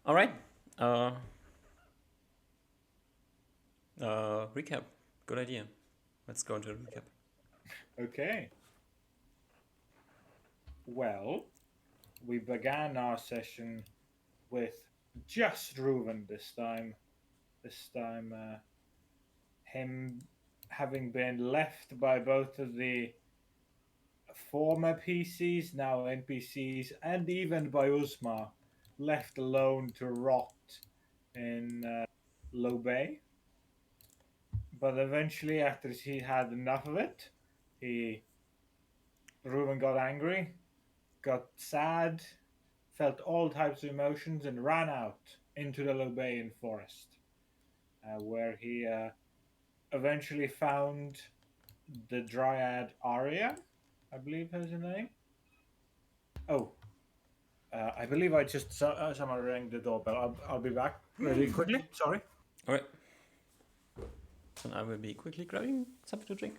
All right. Uh, recap. Good idea. Let's go into the recap. Okay, well, we began our session with just Reuven this time. This time, him having been left by both of the former PCs, now NPCs, and even by Usma, left alone to rot in Low Bay. But eventually, after he had enough of it, he Reuven got angry, got sad, felt all types of emotions, and ran out into the Lobayan forest, where he eventually found the dryad Arya, I believe is her name. Oh, I believe I just someone rang the doorbell. I'll be back really quickly. Sorry. All right. Then I will be quickly grabbing something to drink.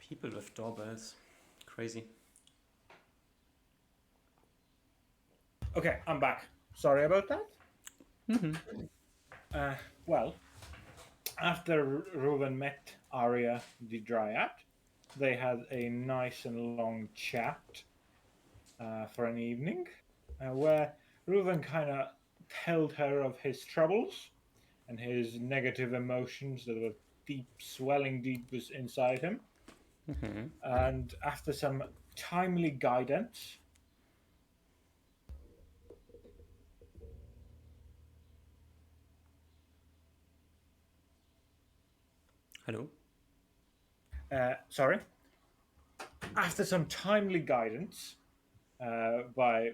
People with doorbells. Crazy. Okay, I'm back. Sorry about that. Mm-hmm. Uh, well, after Reuven met Arya the Dryad, they had a nice and long chat for an evening, where Reuven kind of told her of his troubles and his negative emotions that were deep, swelling deep inside him. Mm-hmm. And after some timely guidance, Hello. sorry, after some timely guidance by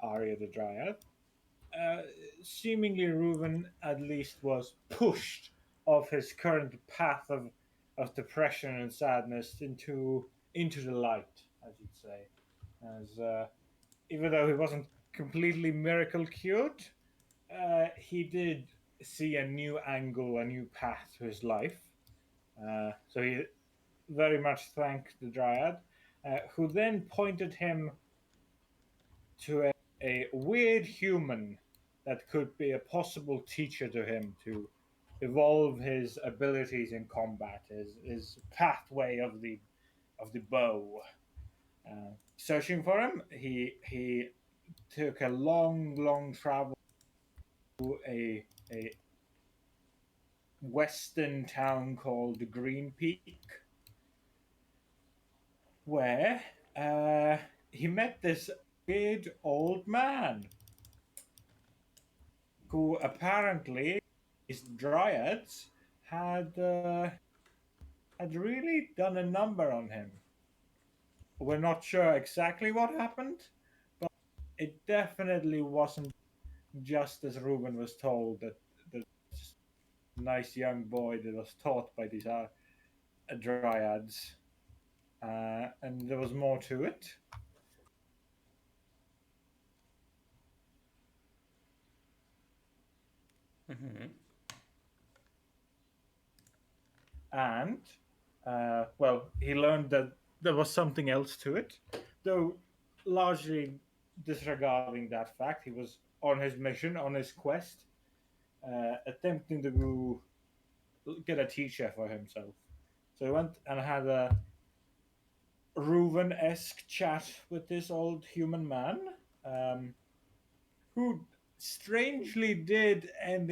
Arya the Dryad, uh, seemingly Reuven at least was pushed off his current path of depression and sadness into the light, as you'd say. As even though he wasn't completely miracle cured, he did see a new angle, a new path to his life. So he very much thanked the Dryad, who then pointed him to a weird human that could be a possible teacher to him to evolve his abilities in combat, his pathway of the bow. Searching for him, he took a long travel to a western town called Green Peak, where uh, he met this weird old man who apparently his dryads had really done a number on him. We're not sure exactly what happened, but it definitely wasn't just as Reuben was told that the nice young boy that was taught by these dryads, and there was more to it. Mm-hmm. And well, he learned that there was something else to it, though largely disregarding that fact. He was on his mission, on his quest, attempting to get a teacher for himself. So he went and had a Reuven-esque chat with this old human man, um, who strangely did end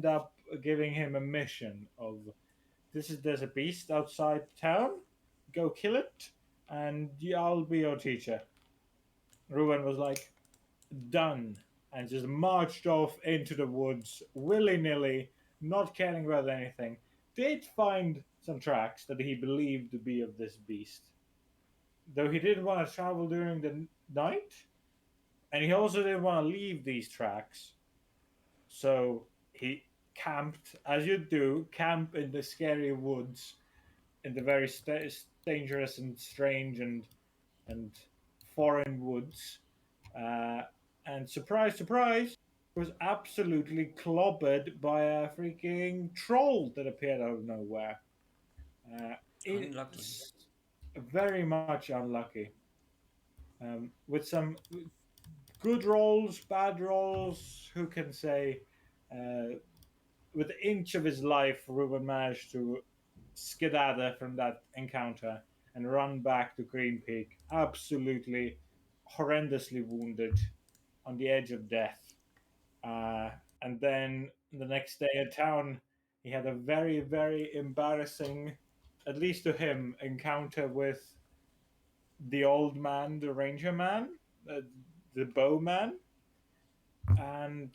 up giving him a mission of there's a beast outside town, go kill it, and I'll be your teacher. Reuven was like, done, and just marched off into the woods willy nilly, not caring about anything. Did find some tracks that he believed to be of this beast. Though he didn't want to travel during the night, And he also didn't want to leave these tracks, so he camped, as you do, camp in the scary woods, in the very dangerous and strange and foreign woods. Uh, and surprise, surprise, was absolutely clobbered by a freaking troll that appeared out of nowhere. Uh, Unlucky. it's very much unlucky. With some good rolls, bad rolls, who can say? With an inch of his life, Ruben managed to skedaddle from that encounter and run back to Green Peak, absolutely horrendously wounded on the edge of death. Uh, and then the next day at town, he had a very, very embarrassing, at least to him, encounter with the old man, the ranger man, uh, the bowman, and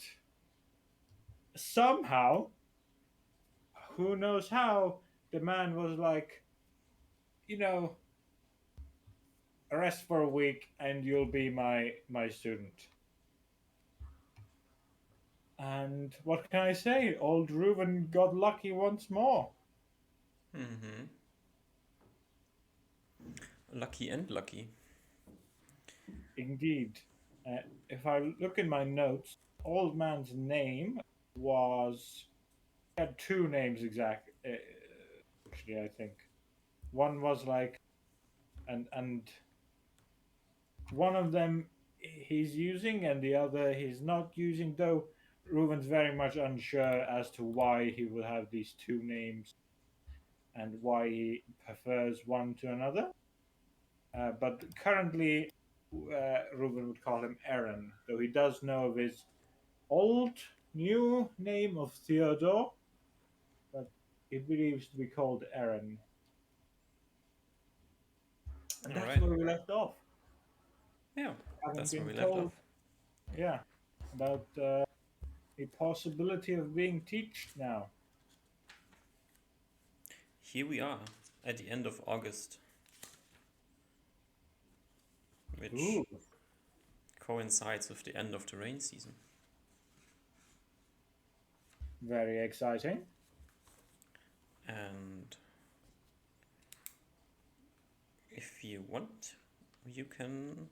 somehow, who knows how, the man was like, you know, rest for a week and you'll be my student. And what can I say? Old Reuven got lucky once more. Mm-hmm. Lucky and lucky. Indeed. If I look in my notes, old man's name was had two names exact. Actually, I think one was like and one of them he's using and the other he's not using. Though Reuven's very much unsure as to why he would have these two names and why he prefers one to another. But currently, Reuben would call him Aaron, though he does know of his old new name of Theodore, but he believes to be called Aaron. And All that's right. where we left off, Yeah, having that's where been we left off. told, yeah, about the possibility of being teached now. Here we are at the end of August, which Ooh, coincides with the end of the rain season. very exciting. And if you want, you can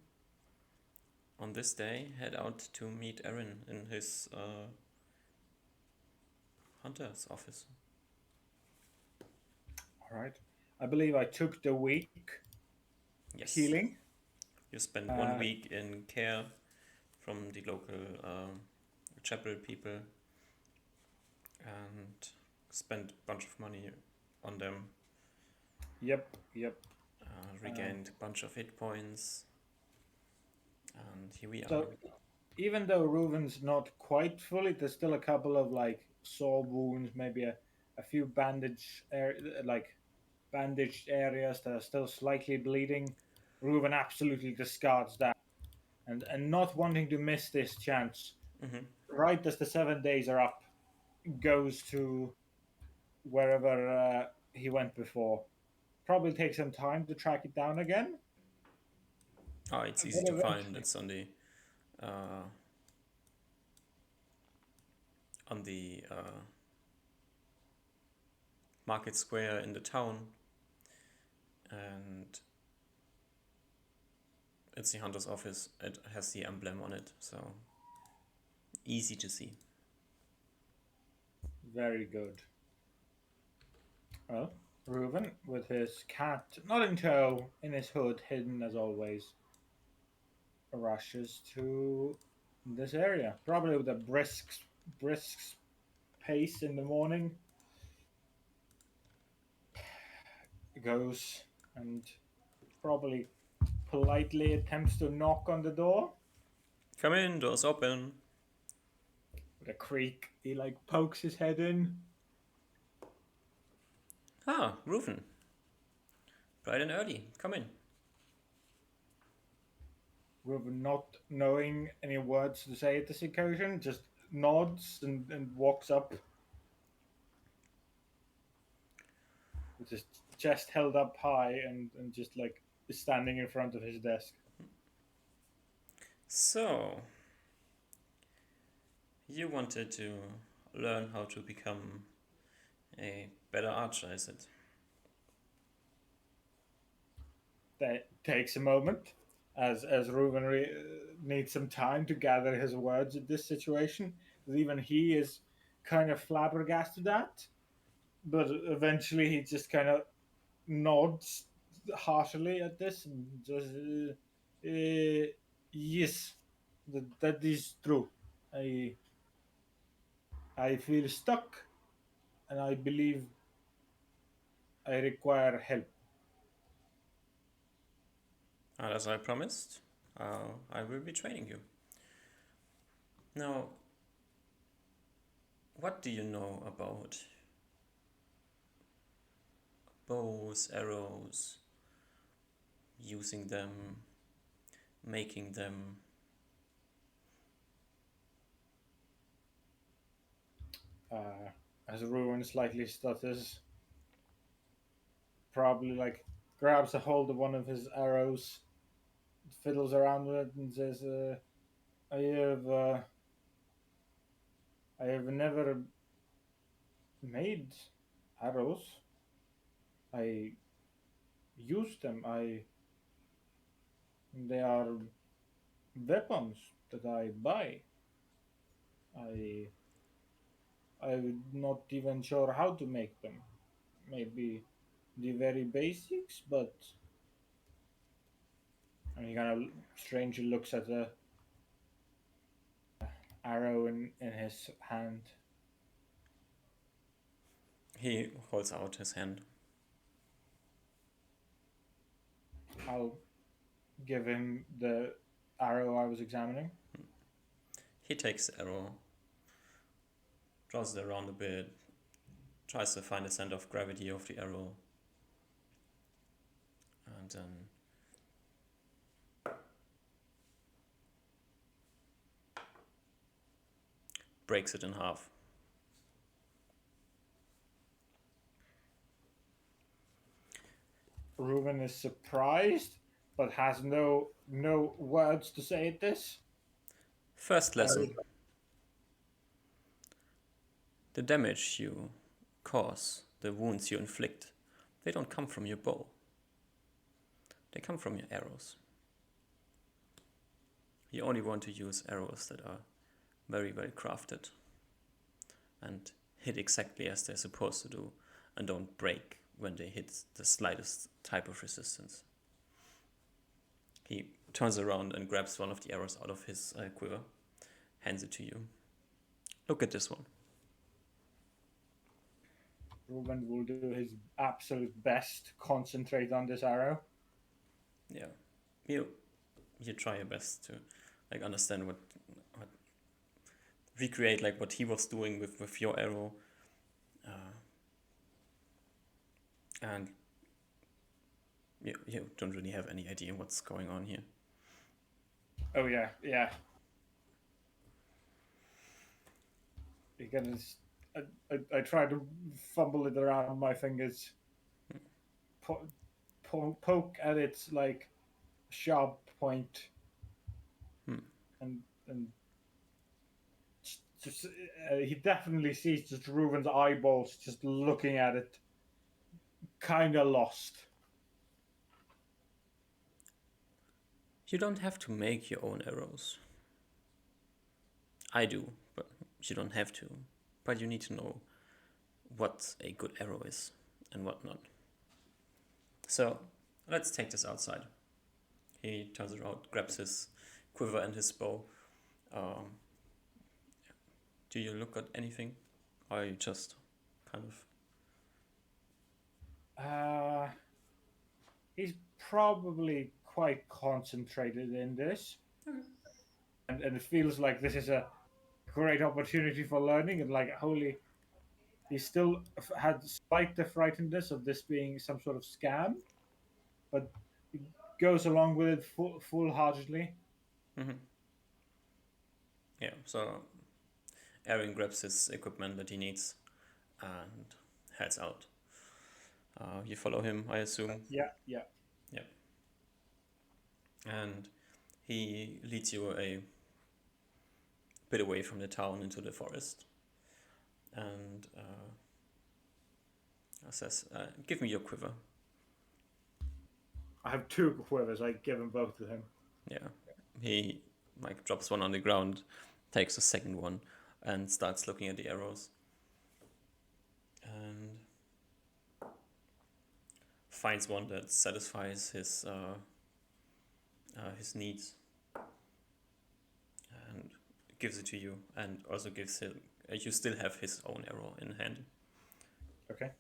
on this day head out to meet Aaron in his hunter's office. All right. I believe I took the week Yes, healing. you spend one Uh, week in care from the local chapel people and spend a bunch of money on them. yep, yep. Regained a bunch of hit points, and here we are. So even though Reuven's not quite fully, there's still a couple of like sore wounds, maybe a few like bandaged areas that are still slightly bleeding. Reuven absolutely discards that, and not wanting to miss this chance, Mm-hmm. right as the 7 days are up, goes to wherever he went before. Probably take some time to track it down again, Oh, it's easy but to find. eventually. It's uh, on the market square in the town, and it's the hunter's office. It has the emblem on it, so easy to see. Very good. Well, Reuven, with his cat not in tow, in his hood, hidden as always, rushes to this area. Probably with a brisk pace in the morning. Goes and probably politely attempts to knock on the door. Come in, doors open. With a creak, he like pokes his head in. Ah, Rufen. Bright and early. Come in. Reuven, not knowing any words to say at this occasion, just nods and walks up with his chest held up high and just like standing in front of his desk. So, you wanted to learn how to become a better archer, is it? That takes a moment, as Reuben needs some time to gather his words in this situation. Even he is kind of flabbergasted at, but eventually he just kind of nods heartily at this and just, yes, that is true. I I feel stuck, and I believe I require help. And as I promised, I will be training you. Now, what do you know about bows, arrows, using them, making them? As Ruin slightly stutters, probably like grabs a hold of one of his arrows, fiddles around with it, and says, "I have, I have never made arrows. I use them. They are weapons that I buy. I, I'm not even sure how to make them. Maybe the very basics, but." And he kind of strangely looks at the arrow in his hand. He holds out his hand. I'll give him the arrow I was examining. He takes the arrow, draws it around a bit, tries to find the center of gravity of the arrow, and then breaks it in half. Reuben is surprised, but has no words to say at this. First lesson: the damage you cause, the wounds you inflict, they don't come from your bow. They come from your arrows. You only want to use arrows that are very well crafted and hit exactly as they're supposed to do and don't break when they hit the slightest type of resistance. He turns around and grabs one of the arrows out of his quiver, hands it to you. Look at this one. Reuben will do his absolute best to concentrate on this arrow. Yeah, you try your best to understand what recreate what he was doing with your arrow, and you don't really have any idea what's going on here. Oh yeah. Again, I try to fumble it around my fingers, poke at its like sharp point, and just he definitely sees just Reuben's eyeballs just looking at it, kind of lost. You don't have to make your own arrows. I do, but you don't have to. But you need to know what a good arrow is and what not. So let's take this outside. He turns around, grabs his quiver and his bow. Do you look at anything? Or are you just kind of... He's probably quite concentrated in this, and it feels like this is a great opportunity for learning. And like, holy, he still had slight the frightenedness of this being some sort of scam, but he goes along with it full heartedly. Yeah, so Aaron grabs his equipment that he needs and heads out. You follow him, I assume. Yeah. Yeah. And he leads you a bit away from the town into the forest, and says, "Give me your quiver." I have two quivers. I give them both to him. Yeah, he like drops one on the ground, takes the second one, and starts looking at the arrows, and finds one that satisfies his needs, and gives it to you, and also gives him. You still have his own arrow in hand. Okay.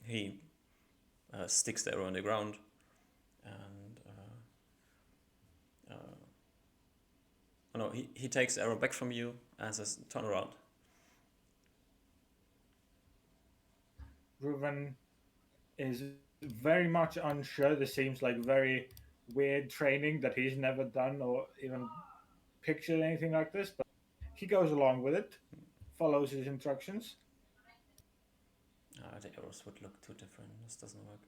He sticks the arrow on the ground, and oh no, he takes the arrow back from you and says, "Turn around." Reuven is very much unsure. This seems like very weird training that he's never done or even pictured anything like this, but he goes along with it, follows his instructions. The arrows would look too different. This doesn't work.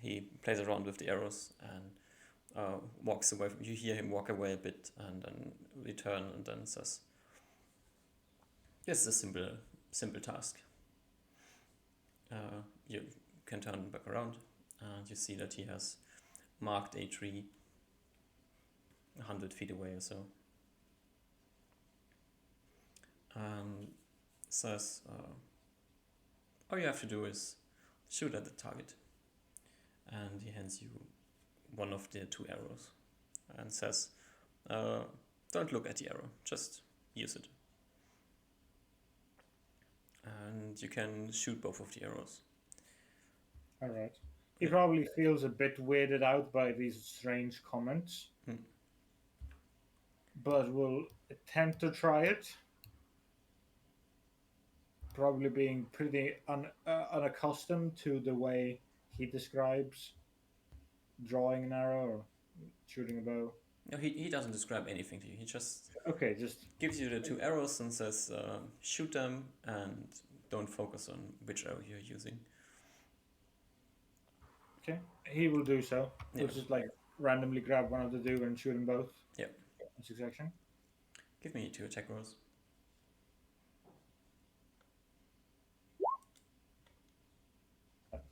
He plays around with the arrows and walks away. You hear him walk away a bit and then return and then says, "This is a simple task." You can turn back around and you see that he has marked a tree 100 feet away or so. And says, all you have to do is shoot at the target. And he hands you one of the two arrows and says, don't look at the arrow, just use it. And you can shoot both of the arrows. All right. He probably feels a bit weirded out by these strange comments, but will attempt to try it. Probably being pretty unaccustomed to the way he describes drawing an arrow or shooting a bow. No, he doesn't describe anything to you. He just Just gives you the two arrows and says, shoot them and don't focus on which arrow you're using. okay. He will do so. Yeah. He'll just like randomly grab one of the two and shoot them both. Yeah. In succession. Give me 2 attack rolls.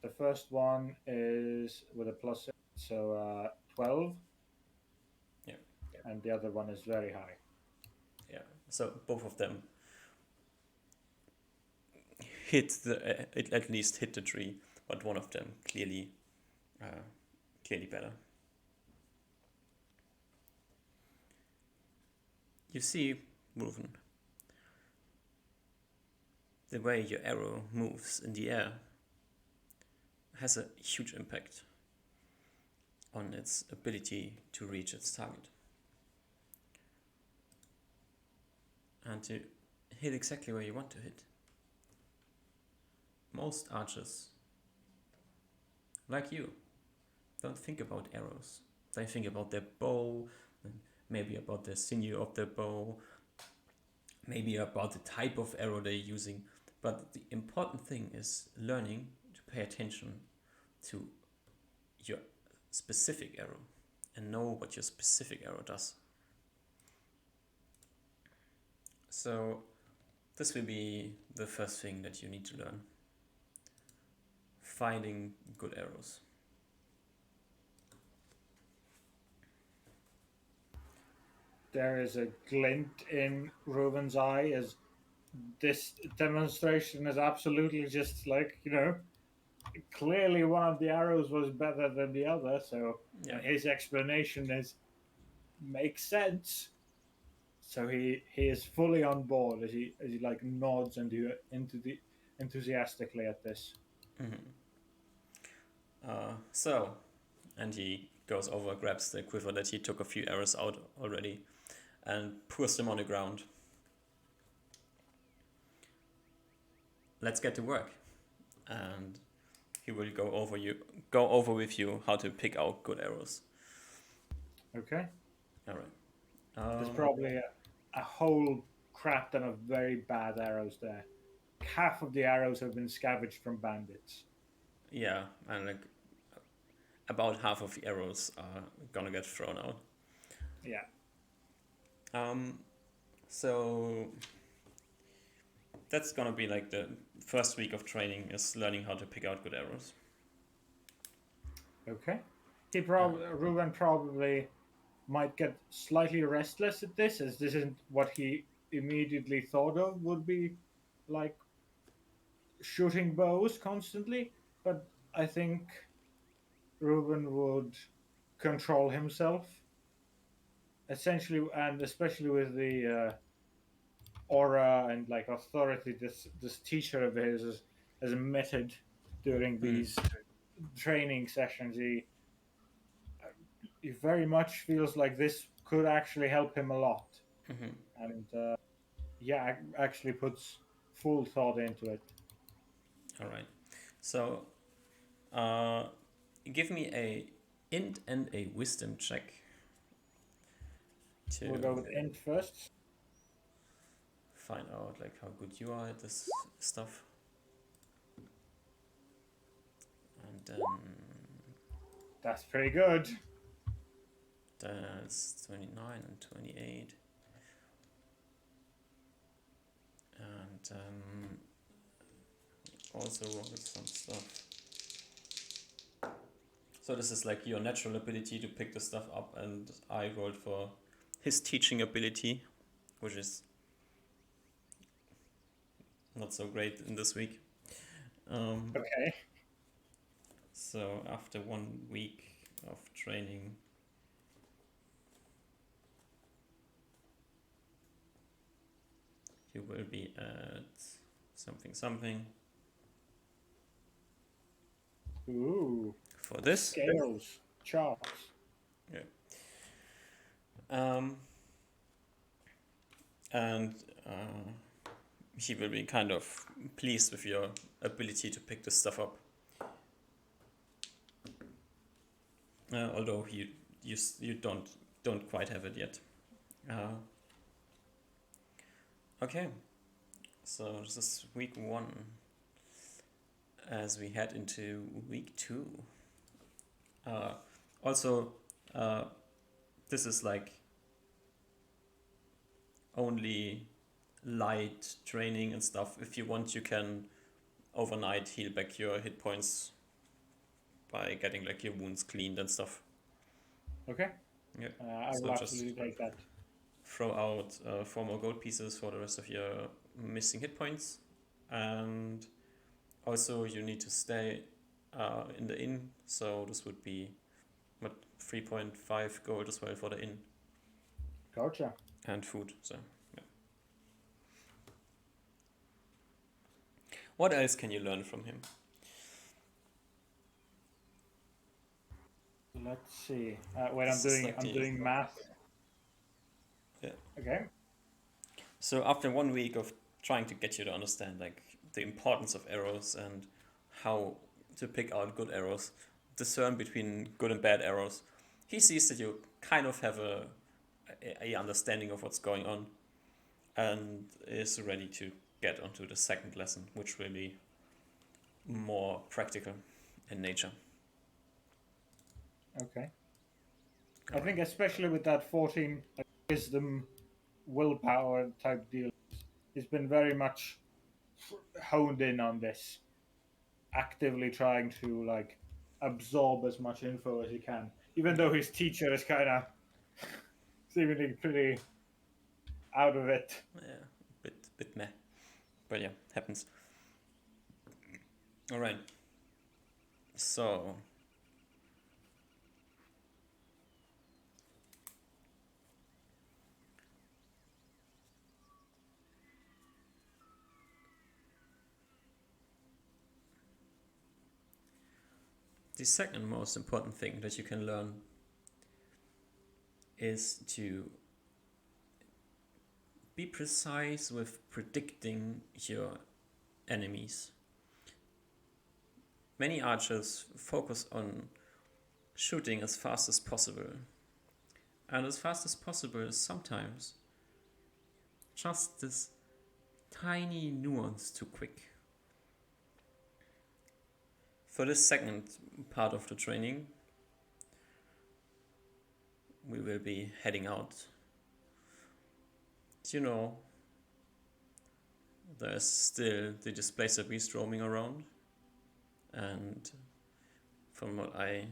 The first one is with a plus, so 12. Yeah. And the other one is very high. Yeah. So both of them hit it at least hit the tree, but one of them clearly better. You see, Ruven, the way your arrow moves in the air has a huge impact on its ability to reach its target. And to hit exactly where you want to hit. Most archers, like you, don't think about arrows. They think about their bow, maybe about the sinew of their bow, maybe about the type of arrow they're using. But the important thing is learning to pay attention to your specific arrow and know what your specific arrow does. So this will be the first thing that you need to learn. Finding good arrows. There is a glint in Reuven's eye as this demonstration is absolutely just like, clearly one of the arrows was better than the other, so his explanation makes sense. So he is fully on board as he like nods enthusiastically at this. And he goes over, grabs the quiver that he took a few arrows out already, and pours them on the ground. Let's get to work. And he will go over with you how to pick out good arrows. Okay. All right. There's probably a whole crap ton of very bad arrows there. Half of the arrows have been scavenged from bandits. Yeah, and like about half of the arrows are gonna get thrown out. Yeah. Um, so that's gonna be like the first week of training is learning how to pick out good arrows. Okay. He Uh, probably Ruben probably might get slightly restless at this, as this isn't what he immediately thought of would be like shooting bows constantly. But I think Ruben would control himself essentially, and especially with the aura and like authority this teacher of his has emitted during mm, these training sessions. He very much feels like this could actually help him a lot, mm-hmm. and yeah, actually puts full thought into it. All right. So uh, give me a int and a wisdom check We'll to go with int first. find out like how good you are at this stuff. And then That's pretty good. that's 29 and 28. And also roll some stuff. So this is like your natural ability to pick the stuff up, and I rolled for his teaching ability, which is not so great in this week. Okay. So after 1 week of training, you will be at something something Ooh, for this. scales, charts. Yeah. Um, and he will be kind of pleased with your ability to pick this stuff up. Although you don't quite have it yet. Okay, so this is week 1. As we head into week 2. Also, this is like only light training and stuff. If you want, you can overnight heal back your hit points by getting like your wounds cleaned and stuff. Okay. Yeah. I So will just absolutely take that. throw out 4 more gold pieces for the rest of your missing hit points, and also you need to stay in the inn. So this would be what 3.5 gold as well for the inn Gotcha. and food. So yeah. What else can you learn from him? Let's see. Wait, This is like I'm the doing math. yeah. Okay. So after 1 week of trying to get you to understand like the importance of arrows and how to pick out good arrows, discern between good and bad arrows, he sees that you kind of have a understanding of what's going on, and is ready to get onto the second lesson, which will be more practical in nature. Okay. I All right. think especially with that 14 like, wisdom, willpower type deal, he's been very much honed in on this, actively trying to like absorb as much info as he can, even Yeah. though his teacher is kind of seemingly pretty out of it. Yeah. Bit meh. But yeah, happens. All right. So the second most important thing that you can learn is to be precise with predicting your enemies. Many archers focus on shooting as fast as possible, And as fast as possible is sometimes just this tiny nuance too quick. For this second part of the training, we will be heading out. You know, there's still the displacer beast roaming around, and from what I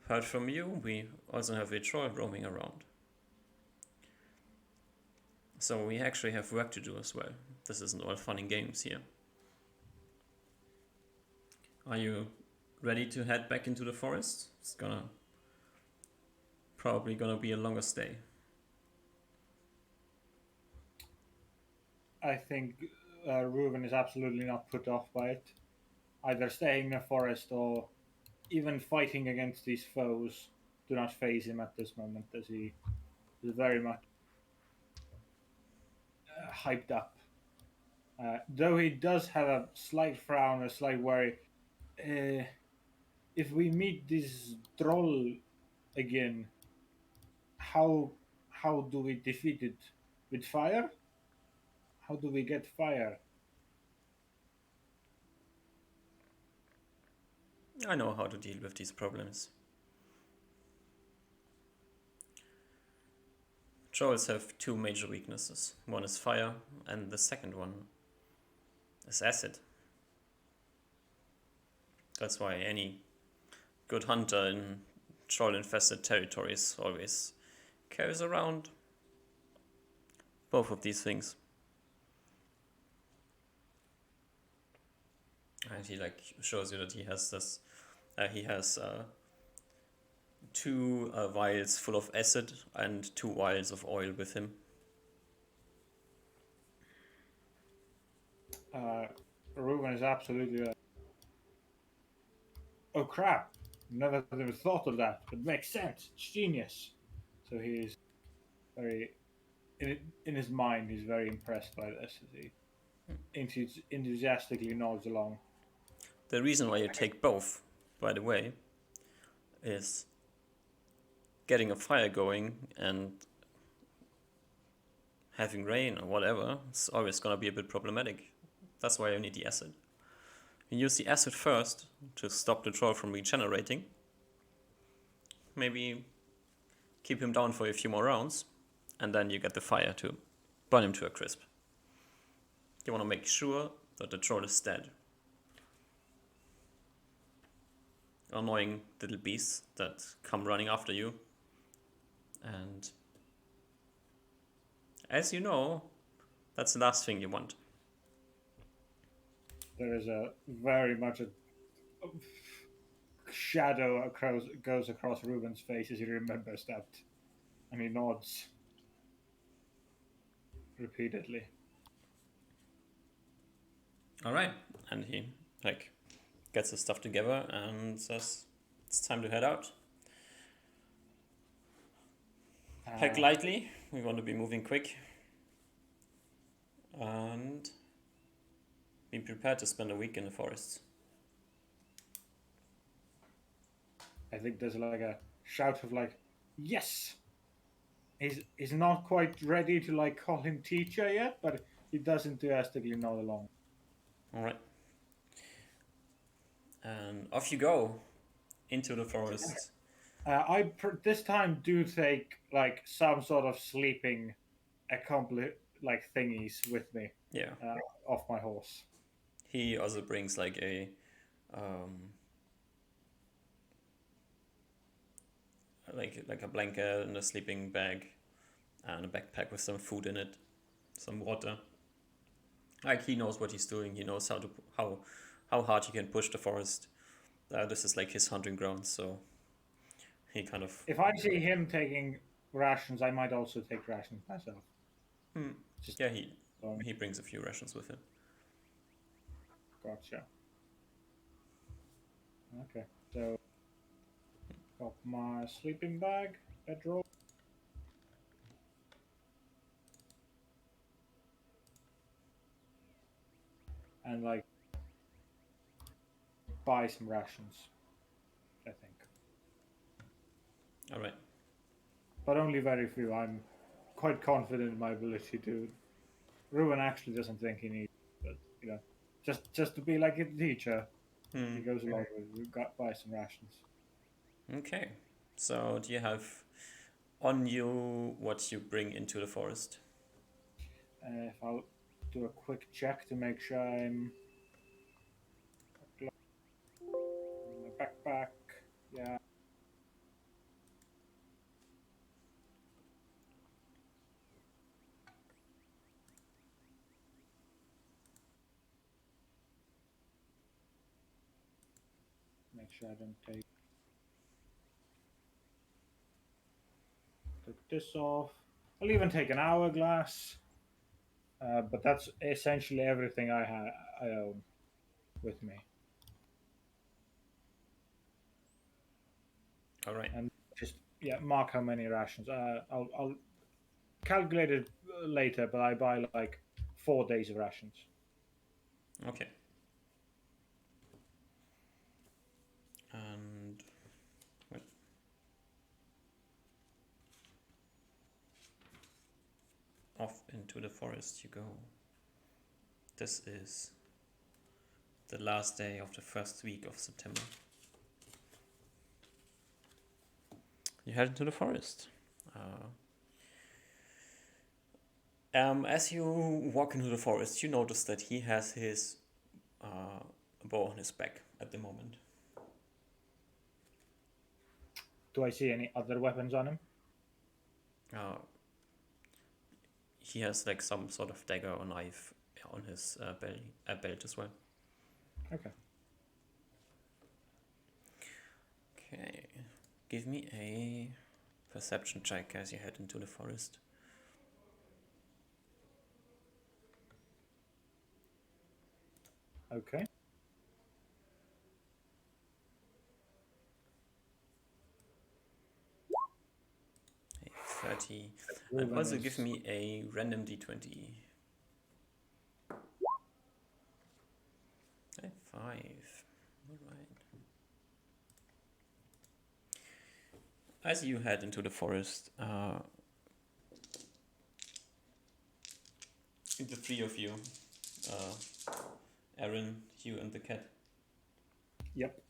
heard from you, we also have a troll roaming around. So we actually have work to do as well. This isn't all fun and games here. Are you ready to head back into the forest? It's probably gonna be a longer stay. I think Reuven is absolutely not put off by it. Either staying in the forest or even fighting against these foes do not phase him at this moment, as he is very much hyped up. Though he does have a slight frown, a slight worry. Uh, if we meet this troll again, how how do we defeat it? With fire? How do we get fire? I know how to deal with these problems. Trolls have two major weaknesses. One is fire, and the second one is acid. That's why any good hunter in troll infested territories always carries around both of these things. And he shows you that he has this. He has two vials full of acid and two vials of oil with him. Reuven is absolutely oh crap! Never even thought of that. It makes sense. It's genius. So he is very in his mind. He's very impressed by this as he enthusiastically nods along. The reason why you take both, by the way, is getting a fire going and having rain or whatever is always gonna be a bit problematic. That's why you need the acid. You use the acid first to stop the troll from regenerating. Maybe keep him down for a few more rounds, and then you get the fire to burn him to a crisp. You want to make sure that the troll is dead. Annoying little beasts that come running after you. And as you know, that's the last thing you want. There is a very much a shadow goes across Reuben's face as he remembers that, and he nods repeatedly. Alright. And he gets his stuff together and says it's time to head out. Pack lightly, we want to be moving quick. And be prepared to spend a week in the forests. I think there's like a shout of yes. He's not quite ready to call him teacher yet, but he does enthusiastically nod along. Alright. And off you go into the forest. This time do take some sort of sleeping thingies with me. Yeah. Off my horse. He also brings a like a blanket and a sleeping bag and a backpack with some food in it, some water. He knows what he's doing. He knows how hard he can push the forest. This is his hunting ground, so he kind of. If I see him taking rations, I might also take rations myself. Yeah, he brings a few rations with him. Gotcha. Okay, so got my sleeping bag, bedroll. And buy some rations, I think. All right. but only very few. I'm quite confident in my ability to. Ruben actually doesn't think he needs, but just to be like a teacher, he Hmm. goes along with. We got buy some rations. Okay. So do you have on you what you bring into the forest? If I'll do a quick check to make sure I'm my backpack. Yeah, make sure I don't take this off. I'll even take an hourglass. But that's essentially everything I own with me, All right. and just mark how many rations. I'll calculate it later, but I buy like 4 days of rations. Okay. And wait, off into the forest you go. This is the last day of the first week of September. You head into the forest. As you walk into the forest, you notice that he has his bow on his back at the moment. Do I see any other weapons on him? Uh, he has like some sort of dagger or knife on his belt as well. Okay. Okay, give me a perception check as you head into the forest. Okay. A 30. And Ruben also give is me a random d20. A 5. Alright. As you head into the forest, the three of you, Aaron, you, and the cat, Yep.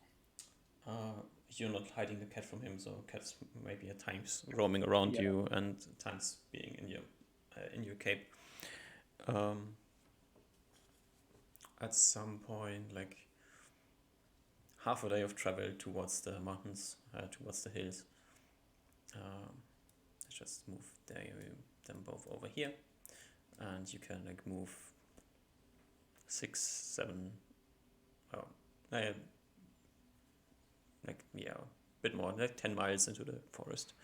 you're not hiding the cat from him, so cat's maybe at times roaming around Yeah. you and at times being in your cape. At some point, like half a day of travel towards the mountains, towards the hills. Let's just move them both over here, and you can like move 6, 7, oh, like a bit more, like 10 miles into the forest.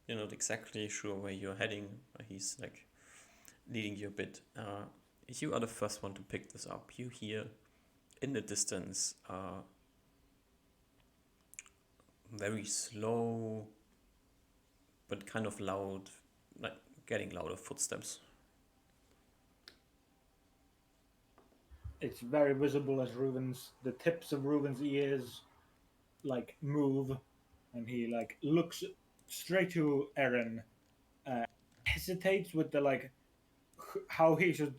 You're not exactly sure where you're heading. He's like leading you a bit. You are the first one to pick this up. You hear in the distance very slow but kind of loud, like getting louder footsteps. It's very visible as the tips of Ruben's ears like move, and he like looks straight to Aaron, hesitates with the like how he should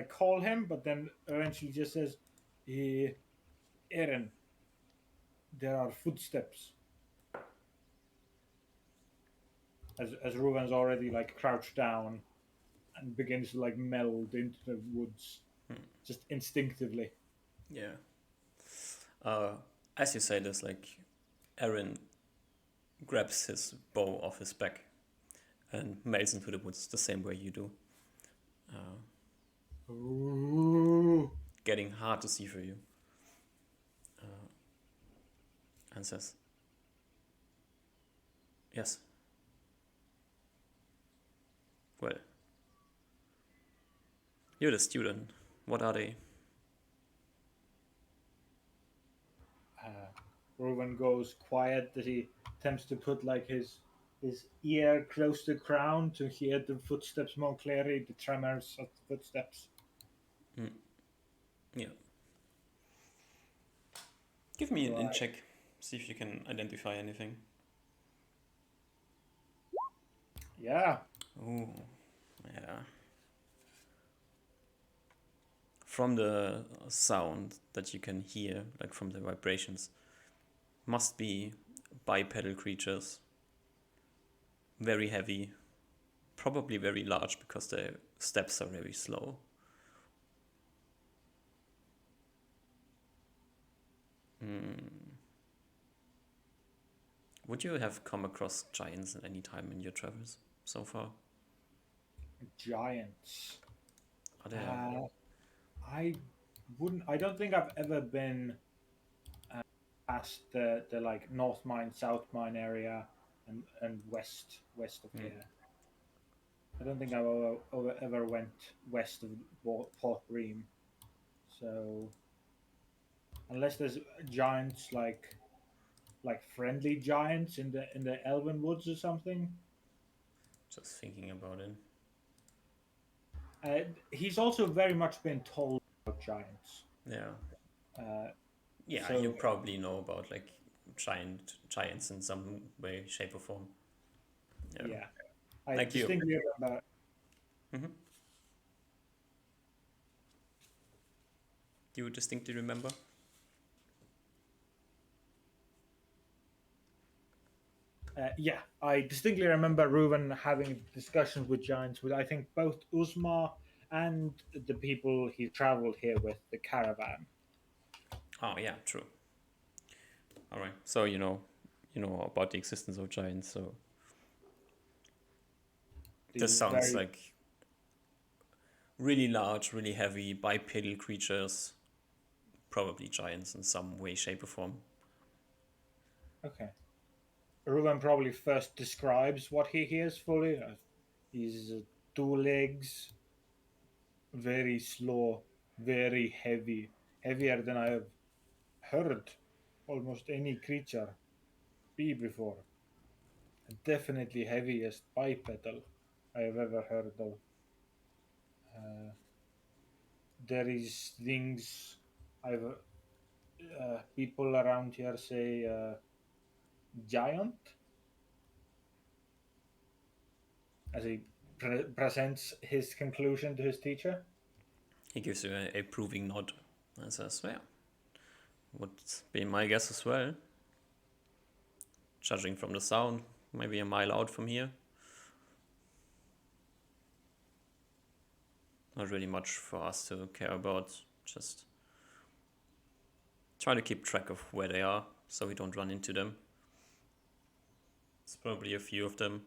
call him, but then eventually just says, Aaron, there are footsteps. As Ruben's already like crouched down and begins to like meld into the woods Hmm. just instinctively. Yeah. As you say this, like Aaron grabs his bow off his back and melts into the woods the same way you do. Ooh. Getting hard to see for you. And says, yes. Well, you're the student. What are they? Ruben goes quiet that he attempts to put like his ear close to the ground to hear the footsteps more clearly, the tremors of the footsteps. Mm. Yeah. Give me an in Right. check. See if you can identify anything. Yeah. Ooh, yeah. From the sound that you can hear, like from the vibrations, must be bipedal creatures. Very heavy, probably very large because their steps are very slow. Hmm. Would you have come across giants at any time in your travels so far? Giants. Are there? Uh, I wouldn't. I don't think I've ever been past the like North Mine, South Mine area, and west of Hmm. here. I don't think I ever went west of Port Ream. So unless there's giants like friendly giants in the Elven Woods or something. Just thinking about it. He's also very much been told about giants. Yeah. Uh, Yeah, you so probably know about like giants in some way, shape, or form. Yeah. yeah, I Like you. distinctly remember. Hmm. Do you distinctly remember? Yeah, I distinctly remember Reuven having discussions with giants with I think both Usma and the people he traveled here with, the caravan. Oh yeah, true. All right. So you know about the existence of giants. So this These sounds very like really large, really heavy bipedal creatures, probably giants in some way, shape, or form. okay. Reuven probably first describes what he hears fully. He's two legs, very slow, very heavy, heavier than I have heard almost any creature be before. Definitely heaviest bipedal I have ever heard of. Uh, there is things I've people around here say giant as he presents his conclusion to his teacher. He gives you a proving nod and says, "Yeah, would be my guess as well. Judging from the sound, maybe a mile out from here. Not really much for us to care about. Just try to keep track of where they are so we don't run into them. It's probably a few of them."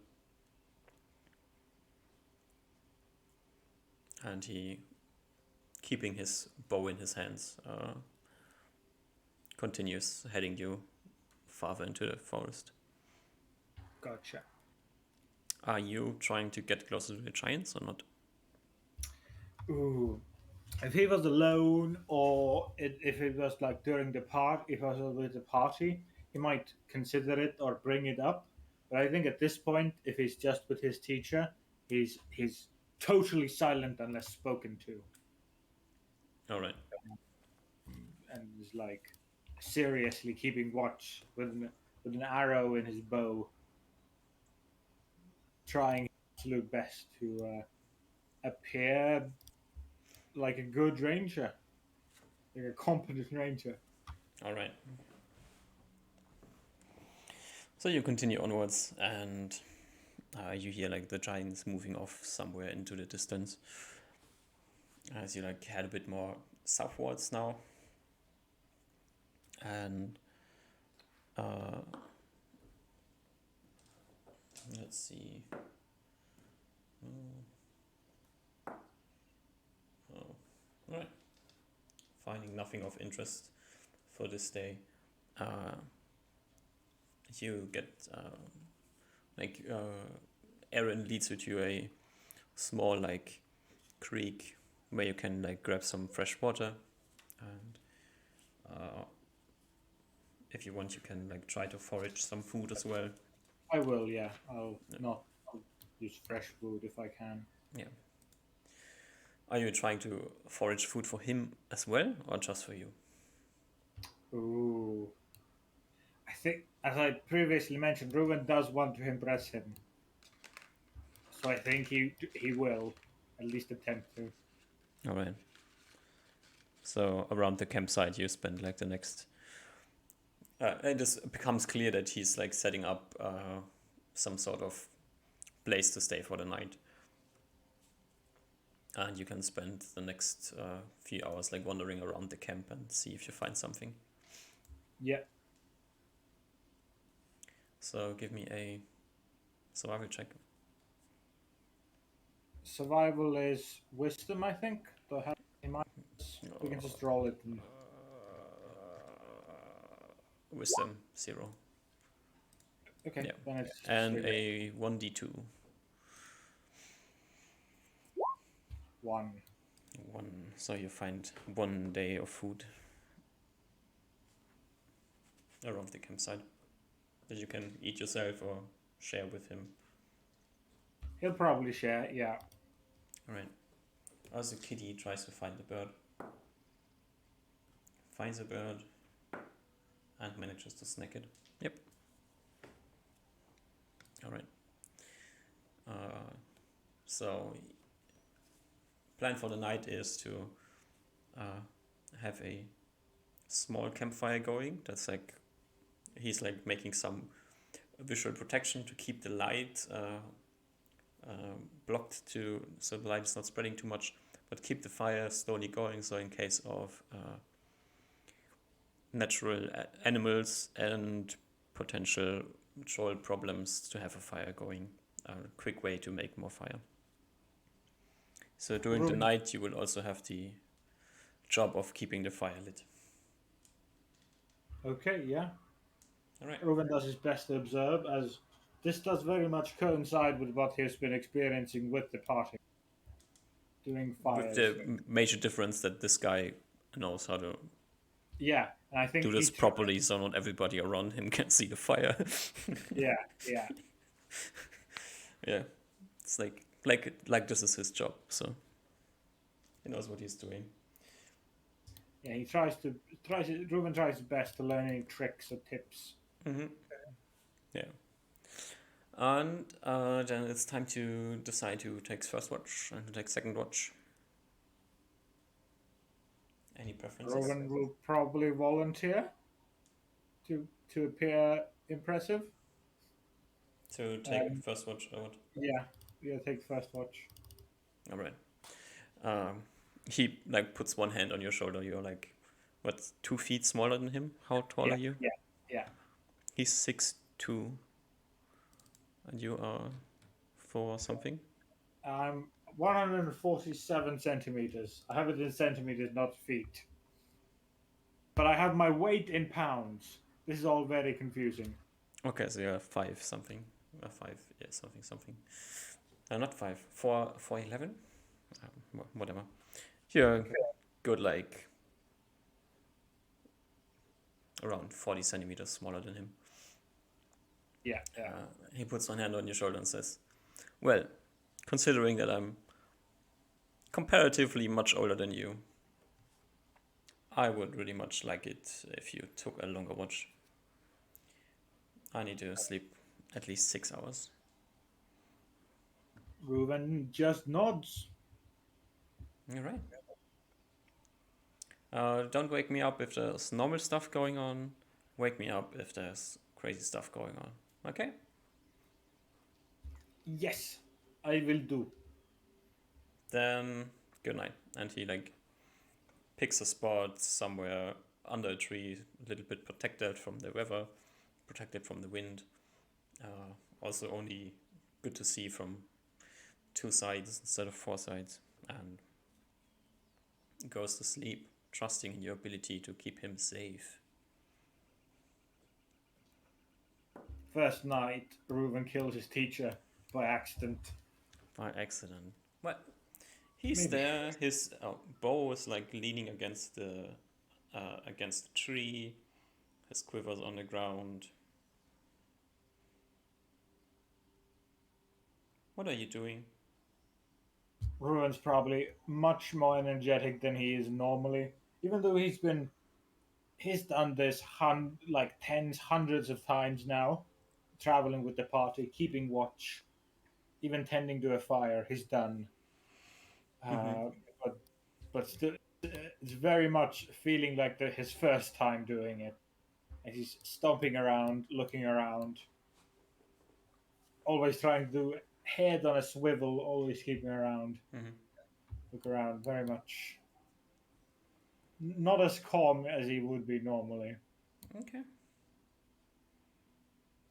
And he, keeping his bow in his hands, continues heading you farther into the forest. Gotcha. Are you trying to get closer to the giants or not? Ooh. If he was alone, or if it was like during the part, if I was with the party, he might consider it or bring it up. But I think at this point, if he's just with his teacher, he's totally silent unless spoken to, All right. and is like seriously keeping watch with an arrow in his bow, trying his absolute best to appear like a good ranger, like a competent ranger. All right. So you continue onwards, and you hear like the giants moving off somewhere into the distance as you like head a bit more southwards now. And uh, let's see. Oh, all right. Finding nothing of interest for this day. Uh, you get like Aaron leads you to a small like creek where you can like grab some fresh water, and uh, if you want you can like try to forage some food as well. I will, yeah. I'll Yeah. not I'll use fresh food if I can. Yeah. Are you trying to forage food for him as well or just for you? Ooh. I think, as I previously mentioned, Ruben does want to impress him. So I think he will at least attempt to. All right. So around the campsite, you spend like the next. It just becomes clear that he's like setting up some sort of place to stay for the night, and you can spend the next few hours like wandering around the camp and see if you find something. Yeah. So give me a survival check. Survival is wisdom, I think. Do I have it in mind? We can just roll it. Wisdom 0. Okay, Yeah. then it's And straight a 1d2. 1. 1. So you find 1 day of food around the campsite that you can eat yourself or share with him. He'll probably share, yeah. Alright. As a kitty tries to find the bird, finds a bird, and manages to snack it. Yep. Alright. So, plan for the night is to have a small campfire going. That's like, he's like making some visual protection to keep the light blocked so the light is not spreading too much, but keep the fire slowly going. So in case of natural animals and potential troll problems, to have a fire going, a quick way to make more fire. So during the night, you will also have the job of keeping the fire lit. Okay, yeah. All right. Reuven does his best to observe, as this does very much coincide with what he's been experiencing with the party. Doing With fires. the major difference that this guy knows how to Yeah, and I think do this properly, so not everybody around him can see the fire. Yeah, yeah. Yeah, it's like this is his job, so he knows what he's doing. Yeah, he Reuven tries his best to learn any tricks or tips. Mm-hmm. Yeah. And then it's time to decide who takes first watch and who takes second watch. Any preferences? Reuven will probably volunteer to appear impressive. To take first watch or what? Yeah, take first watch. All right. He like puts one hand on your shoulder. You're like, what, 2 feet smaller than him? How tall are you? Yeah. He's 6'2", and you are 4 something. I'm 147 centimeters. I have it in centimeters, not feet. But I have my weight in pounds. This is all very confusing. Okay, so you're 5 something. 5, yeah, something. Not 5, 4'11". Whatever. You're good, like around 40 centimeters smaller than him. Yeah. He puts one hand on your shoulder and says, "Well, considering that I'm comparatively much older than you, I would really much like it if you took a longer watch. I need to sleep at least 6 hours." Reuven just nods. All right. Don't wake me up if there's normal stuff going on. Wake me up if there's crazy stuff going on. Okay? Yes, I will do. Then good night. And he like picks a spot somewhere under a tree, a little bit protected from the weather, protected from the wind. Also only good to see from 2 sides instead of 4 sides, and goes to sleep, trusting in your ability to keep him safe. First night, Reuven kills his teacher by accident. By accident. What? He's Maybe. there. His bow is like leaning against the tree. His quiver's on the ground. What are you doing? Reuven's probably much more energetic than he is normally. Even though he's done this like tens, hundreds of times now, traveling with the party, keeping watch. even tending to a fire, he's done. Mm-hmm. Uh, but still, it's very much feeling like his first time doing it. And he's stomping around, looking around, always trying to do head on a swivel, always keeping around, Mm-hmm. look around, very much not as calm as he would be normally. Okay.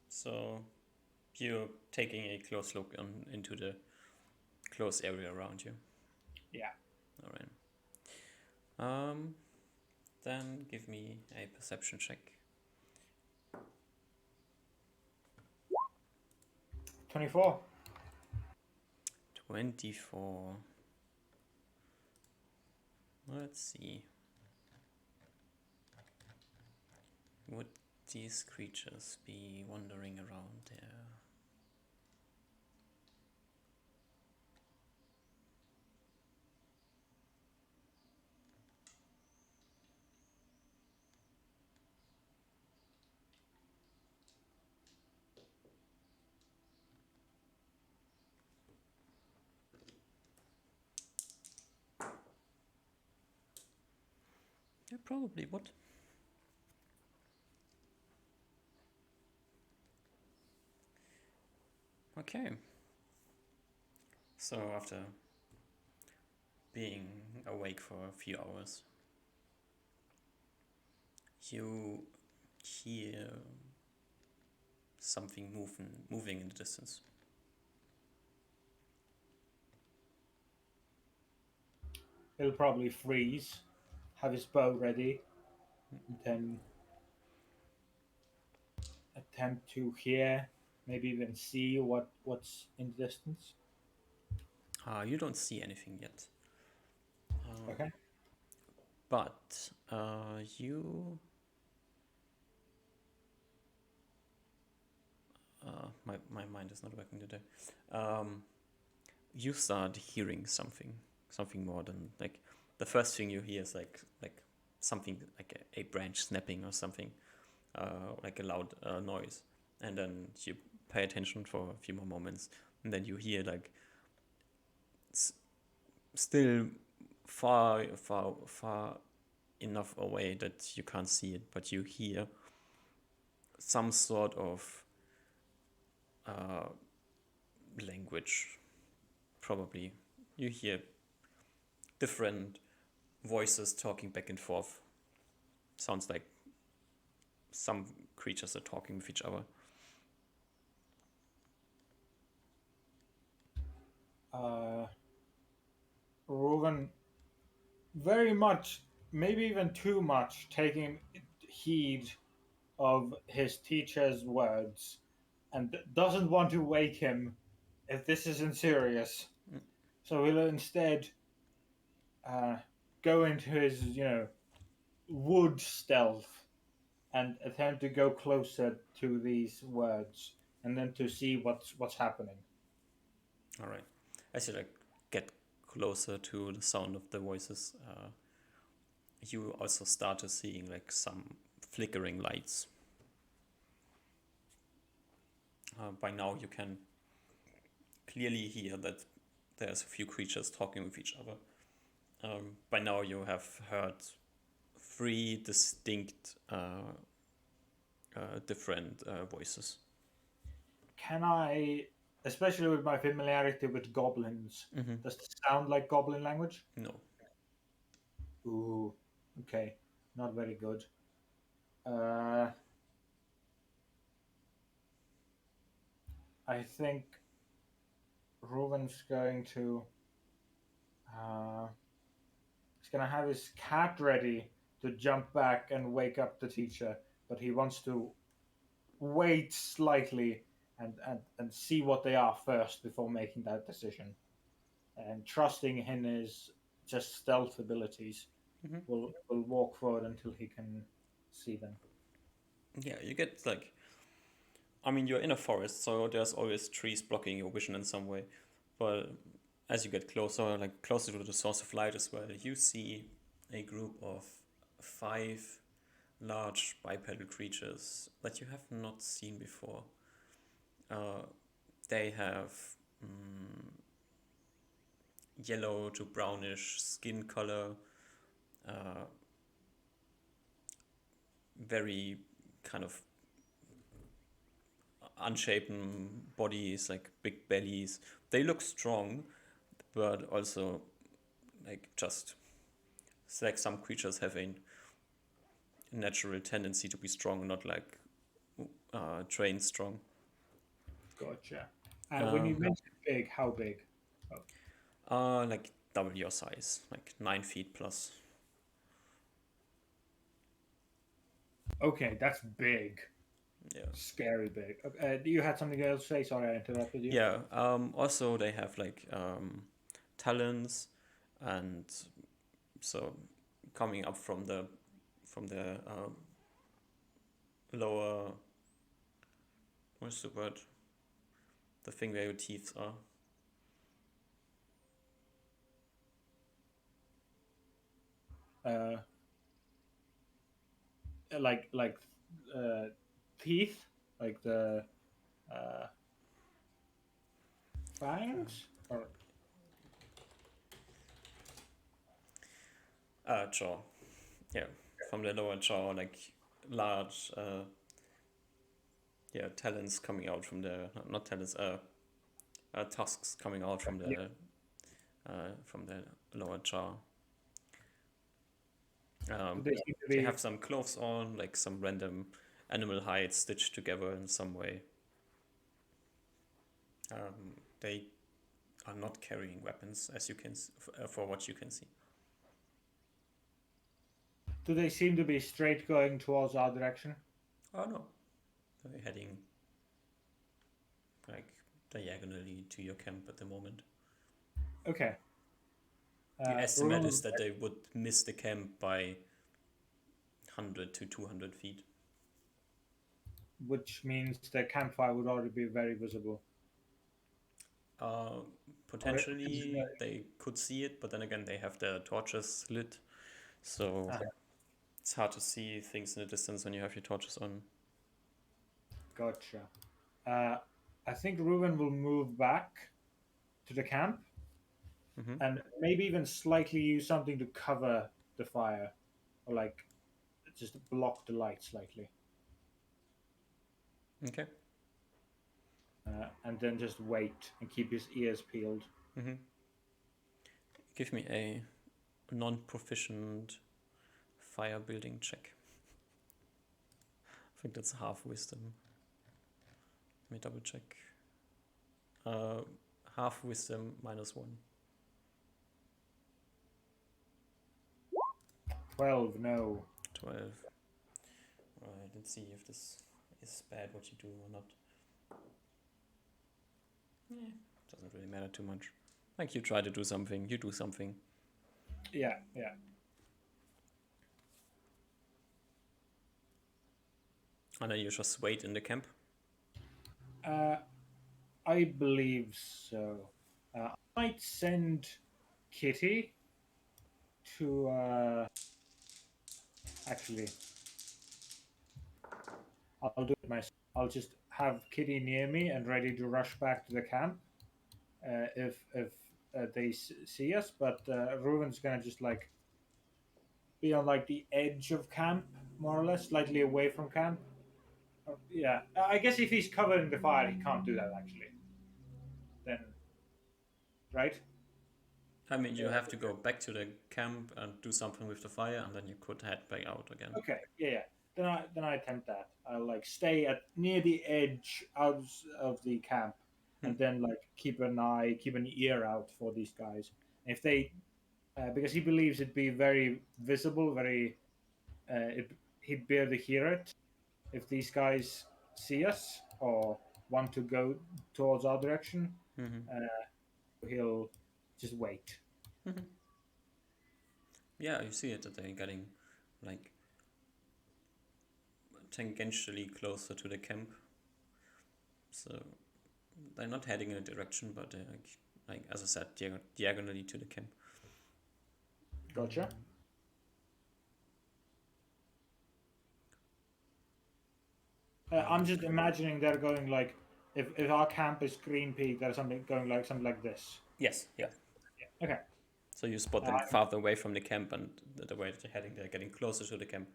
So you're taking a close look into the close area around you. Yeah. All right. Then give me a perception check. 24. 24. Let's see. Would these creatures be wandering around there? They probably would. Okay. So after being awake for a few hours, you hear something moving in the distance. He'll probably freeze, have his bow ready, and then attempt to hear, maybe even see what's in the distance. You don't see anything yet. Okay. But you. My mind is not working today. Um, you start hearing something more than like the first thing you hear is like something like a branch snapping or something, like a loud noise, and then you pay attention for a few more moments, and then you hear like s- still far enough away that you can't see it, but you hear some sort of uh, language. Probably you hear different voices talking back and forth. Sounds like some creatures are talking with each other. Uh, Reuven, very much, maybe even too much, taking heed of his teacher's words and doesn't want to wake him if this isn't serious. Mm. So he'll instead uh, go into his, wood stealth and attempt to go closer to these words and then to see what's happening. All right. As you like get closer to the sound of the voices, you also start to seeing like some flickering lights. By now, you can clearly hear that there's a few creatures talking with each other. By now, you have heard three distinct, different voices. Can I, especially with my familiarity with goblins, Mm-hmm. does it sound like goblin language? No. Ooh, okay, not very good. Uh, I think Reuven's going to uh, he's going to have his cat ready to jump back and wake up the teacher, but he wants to wait slightly and see what they are first before making that decision. And trusting in his just stealth abilities, Mm-hmm. will walk forward until he can see them. Yeah, you get like, I mean, you're in a forest, so there's always trees blocking your vision in some way. But as you get closer, like closer to the source of light as well, you see a group of five large bipedal creatures that you have not seen before. Uh, they have yellow to brownish skin color, uh, very kind of unshapen bodies, like big bellies. They look strong, but also like just it's like some creatures have a natural tendency to be strong, not like trained strong. Gotcha. When you Um, mentioned big, how big? Oh, like double your size, like 9 feet plus. okay, that's big. Yeah. Scary big. You had something else to say? Sorry, I interrupted you. Yeah. Also, they have like talons, and so coming up from the lower, what's the word? The thing where your teeth are. Uh, like uh, teeth, like the uh, fangs, or Jaw. Yeah, from the lower jaw, like large, yeah, talons coming out from the not talons, tusks coming out yeah. from the lower jaw. Do Um, they seem to they be? have some clothes on, like some random animal hides stitched together in some way. They are not carrying weapons, as you can for what you can see. Do they seem to be straight going towards our direction? Oh no, they're heading like diagonally to your camp at the moment. Okay. The estimate is Remember, that they would miss the camp by 100 to 200 feet. which means the campfire would already be very visible. Uh, Okay. Potentially they could see it, but then again they have their torches lit, so it's hard to see things in the distance when you have your torches on. Gotcha. Uh, I think Reuven will move back to the camp Hmm. and maybe even slightly use something to cover the fire, or like just block the light slightly, Okay. and then just wait and keep his ears peeled. Hmm. Give me a non-proficient fire building check. I think that's half wisdom. Let me double check. Uh, Half wisdom -1. 12, no. 12. Right, let's see if this is bad what you do or not. Yeah, doesn't really matter too much. Like you try to do something, you do something. Yeah, yeah. And then you just wait in the camp. Uh, I believe so. I might send Kitty to. Actually, I'll do it myself. I'll just have Kitty near me and ready to rush back to the camp if they see us. But Reuven's gonna just like be on like the edge of camp, more or less, slightly away from camp. Yeah, I guess if he's covered in the fire, he can't do that actually. Then, right? I mean, you have to go back to the camp and do something with the fire, and then you could head back out again. Okay, yeah, yeah. Then I attempt that. I'll like stay at near the edge out of the camp, Hmm. and then like keep an eye, keep an ear out for these guys. If they, because he believes it'd be very visible, very, he'd be able to hear it if these guys see us or want to go towards our direction. Hmm. He'll just wait. Hmm. Yeah, you see it that they're getting like tangentially closer to the camp. So they're not heading in a direction, but they're like as I said, diagonally to the camp. Gotcha. I'm just imagining they're going like if our camp is Green Peak, there's something going like something like this. Yes, yeah. Yeah. Okay. So you spot them farther away from the camp, and the way they're heading, they're getting closer to the camp,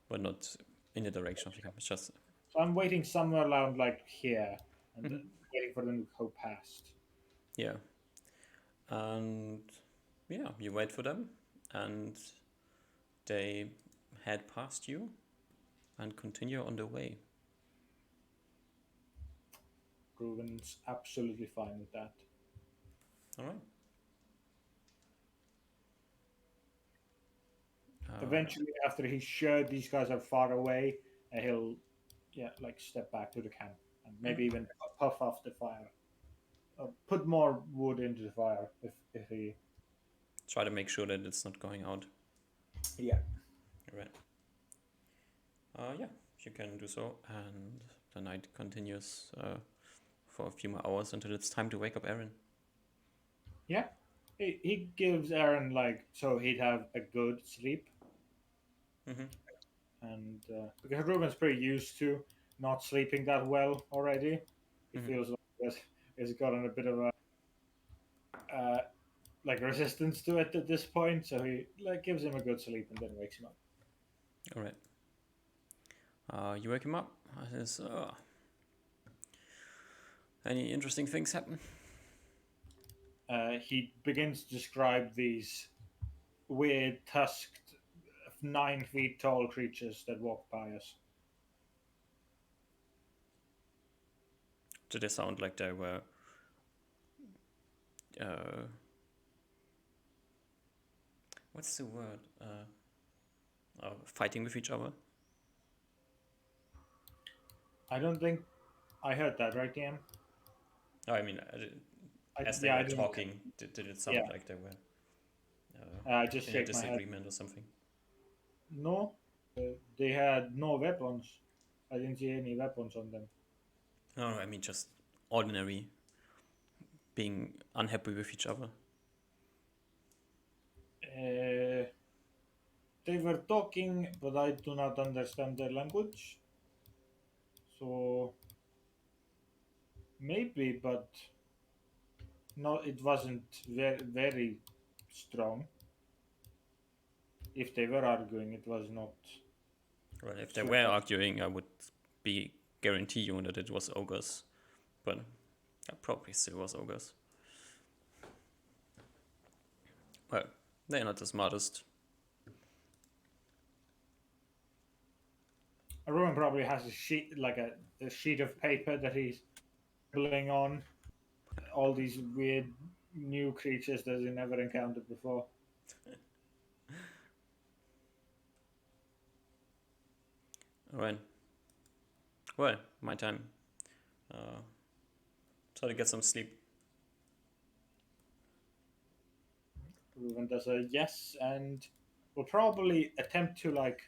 but not in the direction of the camp. It's just. So I'm waiting somewhere around like here, and Mhm. waiting for them to go past. Yeah. And yeah, you wait for them, and they head past you and continue on their way. Ruvens absolutely fine with that. All right. Eventually, after he's sure these guys are far away, he'll like step back to the camp and maybe even puff off the fire. Put more wood into the fire if he. Try to make sure that it's not going out. Yeah. All right. Yeah, you can do so, and the night continues for a few more hours until it's time to wake up Aaron. Yeah. He gives Aaron like so he'd have a good sleep, Mm-hmm. and because Ruben's pretty used to not sleeping that well already, he Mm-hmm. feels like he's gotten a bit of a uh, like resistance to it at this point. So he like gives him a good sleep and then wakes him up. All right. You wake him up. Says, any interesting things happen? He begins to describe these weird tusked 9 feet tall creatures that walk by us. Did they sound like they were uh, what's the word? Fighting with each other? I don't think I heard that, right, DM? Oh, I mean, as they Yeah, were I didn't. talking, did it sound Yeah, like they were I just in a shake my head. disagreement or something? No, they had no weapons. I didn't see any weapons on them. No, I mean just ordinary being unhappy with each other. Uh, they were talking, but I do not understand their language. So maybe, but no, it wasn't very strong. If they were arguing, it was not Well, if they were super. arguing, I would be guarantee you that it was ogres, but it probably still was ogres. Well, they're not the smartest. Rowan probably has a sheet, like a sheet of paper that he's scribbling on all these weird new creatures that he never encountered before. All right. Well, my time. Uh, Try to get some sleep. Reuven does a yes and will probably attempt to like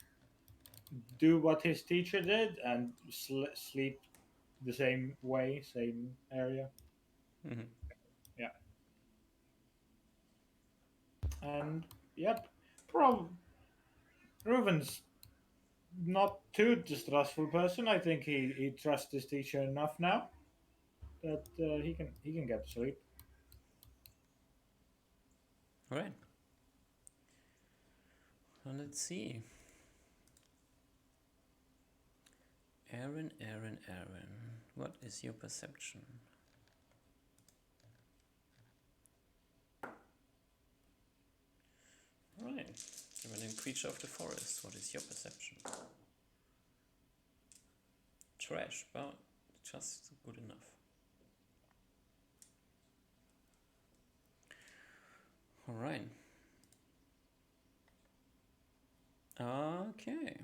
do what his teacher did and sleep the same way, same area. Mm-hmm. Yeah. And yep, prob Reuven's not too distrustful person. I think he trusts his teacher enough now that he can get to sleep. All right. Well, let's see. Aaron, Aaron, Aaron. What is your perception? All right. You're a creature of the forest. What is your perception? Trash, but just good enough. All right. Okay.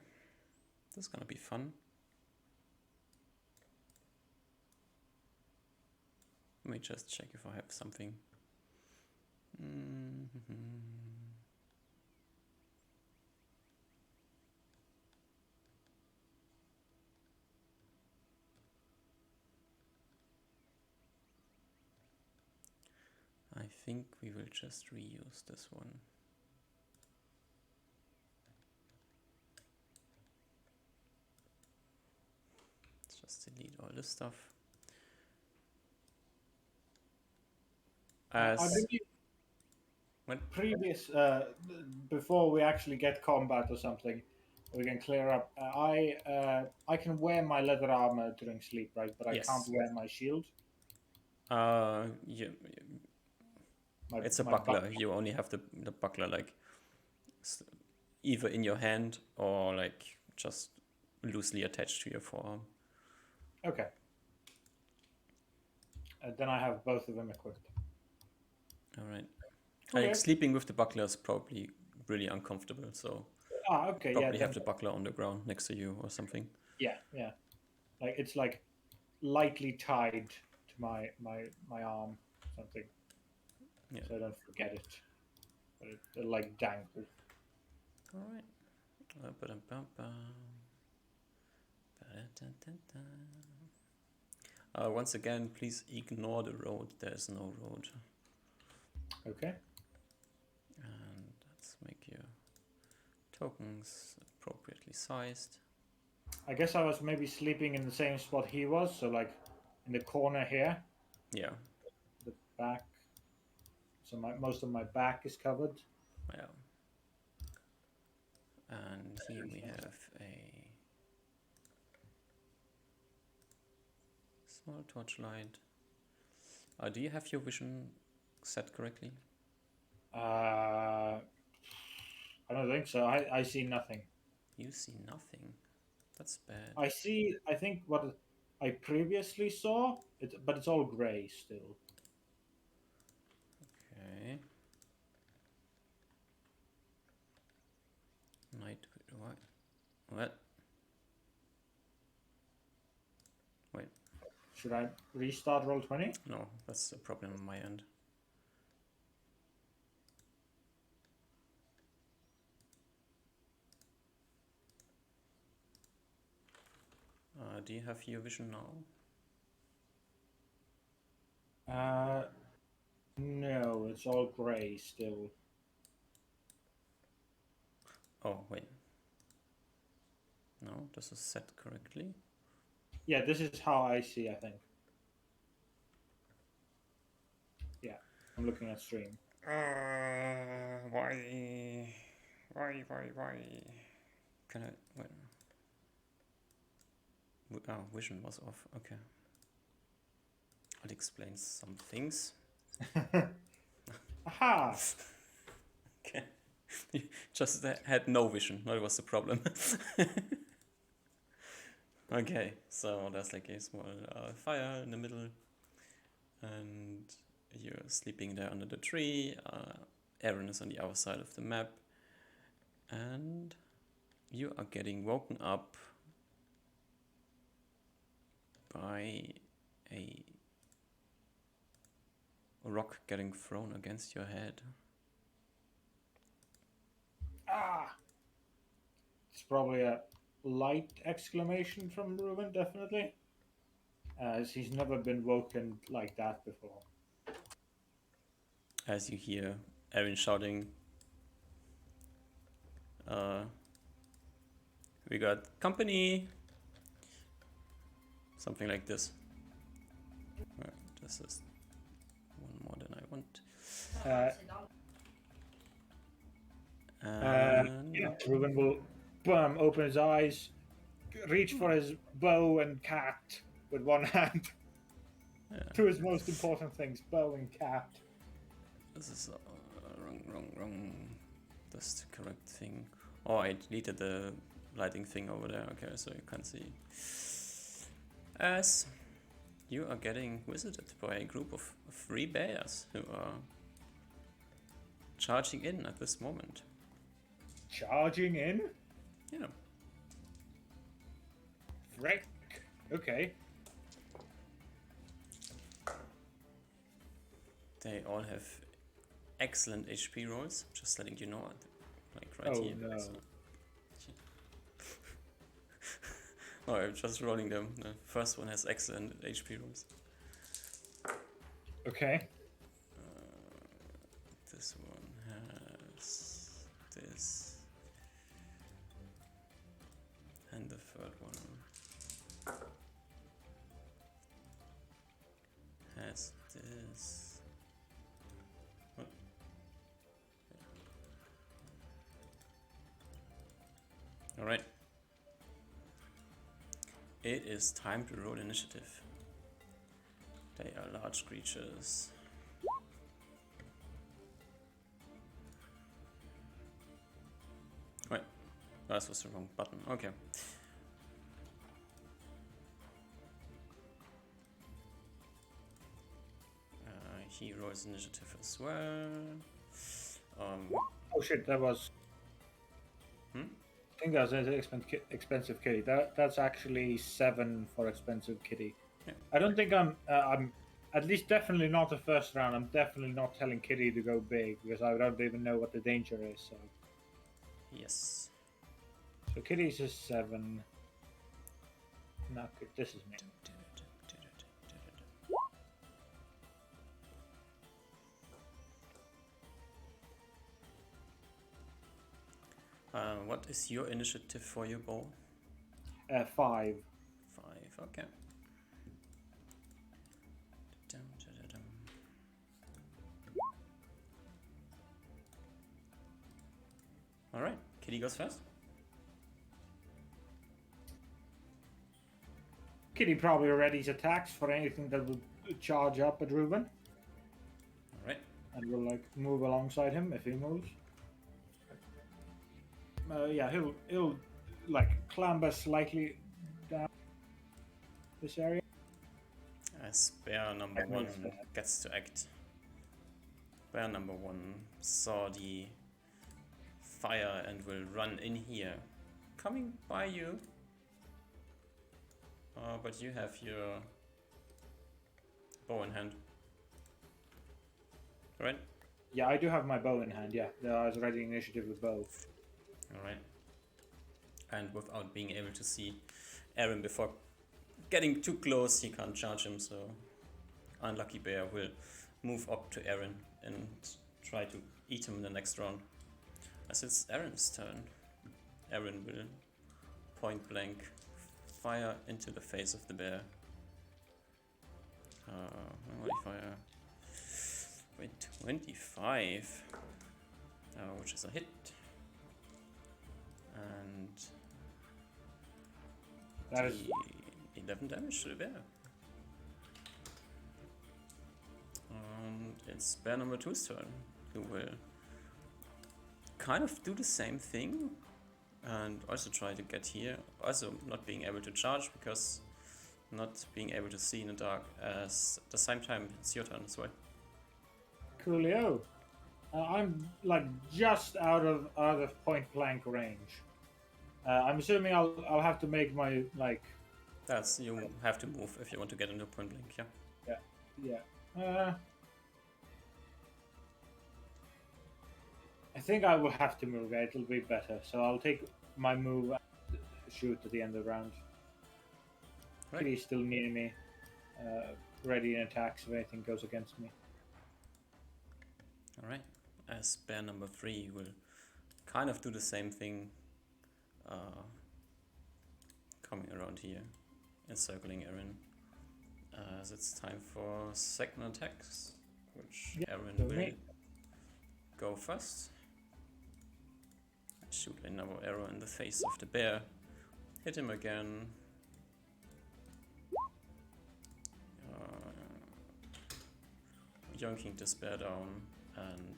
This is gonna be fun. Let me just check if I have something. I think we will just reuse this one. Let's just delete all this stuff. I As believe when previous before we actually get combat or something, we can clear up. I can wear my leather armor during sleep, right? But I can't yes, wear my shield. you, My it's a my buck. buckler. You only have the buckler like s- either in your hand or like just loosely attached to your forearm. Okay. Then I have both of them equipped. All right. I think Okay. sleeping with the buckler is probably really uncomfortable, so Okay. Yeah. probably have Then the buckler on the ground next to you or something. yeah. Yeah. Like it's like lightly tied to my arm, something, Yeah. so I don't forget it. But it like dangles. All right. Ba-da-da-da-da. Once again, please ignore the road. There's no road. Okay. And let's make your tokens appropriately sized. I guess I was maybe sleeping in the same spot he was, so like in the corner here, Yeah, the back. So most of my back is covered. yeah. And here we have a small torchlight. Do you have your vision set correctly? I don't think so. I see nothing. You see nothing. That's bad. I see. I think what I previously saw, but it's all gray still. Okay. Night. What? Wait. Should I restart roll 20? No, that's a problem on my end. Do you have your vision now? No, it's all gray still. Oh, wait. No, this is set correctly. Yeah, this is how I see. I think. Yeah, I'm looking at stream. Why? Why? Can I? Wait. Oh, vision was off. Okay. That explains some things. Aha! Okay. You just had no vision. That was the problem. Okay, so there's like a small fire in the middle, and you're sleeping there under the tree. Aaron is on the other side of the map, and you are getting woken up by a rock getting thrown against your head. Ah! It's probably a light exclamation from Reuben, definitely. As he's never been woken like that before. As you hear Aaron shouting, uh, "We got company!" Something like this. This is one more than I want. Uh, yeah, And Reuben will open his eyes, reach for his bow and cat with one hand. yeah, Two of his most important things, bow and cat. this is wrong. That's the correct thing. Oh, I deleted the lighting thing over there. Okay, so you can't see. As you are getting visited by a group of 3 bears who are charging in at this moment. Charging in? Yeah, Frick. Okay. they all have excellent HP rolls. Just letting you know, like right Oh here. no. So. Oh, I'm just rolling them. The first one has excellent HP rolls. Okay. This one has this, and the third one has this. Alright. It is time to roll initiative. They are large creatures. Wait, that was the wrong button. Okay. He rolls initiative as well. Oh shit, that was. Hmm? I think that was an expensive kitty. That's actually 7 for expensive kitty. Yeah. I don't think I'm at least definitely not the first round. I'm definitely not telling Kitty to go big because I don't even know what the danger is. So Yes. Kitty's a 7. Not good. This is me. What is your initiative for your bow? 5. 5, okay. Alright, Kitty goes first. Kitty probably readies attacks for anything that would charge up at Ruben, Alright. and will like move alongside him if he moves. Yeah, he'll like clamber slightly down this area. As bear number That 1 makes sense. gets to act. Bear number 1 saw the fire and will run in here. Coming by you. But you have your bow in hand. Alright? Yeah, I do have my bow in hand. Yeah, I was readying initiative with bow. Alright. And without being able to see Aaron before getting too close, he can't charge him, so Unlucky Bear will move up to Aaron and try to eat him in the next round. As it's Aaron's turn, Aaron will point blank fire into the face of the bear. Holy fire. Wait, 25, which is a hit. And That is 11 damage to the bear. And it's bear number 2's turn, who will kind of do the same thing and also try to get here. Also not being able to charge because not being able to see in the dark. As at the same time, it's your turn as well. coolio. I'm like just out of point blank range. I'm assuming I'll have to make my like. That's you have to move if you want to get into point blank. Yeah. Yeah. I think I will have to move. Yeah, it'll be better. So I'll take my move and shoot at the end of the round. Right. Kitty's still near me, ready in attacks if anything goes against me. All right. As bear number 3 will kind of do the same thing, coming around here, encircling Aaron. As it's time for second attacks, which Yeah, Aaron so will me. go first. Shoot another arrow in the face of the bear. Hit him again. Yoinking this bear down and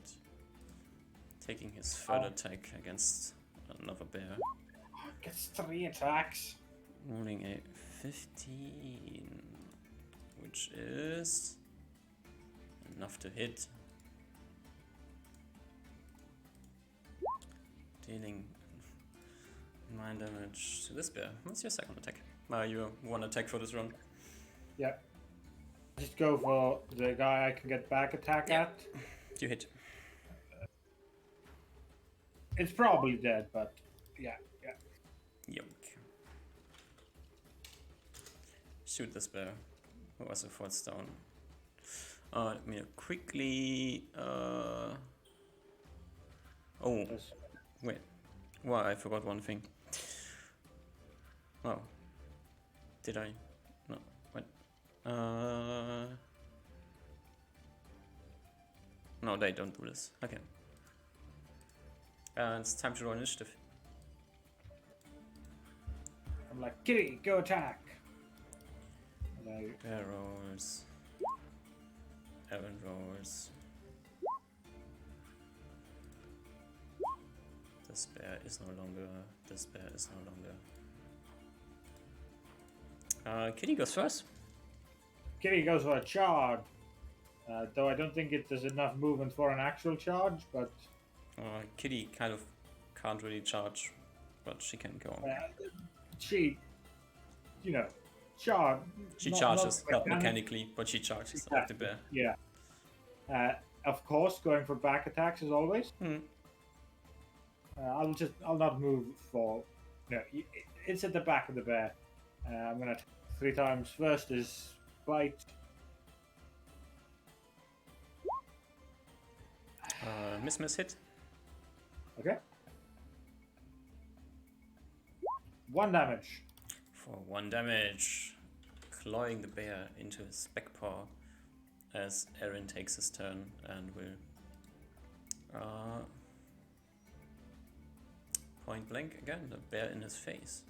taking his third attack against another bear. Gets 3 attacks. Rolling a 15, which is enough to hit. Dealing 9 damage to this bear. What's your second attack? You one attack for this run. Yeah. Just go for the guy I can get back attack Yeah. at. You hit. It's probably dead, but yeah. Yoink. Shoot this bear, who also falls down. Let me quickly. Oh, wait. Well, I forgot one thing. Oh. Did I? No. What? No, they don't do this. Okay. It's time to roll initiative. I'm like, Kitty, go attack. And Bear rolls. Aaron rolls. This bear is no longer. This bear is no longer. Kitty goes first. Kitty goes for a charge. Though I don't think there's enough movement for an actual charge, but Kitty kind of can't really charge, but she can go. She, charge. She charges, not mechanically, but she charges exactly. like the bear. Yeah. Of course, going for back attacks as always. I'll not move for. No, it's at the back of the bear. I'm gonna 3 times. First is bite. Miss hit. Okay. 1 damage. For 1 damage, clawing the bear into his back paw as Aaron takes his turn and will point blank again the bear in his face.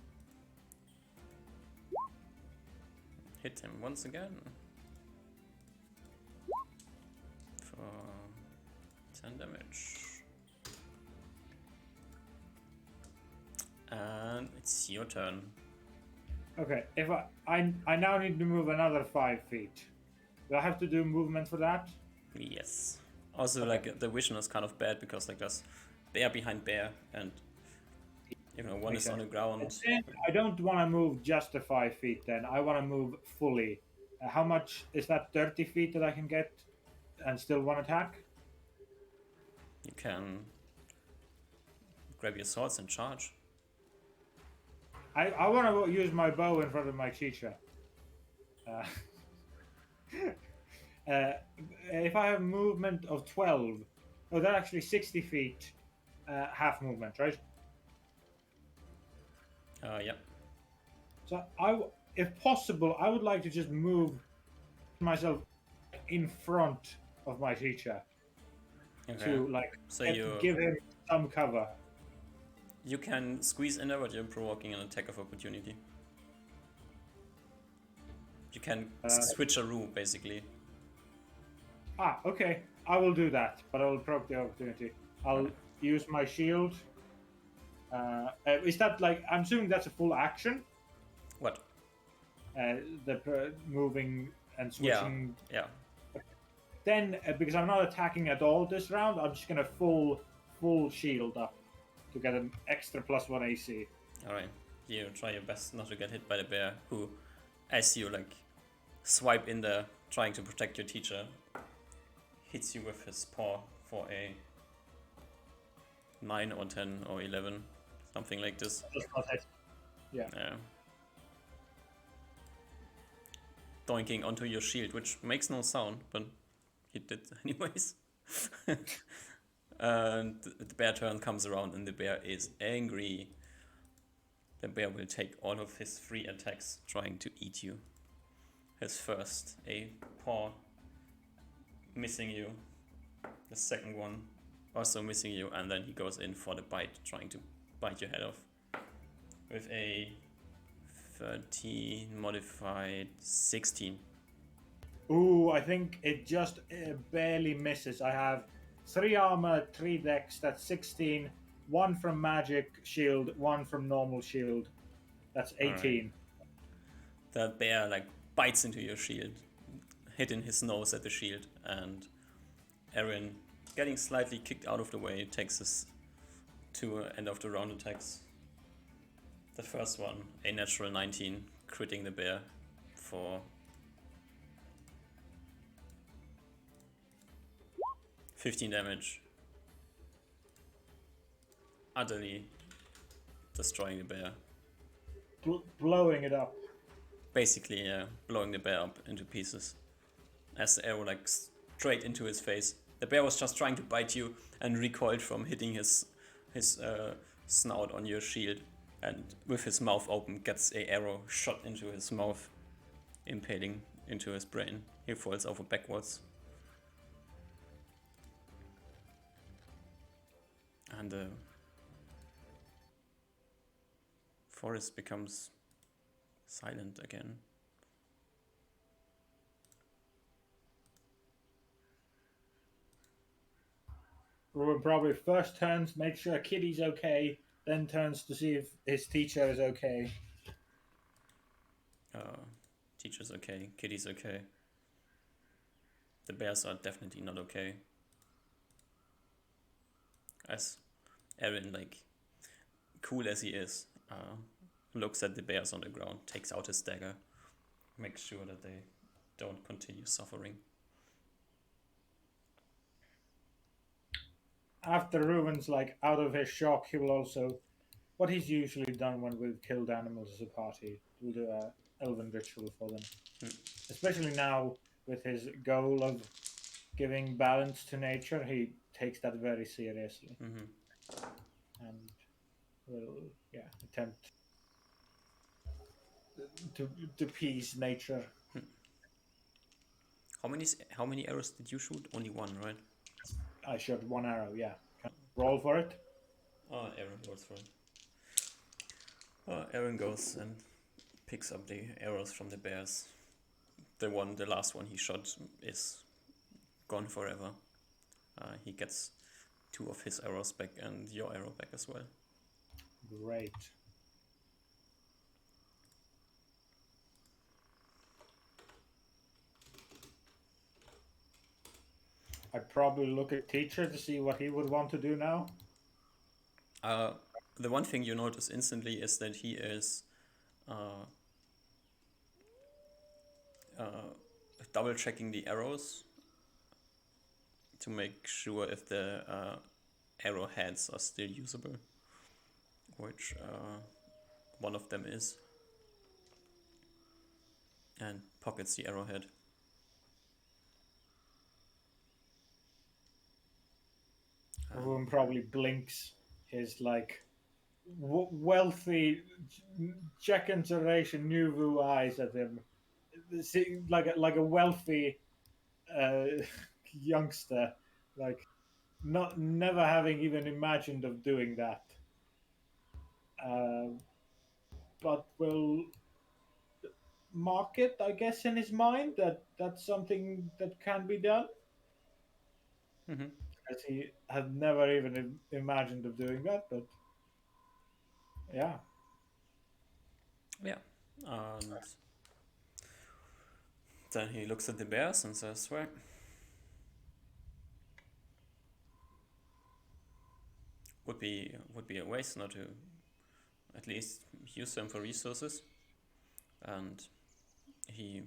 Hit him once again for 10 damage. And it's your turn. Okay, if I now need to move another 5 feet. Do I have to do movement for that? Yes. Also, like, the vision is kind of bad because, like, there's bear behind bear, and one is on the ground. I don't want to move just the 5 feet. Then I want to move fully. How much is that? 30 feet that I can get, and still one attack. You can grab your swords and charge. I want to use my bow in front of my teacher. If I have movement of 12, that's actually 60 feet, half movement, right? Yeah. So if possible, I would like to just move myself in front of my teacher to give him some cover. You can squeeze in there, but you're provoking an attack of opportunity. You can switch a rule, basically. Okay. I will do that, but I will provoke the opportunity. I'll use my shield. Is that I'm assuming that's a full action? What? The moving and switching. Yeah. Then, because I'm not attacking at all this round, I'm just gonna full shield up to get an extra +1 AC. Alright. You try your best not to get hit by the bear, who, as you swipe in there, trying to protect your teacher, hits you with his paw for a 9 or 10 or 11, something like this. Yeah. Doinking onto your shield, which makes no sound, but he did anyways. And the bear turn comes around and the bear is angry. The bear will take all of his 3 attacks trying to eat you. His first, a paw, missing you. The second one, also missing you. And then he goes in for the bite, trying to bite your head off. With a 13 modified 16. Ooh, I think it just barely misses. I have 3 armor, 3 dex, that's 16. 1 from magic shield, 1 from normal shield. That's 18. Right. The bear bites into your shield, hitting his nose at the shield, and Aaron, getting slightly kicked out of the way, takes his 2 end of the round attacks. The first one, a natural 19, critting the bear for 15 damage. Utterly destroying the bear. Blowing it up. Basically, yeah, blowing the bear up into pieces. As the arrow straight into his face. The bear was just trying to bite you and recoiled from hitting his snout on your shield. And with his mouth open, gets an arrow shot into his mouth, impaling into his brain. He falls over backwards. And the forest becomes silent again. Ruben probably first turns, make sure Kitty's okay, then turns to see if his teacher is okay. Teacher's okay, Kitty's okay. The bears are definitely not okay. As Aaron, like, cool as he is, looks at the bears on the ground, takes out his dagger, makes sure that they don't continue suffering. After Ruben's like out of his shock, he will also, what he's usually done when we've killed animals as a party, we'll do a elven ritual for them. Especially now with his goal of giving balance to nature, he takes that very seriously and will, yeah, attempt to appease nature. How many arrows did you shoot? Only one, right? I shot one arrow. Yeah, can I roll for it. Aaron goes for it. Aaron goes and picks up the arrows from the bears. The last one he shot is gone forever. He gets 2 of his arrows back and your arrow back as well. Great. I'd probably look at teacher to see what he would want to do now. The one thing you notice instantly is that he is uh, double checking the arrows to make sure if the arrowheads are still usable, which one of them is, and pockets the arrowhead. Everyone probably blinks his like wealthy second generation nouveau eyes at him, like a wealthy uh, youngster, like not never having even imagined of doing that, uh, but will mark it, I guess, in his mind that that's something that can be done, Mm-hmm. as he had never even imagined of doing that. But yeah, Yeah, and then he looks at the bears and says, "Well, would be a waste not to at least use them for resources." And he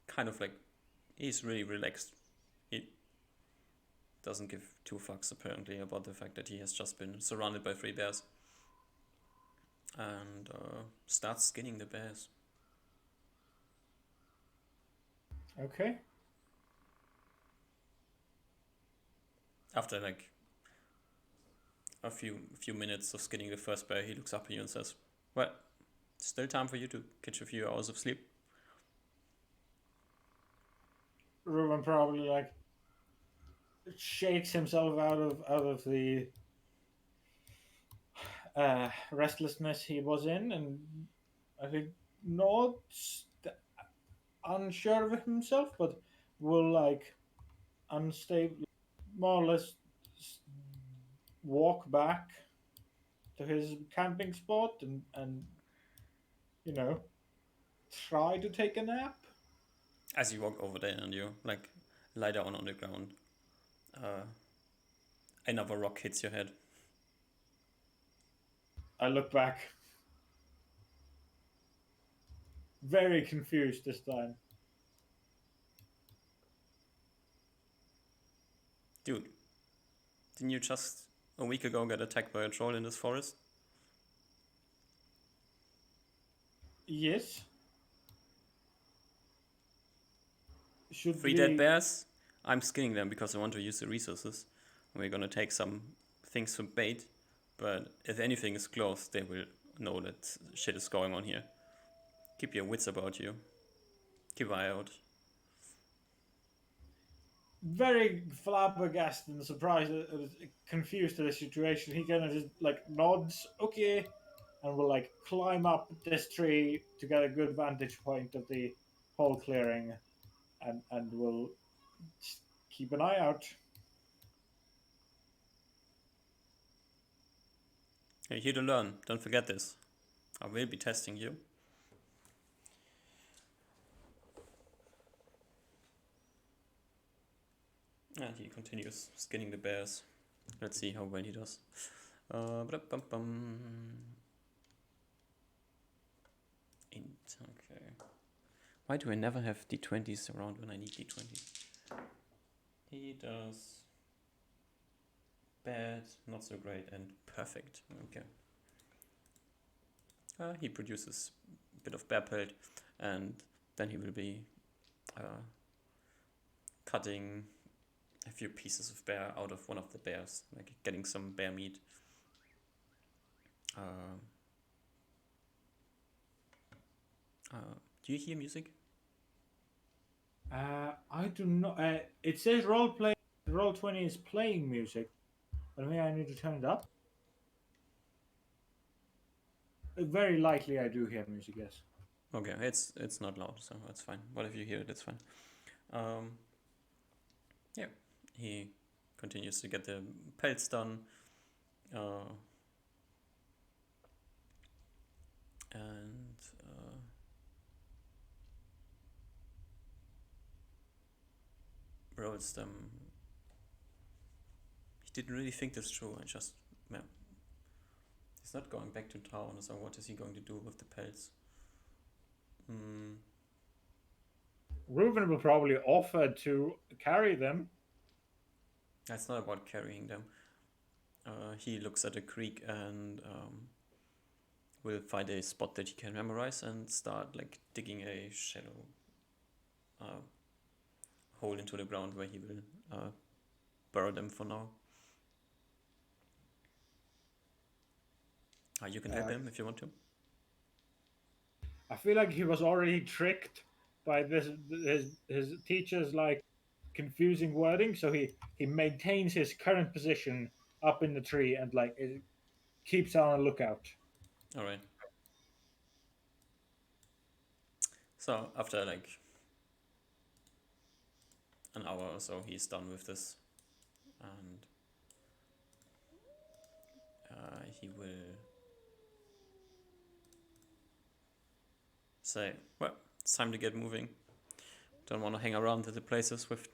kind of like he's really relaxed. He doesn't give 2 fucks apparently about the fact that he has just been surrounded by 3 bears, and starts skinning the bears. okay. After like a few minutes of skinning the first bear, he looks up at you and says, "Well, still time for you to catch a few hours of sleep." Ruben probably like shakes himself out of the restlessness he was in, and I think nods, unsure of himself, but will like unstable, more or less walk back to his camping spot and you know try to take a nap. As you walk over there and you like lie down on the ground, uh, another rock hits your head. I look back, very confused this time. Dude, didn't you just a week ago get attacked by a troll in this forest? Yes. Should 3 dead we? bears? I'm skinning them because I want to use the resources. We're gonna take some things for bait, but if anything is close, they will know that shit is going on here. Keep your wits about you. Keep an eye out. Very flabbergasted and surprised, confused at the situation. He kind of just like nods, okay, and will like climb up this tree to get a good vantage point of the whole clearing, and will just keep an eye out. You're here to learn. Don't forget this. I will be testing you. And he continues skinning the bears. Let's see how well he does. Ba-da-bum-bum. Okay. Why do I never have d20s around when I need d20s? He does bad, not so great, and perfect. Okay. He produces a bit of bear pelt, and then he will be cutting a few pieces of bear out of one of the bears, like getting some bear meat. Uh, do you hear music? I do not. It says Roll 20 is playing music, but maybe I need to turn it up. Very likely, I do hear music. Yes. Okay, it's not loud, so that's fine. But if you hear it, it's fine. Yeah, he continues to get the pelts done, and rolls them. He didn't really think this through. I just, yeah. He's not going back to town, so what is he going to do with the pelts? Reuven will probably offer to carry them. It's not about carrying them. He looks at a creek and will find a spot that he can memorize and start like digging a shallow hole into the ground where he will bury them for now. You can help him if you want to. I feel like he was already tricked by his teacher's like confusing wording, so he maintains his current position up in the tree and like it keeps on a lookout. All right. So after like an hour or so, he's done with this, and he will say, "Well, it's time to get moving. Don't want to hang around at the places with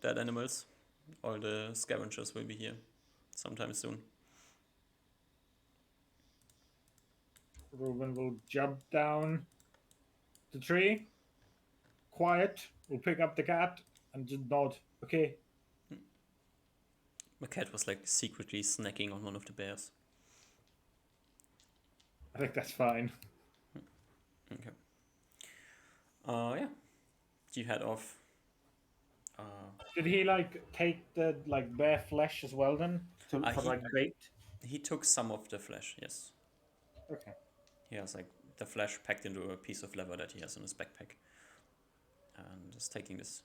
dead animals. All the scavengers will be here sometime soon." Reuven will jump down the tree, quiet, will pick up the cat and just nod. Okay. The cat was like secretly snacking on one of the bears. I think that's fine. Okay. Yeah. You head off. Did he like take the like bear flesh as well then for He like bait? he took some of the flesh. Yes. Okay. He has like the flesh packed into a piece of leather that he has in his backpack, and is taking this.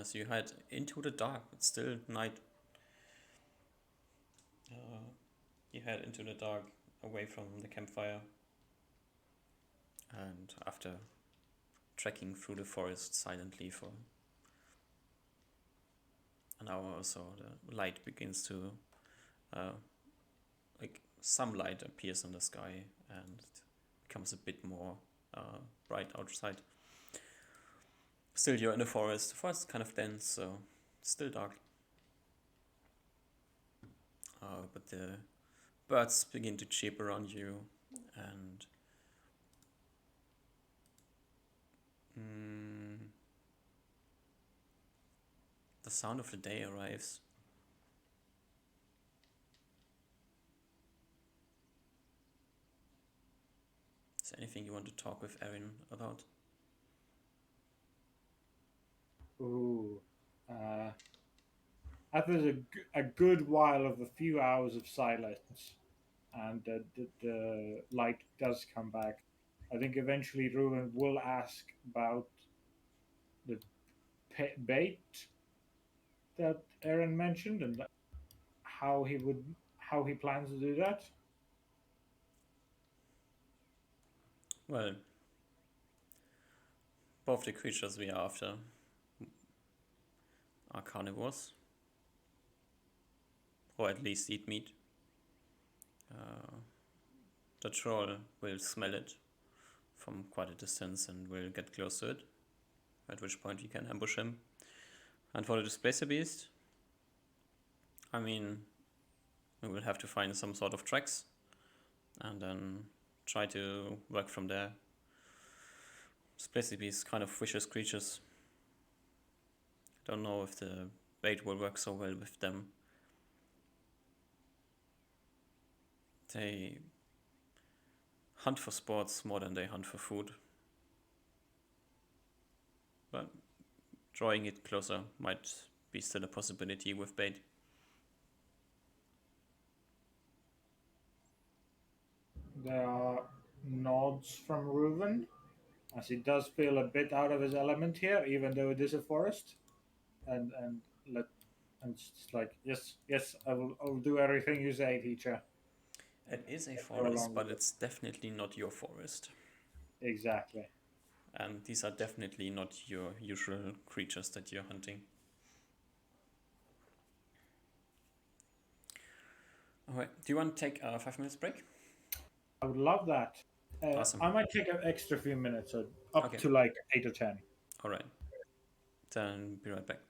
So you head into the dark. It's still night. You head into the dark, away from the campfire, and after trekking through the forest silently for an hour or so, the light begins to, like some light appears in the sky and it becomes a bit more bright outside. Still, you're in the forest. The forest is kind of dense, so it's still dark. But the birds begin to chirp around you, and the sound of the day arrives. Is there anything you want to talk with Erin about? Ooh. After a good while of a few hours of silence, and the light does come back, I think eventually Reuven will ask about the bait that Aaron mentioned and how how he plans to do that? Well, both the creatures we are after are carnivores, or at least eat meat. Uh, the troll will smell it from quite a distance and will get close to it, at which point we can ambush him. And for the displacer beast, I mean, we will have to find some sort of tracks and then try to work from there. Displacer beasts kind of vicious creatures. Don't know if the bait will work so well with them. They hunt for sports more than they hunt for food. But drawing it closer might be still a possibility with bait. There are nods from Reuven, as he does feel a bit out of his element here, even though it is a forest. And let and it's just like, yes, yes, I will do everything you say, teacher. It is a Go forest, along but with it. it's definitely not your forest. Exactly. And these are definitely not your usual creatures that you're hunting. Alright, do you want to take a 5 minutes break? I would love that. Awesome. I might take an extra few minutes, so up Okay, to like 8 or 10. alright. Then be right back.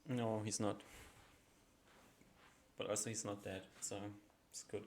No, he's not. But also he's not dead, so it's good.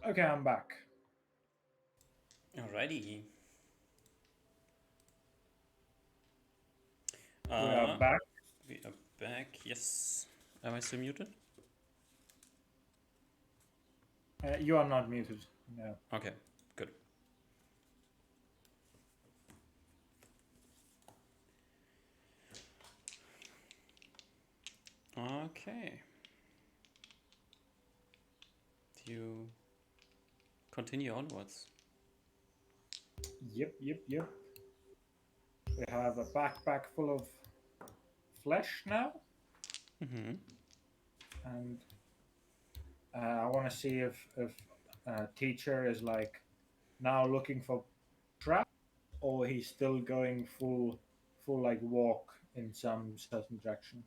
Okay, I'm back. Alrighty. We are Uh, back. we are back. Yes. Am I still muted? You are not muted. No. Okay, good. Okay. Do you continue onwards? Yep. We have a backpack full of flesh now, Mm-hmm. and I want to see if teacher is like now looking for trap, or he's still going full like walk in some certain direction.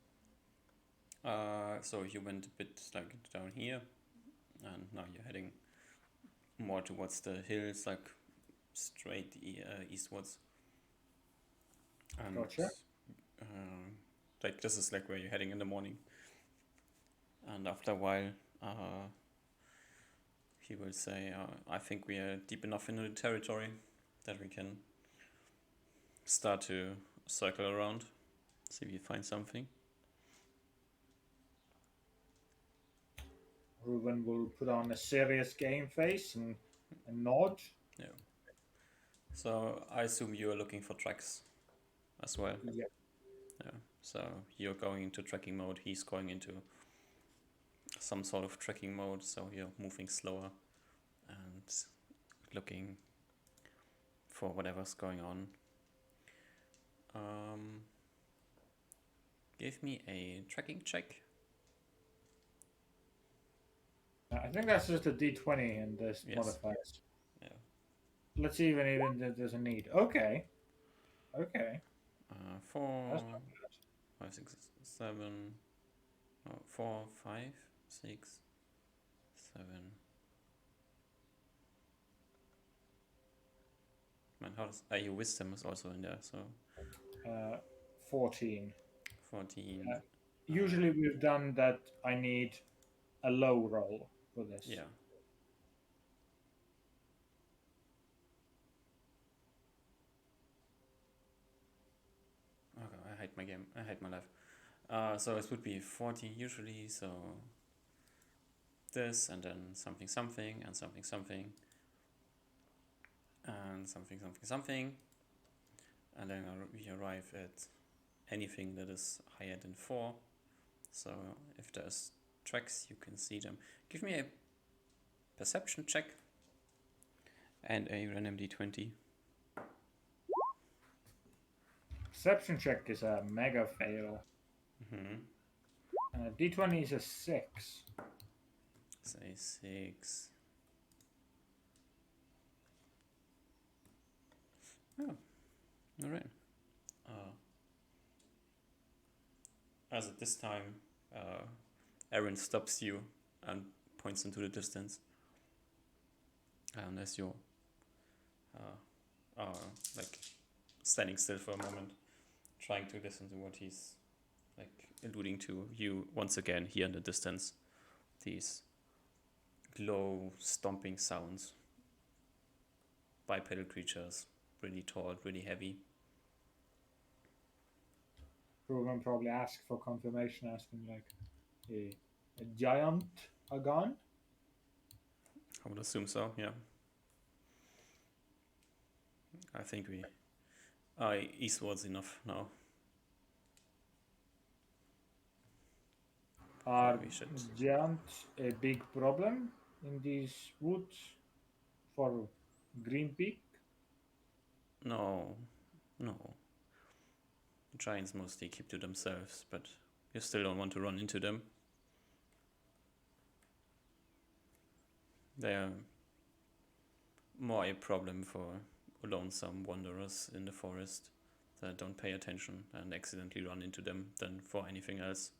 So you went a bit like down here, and now you're heading more towards the hills, like straight eastwards. And Gotcha. uh, like this is like where you're heading in the morning. And after a while, uh, he will say, "I think we are deep enough into the territory that we can start to circle around, see if you find something." Ruben will put on a serious game face and nod. Yeah. So I assume you are looking for tracks as well. Yeah. Yeah. So you're going into tracking mode. He's going into some sort of tracking mode. So you're moving slower and looking for whatever's going on. Um, Give me a tracking check. I think that's just a D20 in this Yes. modifiers. Yeah. Let's see even if there's a need. Okay. Okay. That's 4, not 5, 6, 7. Oh, 4, 5, 6, 7. Man, how does your wisdom is also in there? So bad. 14. 14. Uh, Usually we've done that I need a low roll for this. yeah. Okay, I hate my game. I hate my life. So it would be 40 usually. So this and then something something and something something and something something something, and then we arrive at anything that is higher than 4. So if there's tracks, you can see them. Give me a perception check and a random d20. Perception check is a mega fail. Mm-hmm. D20 is a 6. Say 6. Oh, all right. Uh, as at this time, uh, Aaron stops you and points into the distance. And as you are like standing still for a moment, trying to listen to what he's like alluding to, you once again hear in the distance these low stomping sounds. Bipedal creatures, really tall, really heavy. Ruben probably ask for confirmation, asking like a giant agon. I would assume so, yeah. I think we are eastwards enough now. Are We should. giants a big problem in these woods for Green Peak? No, no. Giants mostly keep to themselves, but you still don't want to run into them. They are more a problem for lonesome wanderers in the forest that don't pay attention and accidentally run into them than for anything else.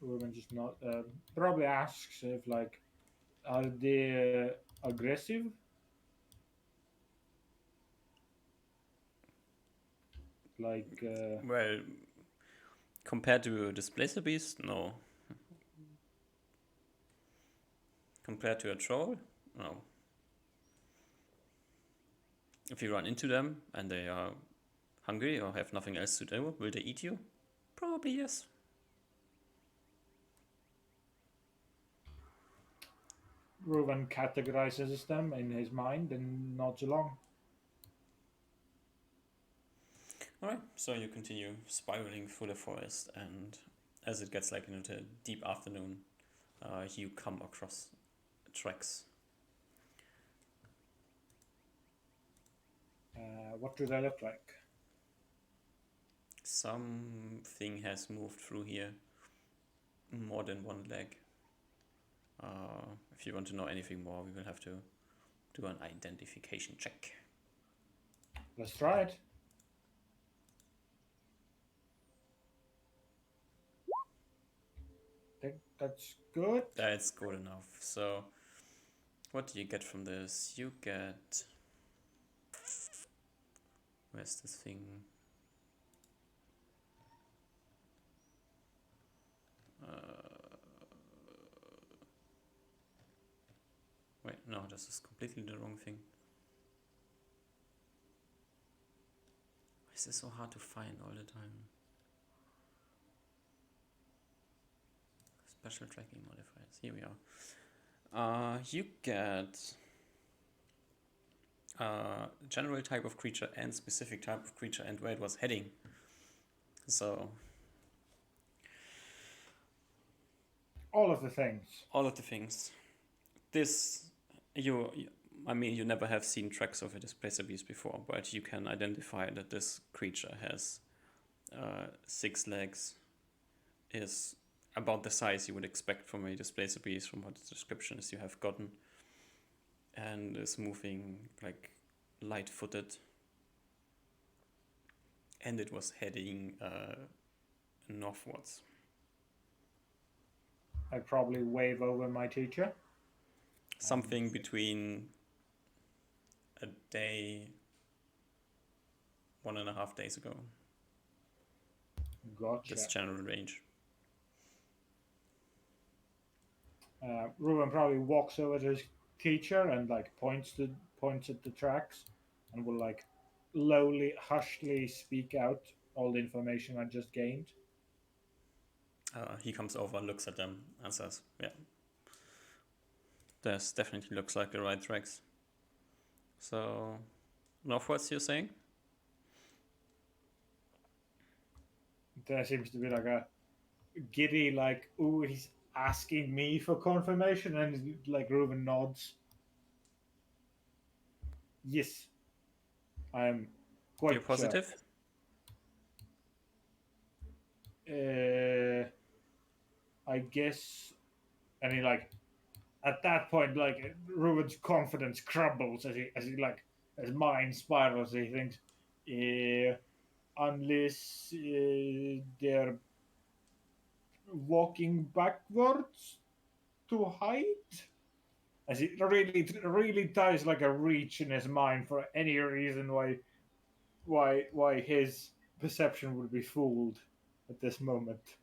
Ruben just not probably asks if like are they aggressive? Well, compared to Displacer Beast, no. compared to a troll, no. If you run into them and they are hungry or have nothing else to do, will they eat you? Probably yes. Ruven categorizes them in his mind and nods along. Alright, so you continue spiraling through the forest, and as it gets like into the deep afternoon, you come across tracks. What do they look like? Something has moved through here more than one leg. If you want to know anything more, we will have to do an identification check. Let's try it. I think that's good. That's good enough. So, what do you get from this? You get... Where's this thing? Wait, no, this is completely the wrong thing. Why is this so hard to find all the time? Special tracking modifiers. Here we are. You get general type of creature and specific type of creature and where it was heading. So All of the things. all of the things. This I mean, you never have seen tracks of a displacer beast before, but you can identify that this creature has 6 legs, is about the size you would expect from a displacer beast from what the descriptions you have gotten, and is moving like light-footed, and it was heading northwards. I probably wave over my teacher. Something between a day, 1.5 days ago. Gotcha. This general range. Ruben probably walks over to his teacher and like points at the tracks, and will like lowly, hushly speak out all the information I just gained. He comes over, looks at them, and says, "Yeah, this definitely looks like the right tracks." So, northwards, you're saying? There seems to be like a giddy, like, ooh, he's asking me for confirmation, and like Ruben nods. Yes, I am quite You're positive? I guess, and he like at that point, like Ruben's confidence crumbles as he like his mind spirals. He thinks, unless they're walking backwards to hide. As he really ties like a reach in his mind for any reason why his perception would be fooled at this moment.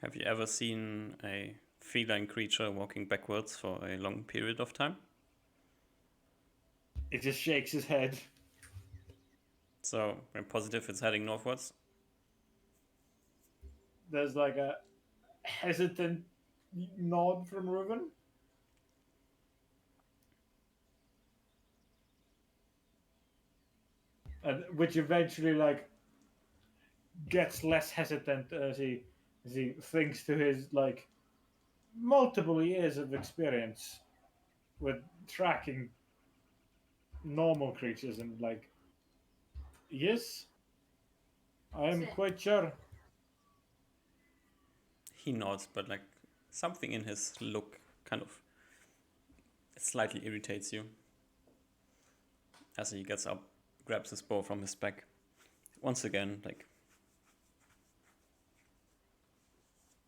Have you ever seen a feline creature walking backwards for a long period of time? It just shakes his head. So, we're positive it's heading northwards? There's like a hesitant nod from Reuben. And which eventually like gets less hesitant as he thinks to his like multiple years of experience with tracking normal creatures, and like, yes, I am quite sure. He nods, but like something in his look kind of slightly irritates you. As he gets up, grabs his bow from his back. Once again, like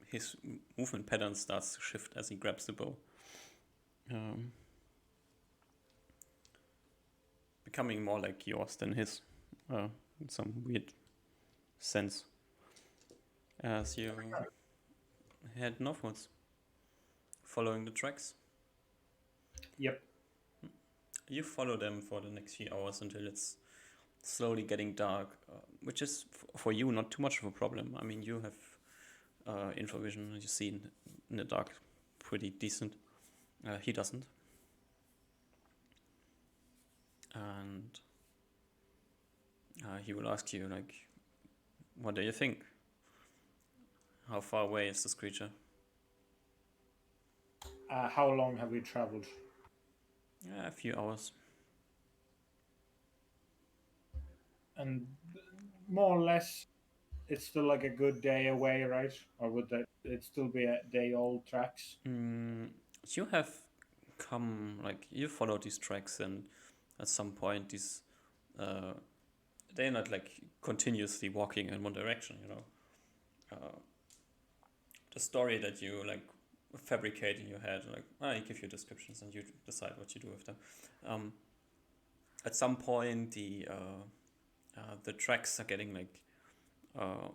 his movement pattern starts to shift as he grabs the bow. Becoming more like yours than his, in some weird sense. As you head northwards following the tracks. Yep. You follow them for the next few hours until it's slowly getting dark, which is for you not too much of a problem. I mean, you have infravision, you see in the dark pretty decent. He doesn't. And he will ask you, like, what do you think? How far away is this creature? How long have we traveled? A few hours. And more or less, it's still like a good day away, right? Or would that it still be a day old tracks? You have come, like, you follow these tracks, and at some point, uh, they're not like continuously walking in one direction, you know. The story that you like fabricate in your head, like, I give you descriptions and you decide what you do with them. At some point, the tracks are getting like uh,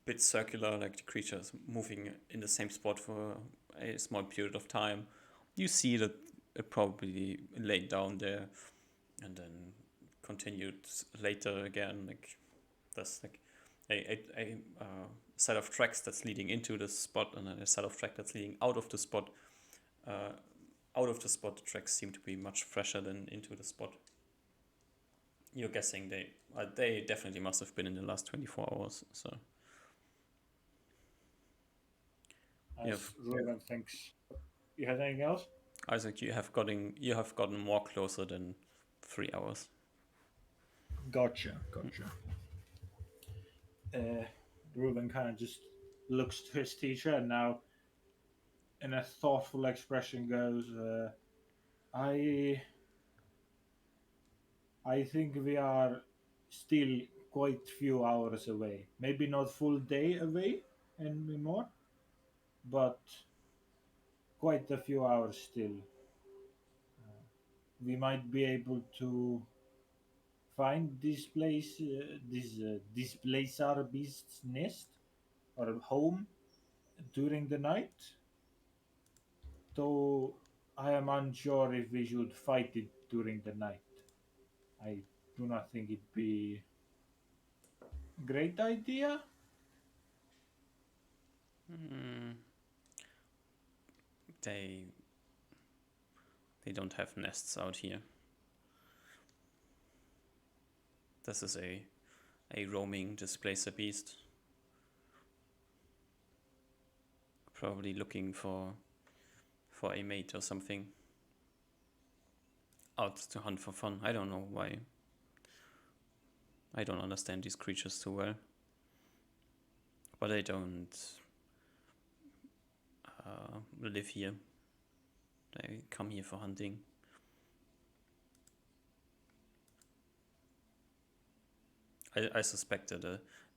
bit circular, like the creatures moving in the same spot for a small period of time. You see that it probably laid down there and then continued later again. Like there's like a set of tracks that's leading into the spot, and then a set of tracks that's leading out of the spot. Uh, Out of the spot, the tracks seem to be much fresher than into the spot. You're guessing they definitely must have been in the last 24 hours. So you have As Ruben thinks. You have anything else? Isaac, you have gotten more closer than 3 hours. Gotcha. Ruben kind of just looks to his teacher and now, in a thoughtful expression, goes, "I, I think we are still quite few hours away. Maybe not full day away anymore, but quite a few hours still. We might be able to find this place our beast's nest or home during the night. Though I am unsure if we should fight it during the night. I do not think it'd be a great idea. Mm, they they don't have nests out here. This is a roaming displacer beast, probably looking for a mate or something. Out to hunt for fun. I don't know why. I don't understand these creatures too well, but they don't live here. They come here for hunting. I suspect that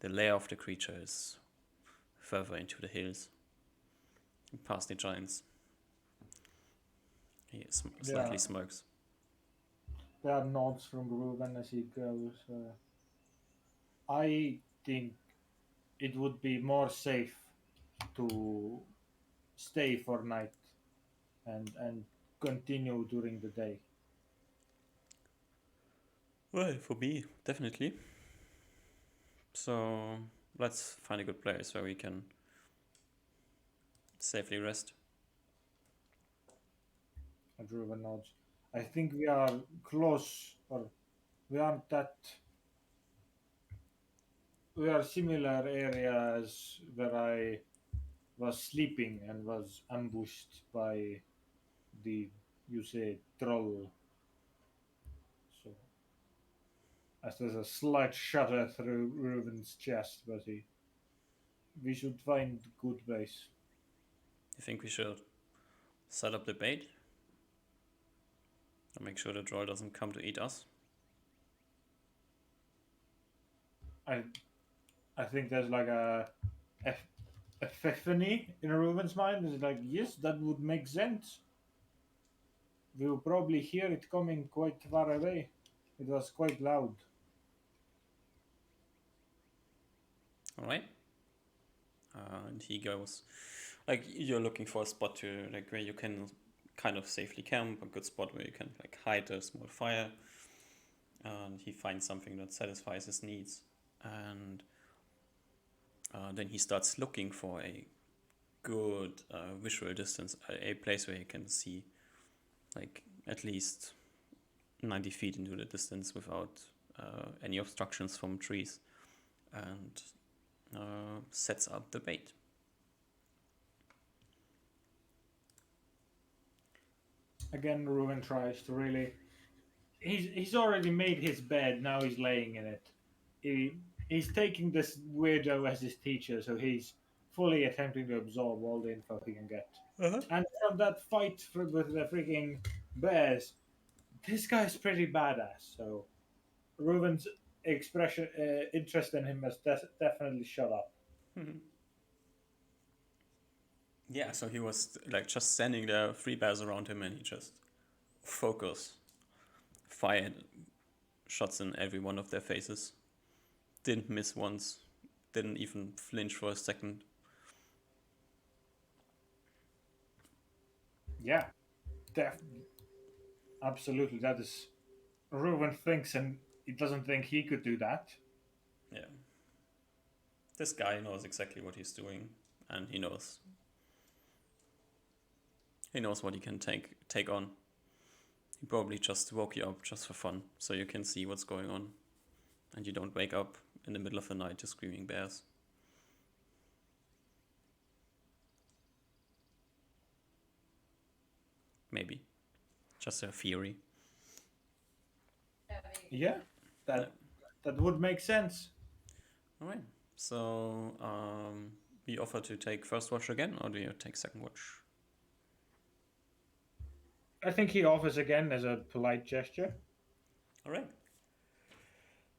the lair of the creature is further into the hills, past the giants. He Yeah, slightly smirks. there are nods from Reuben as he goes. I think it would be more safe to stay for night and continue during the day. Well, for me, definitely. So let's find a good place where we can safely rest. And Reuben nods. I think we are close, or we aren't that. We are similar areas where I was sleeping and was ambushed by the, you say, troll. So, as there's a slight shudder through Reuben's chest, but we should find good place. You think we should set up the bait and make sure the droid doesn't come to eat us? I I think there's like a epiphany in Reuben's mind. It's like, yes, that would make sense. We will probably hear it coming quite far away. It was quite loud. All right. And he goes Like you're looking for a spot to like where you can kind of safely camp, a good spot where you can like hide a small fire, and he finds something that satisfies his needs, and then he starts looking for a good visual distance, a place where he can see like at least 90 feet into the distance without any obstructions from trees, and sets up the bait. Again, Ruben tries to really. He's already made his bed. Now he's laying in it. He's taking this weirdo as his teacher, so he's fully attempting to absorb all the info he can get. Uh-huh. And from that fight with the freaking bears, this guy's pretty badass. So Ruben's expression interest in him has definitely shut up. Mhm. Yeah, so he was like just standing there, three bears around him, and he just focused, fired shots in every one of their faces. Didn't miss once, didn't even flinch for a second. Yeah, def- absolutely. That is Ruben thinks, and he doesn't think he could do that. Yeah, this guy knows exactly what he's doing, and he knows what he can take on. He probably just woke you up just for fun, so you can see what's going on, and you don't wake up in the middle of the night to screaming bears. Maybe just a theory. Yeah, Yeah. that would make sense. All right. So, we offer to take first watch again, or do you take second watch? I think he offers again as a polite gesture. All right.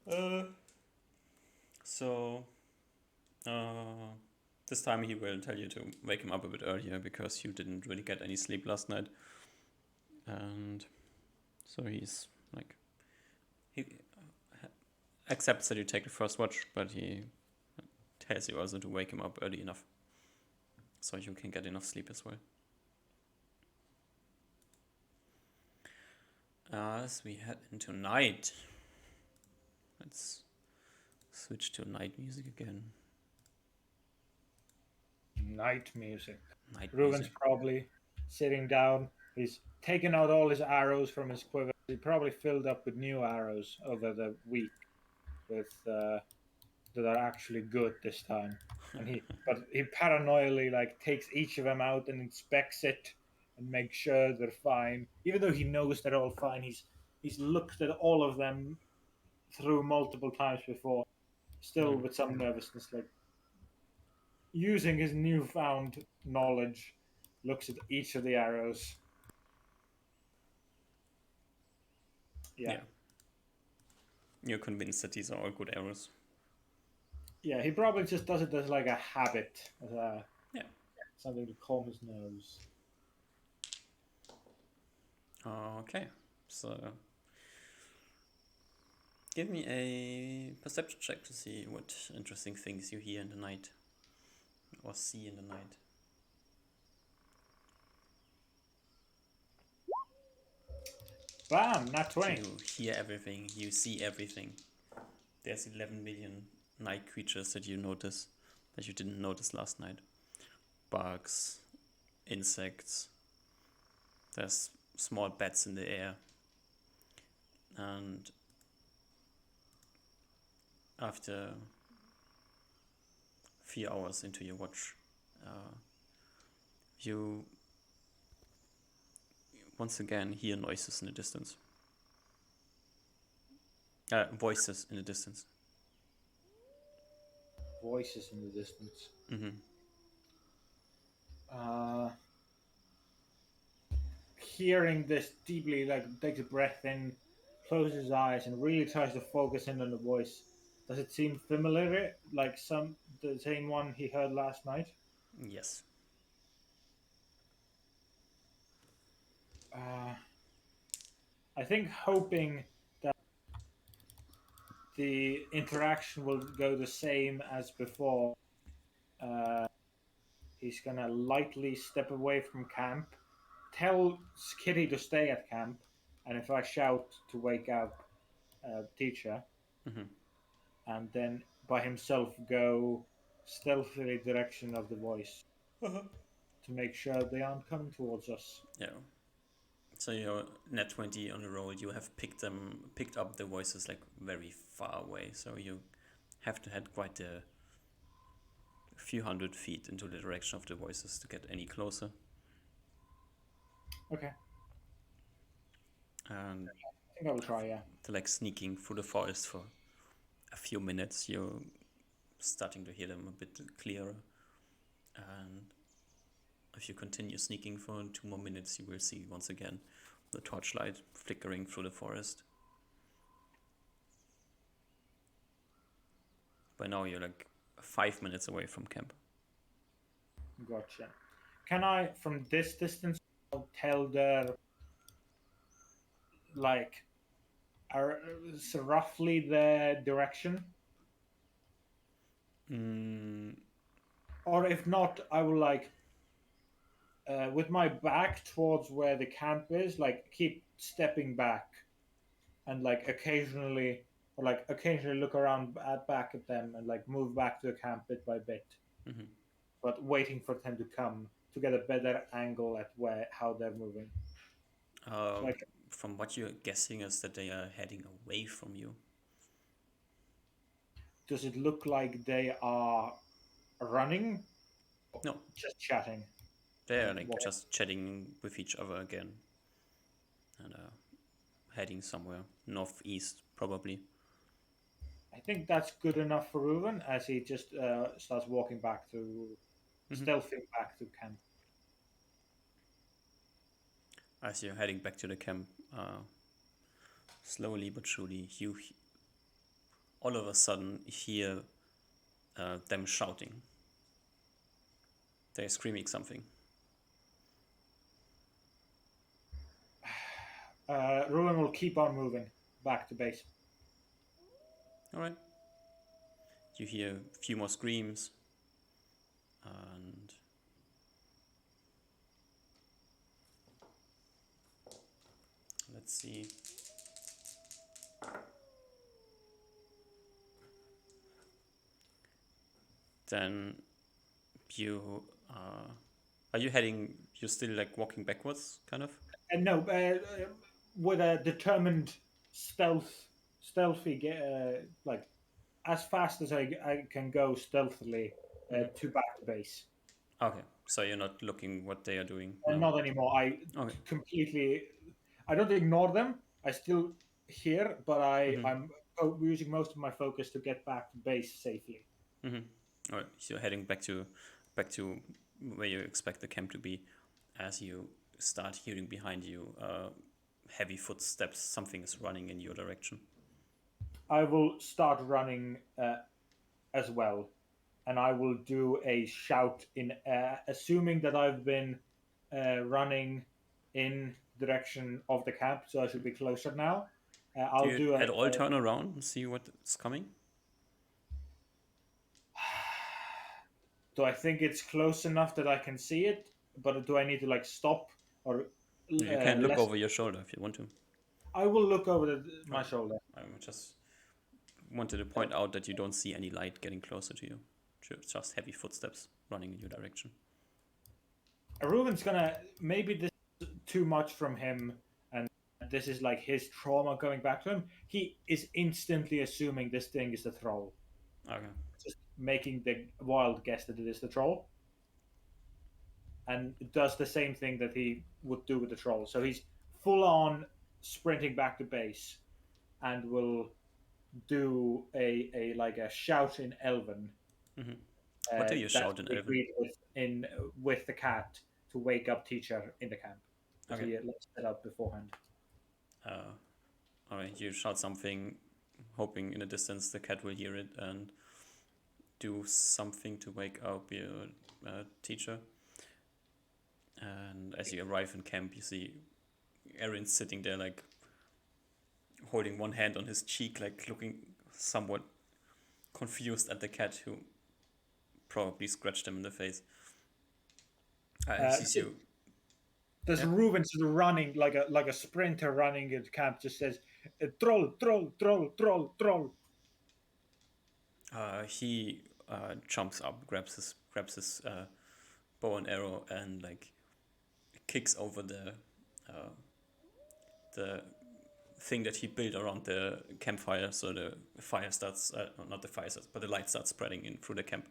Uh, so, uh, this time he will tell you to wake him up a bit earlier because you didn't really get any sleep last night, and so he's like he accepts that you take the first watch, but he tells you also to wake him up early enough so you can get enough sleep as well. As we head into night, let's switch to night music again. Night music. Night Ruben's music. probably sitting down. He's taken out all his arrows from his quiver. He probably filled up with new arrows over the week with that are actually good this time. And he paranoidly like takes each of them out and inspects it and makes sure they're fine. Even though he knows they're all fine, he's looked at all of them through multiple times before, still Mm. with some nervousness, like using his newfound knowledge, looks at each of the arrows. Yeah, Yeah, you're convinced that these are all good arrows. yeah. He probably just does it as like a habit, as Yeah. something to calm his nerves. Okay. So give me a perception check to see what interesting things you hear in the night or see in the night. Bam! Nat 20. You hear everything, you see everything. There's 11 million night creatures that you notice that you didn't notice last night. Bugs, insects, there's small bats in the air. And after a few hours into your watch, you once again hear noises in the distance. Voices in the distance. Voices in the distance. Mm-hmm. Uh, Hearing this deeply, like takes a breath in, closes his eyes, and really tries to focus in on the voice. Does it seem familiar? Like the same one he heard last night? Yes. Uh, I think hoping that the interaction will go the same as before. Uh, he's gonna lightly step away from camp, tell Kitty to stay at camp, and if I shout to wake up teacher, Mm-hmm. and then by himself go stealthily direction of the voice Uh-huh. to make sure they aren't coming towards us. Yeah. So your net 20 on the roll, you have picked up the voices like very far away. So you have to head quite a few hundred feet into the direction of the voices to get any closer. Okay, And I think I will try. Yeah. to like sneaking through the forest for a few minutes, you're starting to hear them a bit clearer. And if you continue sneaking for 2 more minutes, you will see once again the torchlight flickering through the forest. By now, you're like 5 minutes away from camp. Gotcha. Can I, from this distance, tell the like, so roughly the direction? Mm, Or if not, I will like, with my back towards where the camp is, like keep stepping back and like occasionally look around back at them and like move back to the camp bit by bit, mhm. but waiting for them to come to get a better angle at where how they're moving. So like, From what you're guessing is that they are heading away from you. does it look like they are running, No, just chatting? they're Like like what? just chatting with each other again and heading somewhere northeast, probably. I think that's good enough for Reuven as he just starts walking back to Hmm. stealthing back to camp. As you're heading back to the camp, slowly but surely, you all of a sudden hear them shouting. They're screaming something. Reuven will keep on moving back to base. All right. You hear a few more screams, and let's see. Then you are you heading? You're still like walking backwards, kind of. And no, with a determined stealthy, like as fast as I can go stealthily Hmm. to back to base. Okay, so you're not looking what they are doing And now. not anymore. I Okay. completely. I don't ignore them. I still hear, but Mm-hmm. I'm using most of my focus to get back to base safely. Mm-hmm. All right. So you're heading back to where you expect the camp to be, as you start hearing behind you heavy footsteps. Something is running in your direction. I will start running as well, and I will do a shout in, assuming that I've been running in direction of the camp, so I should be closer now. Do I'll you do at all turn around and see what's coming? do I think it's close enough that I can see it? But do I need to like stop or You can look less? over your shoulder if you want to. I will look over my Okay. shoulder. I just wanted to point out that you don't see any light getting closer to you. Just heavy footsteps running in your direction. Reuben's gonna maybe this is too much from him, and this is like his trauma going back to him. He is instantly assuming this thing is the troll, Okay. just making the wild guess that it is the troll, and does the same thing that he would do with the troll. So he's full on sprinting back to base, and will do a like a shout in Elven Mm-hmm. What do you that shout in we Elven? agreed with the cat to wake up teacher in the camp that Okay. he had set up beforehand. Uh, all right. You shout something, hoping in the distance the cat will hear it and do something to wake up your teacher. And as you arrive in camp, you see Aaron sitting there, like holding one hand on his cheek, like looking somewhat confused at the cat who probably scratched him in the face. He sees you. There's Yeah. Ruvens running like a sprinter running in camp. Just says, "Troll, troll, troll, troll, troll." He jumps up, grabs his bow and arrow, and like kicks over uh, the thing that he built around the campfire, so the fire starts, no, not the fire starts, but the light starts spreading in through the camp,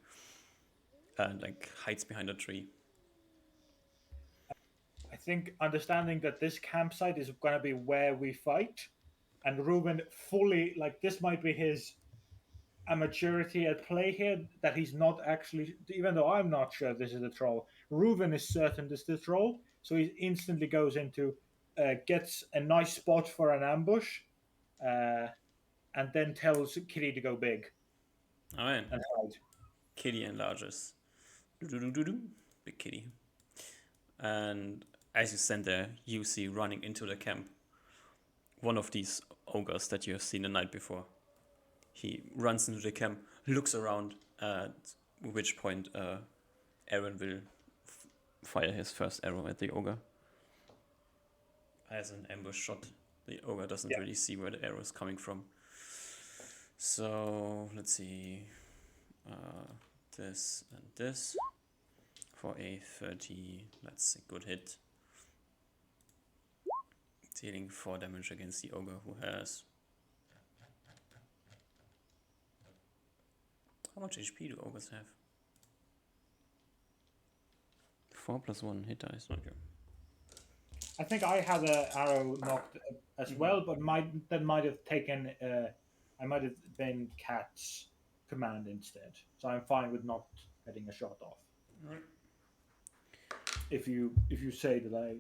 and like hides behind a tree. I think understanding that this campsite is going to be where we fight, and Reuben fully like this might be his a maturity at play here that he's not actually, even though I'm not sure this is the troll. Reuben is certain this is the troll, so he instantly goes into gets a nice spot for an ambush, uh, and then tells Kitty to go big All right, and hide. Kitty enlarges. Do-do-do-do-do. Big kitty. And as you stand there, you see running into the camp one of these ogres that you have seen the night before. He runs into the camp, looks around, at which point Aaron will fire his first arrow at the ogre. As an ambush shot, the ogre doesn't Yeah. really see where the arrow is coming from. So let's see, this and this for a 30. That's a good hit. Dealing 4 damage against the ogre, who has. How much HP do ogres have? 4 plus 1 hit dice. Okay. I think I had an arrow knocked as well, but might have taken. I might have been Cat's command instead, so I'm fine with not getting a shot off. Right. If you say that I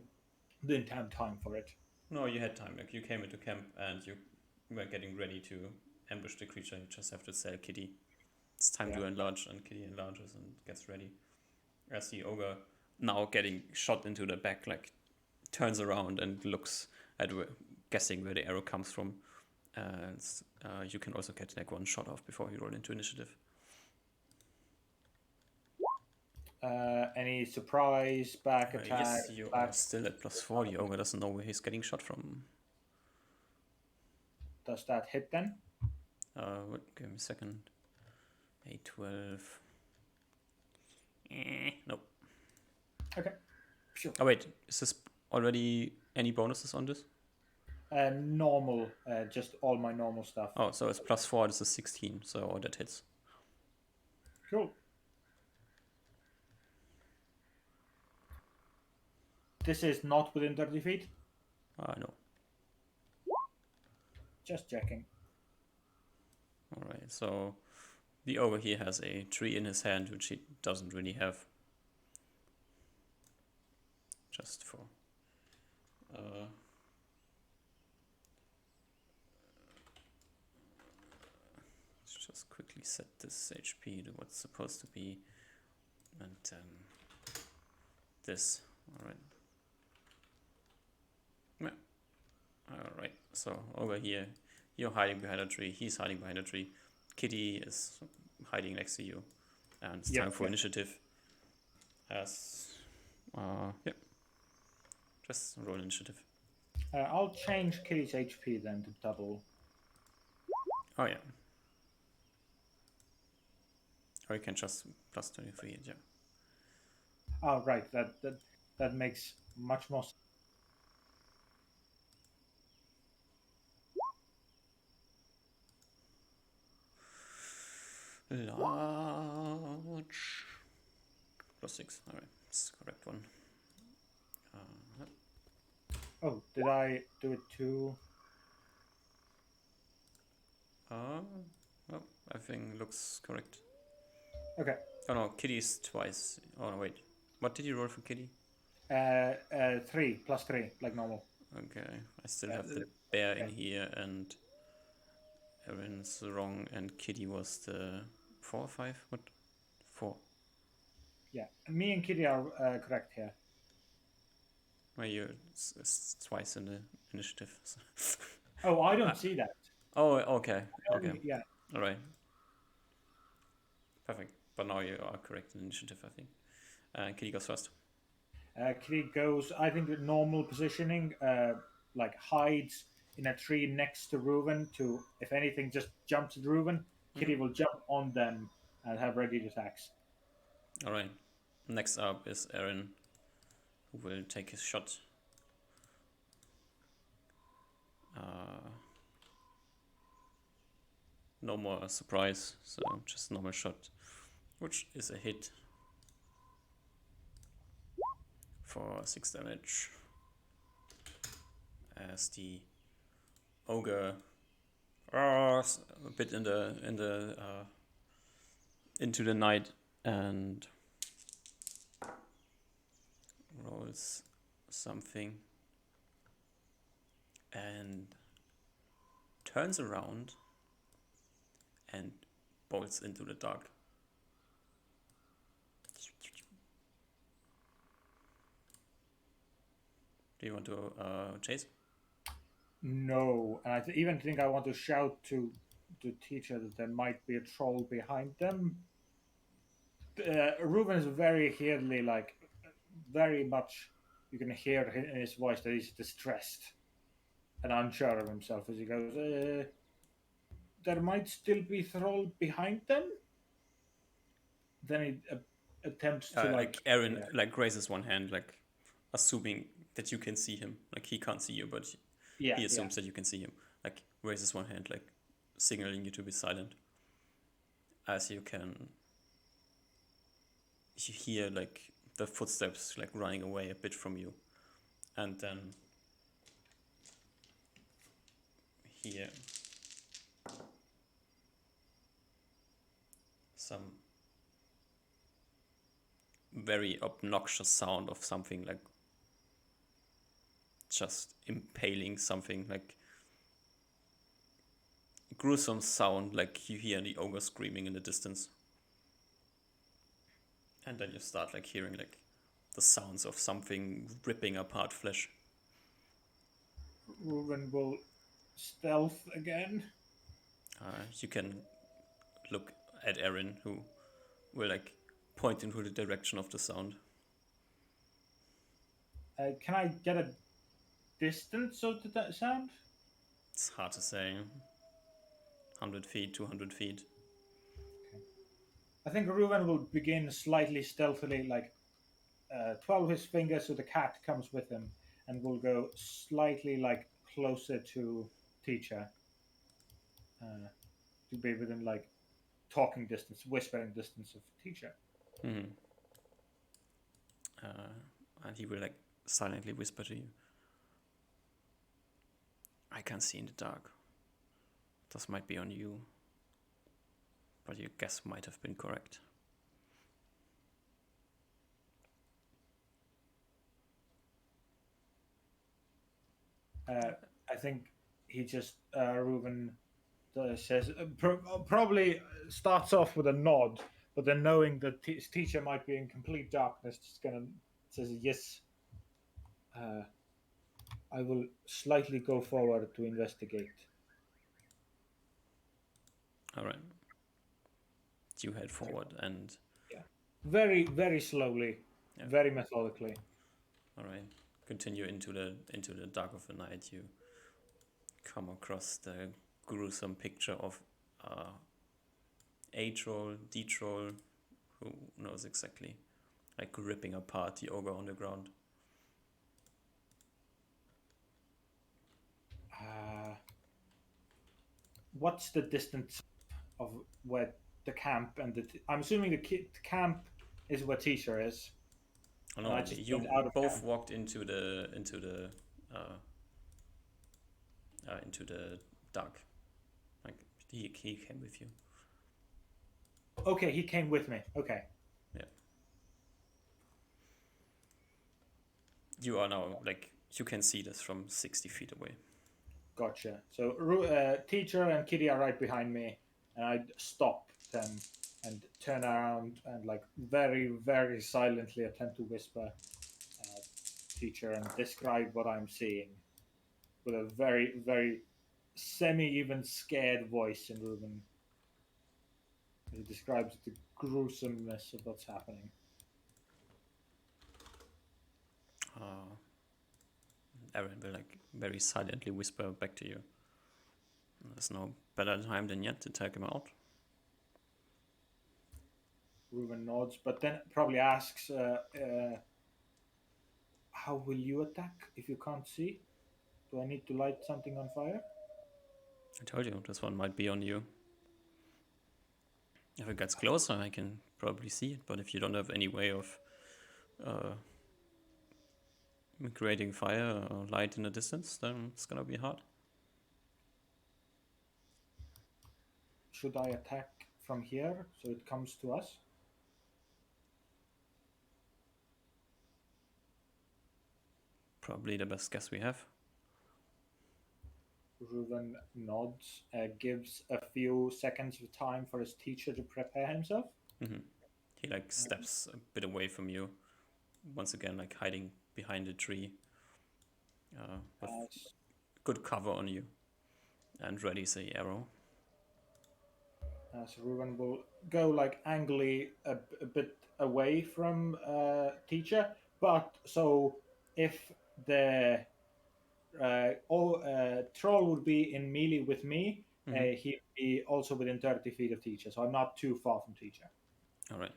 didn't have time for it. No, you had time. Like you came into camp and you were getting ready to ambush the creature. You just have to tell Kitty it's time to enlarge, and Kitty enlarges and gets ready. As the ogre, now getting shot into the back, like turns around and looks at guessing where the arrow comes from. And you can also get like 1 shot off before you roll into initiative. Any surprise back attack? Yes, you are still at +4. The ogre doesn't know where he's getting shot from. Does that hit then? Give me a second. A 12. Nope. Okay, sure. Oh wait, is this already any bonuses on this? Normal, just all my normal stuff. Oh, so it's +4. This is 16. So that hits. Cool. This is not within 30 feet? No. Just checking. Alright, so the ogre here has a tree in his hand, which he doesn't really have. Just for... let's just quickly set this HP to what's supposed to be. And this. Alright. Yeah. Alright, so over here, you're hiding behind a tree, he's hiding behind a tree, Kitty is hiding next to you, and it's time for initiative. As, yep, just roll initiative. I'll change Kitty's HP then to double. Oh yeah. Or you can just +23 it, yeah. Oh, right, that makes much more sense. Large. +6, alright, that's the correct one. Oh, did I do it too? Oh, everything looks correct. Okay. Oh no, Kitty's twice. Oh no, wait. What did you roll for Kitty? 3 plus 3, like normal. Okay, I still have the bear in here, and Aaron's wrong, and Kitty was the 4 or 5? What? 4. Yeah, me and Kitty are correct here. Well, you're twice in the initiative. Oh, I don't see that. Oh, okay. Okay. Yeah. Alright. Perfect. But now you are correct in initiative, I think. Kitty goes first. Kitty goes, I think, with normal positioning, like hides in a tree next to Reuven to, if anything, just jumps at Reuven. Mhm. Kitty will jump on them and have ready attacks. All right. Next up is Aaron, who will take his shot. Uh, no more surprise, so just normal shot, which is a hit for 6 damage. As the ogre a bit into the night and rolls something and turns around and bolts into the dark. Do you want to chase? No, and even think I want to shout to the teacher that there might be a troll behind them. Reuben is very hearedly, like very much. You can hear in his voice that he's distressed and unsure of himself as he goes. There might still be troll behind them. Then he attempts to Like like, Aaron yeah, like raises one hand, like assuming that you can see him. Like he can't see you, but yeah, he yeah. assumes that you can see him. Like raises one hand, like signaling you to be silent. As you hear like the footsteps like running away a bit from you, and then hear some very obnoxious sound of something like just impaling something, like gruesome sound, like you hear the ogre screaming in the distance, and then you start like hearing like the sounds of something ripping apart flesh. Reuben will stealth again. You can look at Erin, who will like point into the direction of the sound. Can I get a distance of that sound? It's hard to say. 100 feet, 200 feet. Okay. I think Reuben will begin slightly stealthily, like 12 his fingers so the cat comes with him, and will go slightly like closer to teacher uh, to be within like talking distance, whispering distance of teacher. Hmm. And he will like silently whisper to you, I can see in the dark. This might be on you, but your guess might have been correct. I think he just Reuben says probably starts off with a nod, but then knowing that his teacher might be in complete darkness, just gonna says yes. Uh, I will slightly go forward to investigate. All right. You head forward and Yeah, very slowly, yeah. very methodically. All right. Continue into the dark of the night. You come across the gruesome picture of a troll, D troll, who knows exactly, like ripping apart the ogre on the ground. Uh, what's the distance of where the camp and I'm assuming the camp is where teacher is, Oh and I no, just went you out of both camp. walked uh, into the dark. Like he came with you. Okay, he came with me. Okay, Yeah. You are now like you can see this from 60 feet away. gotcha. So teacher and Kitty are right behind me, and I stop them and turn around and like very silently attempt to whisper, teacher, and describe what I'm seeing with a very semi-even scared voice in Ruben. He describes the gruesomeness of what's happening. Aaron will like very silently whisper back to you. There's no better time than yet to take him out. Ruven nods, but then probably asks, "How will you attack if you can't see? Do I need to light something on fire?" I told you, this one might be on you. If it gets closer, I can probably see it, but if you don't have any way of creating fire or light in the distance, then it's gonna be hard. Should I attack from here so it comes to us? Probably the best guess we have. Ruven nods, gives a few seconds of time for his teacher to prepare himself. He like steps a bit away from you, once again like hiding behind a tree, with good cover on you, and readies the arrow. As Ruven will go like angrily a bit away from teacher, but so if the troll would be in melee with me, he'd be also within 30 feet of teacher, so I'm not too far from teacher. All right.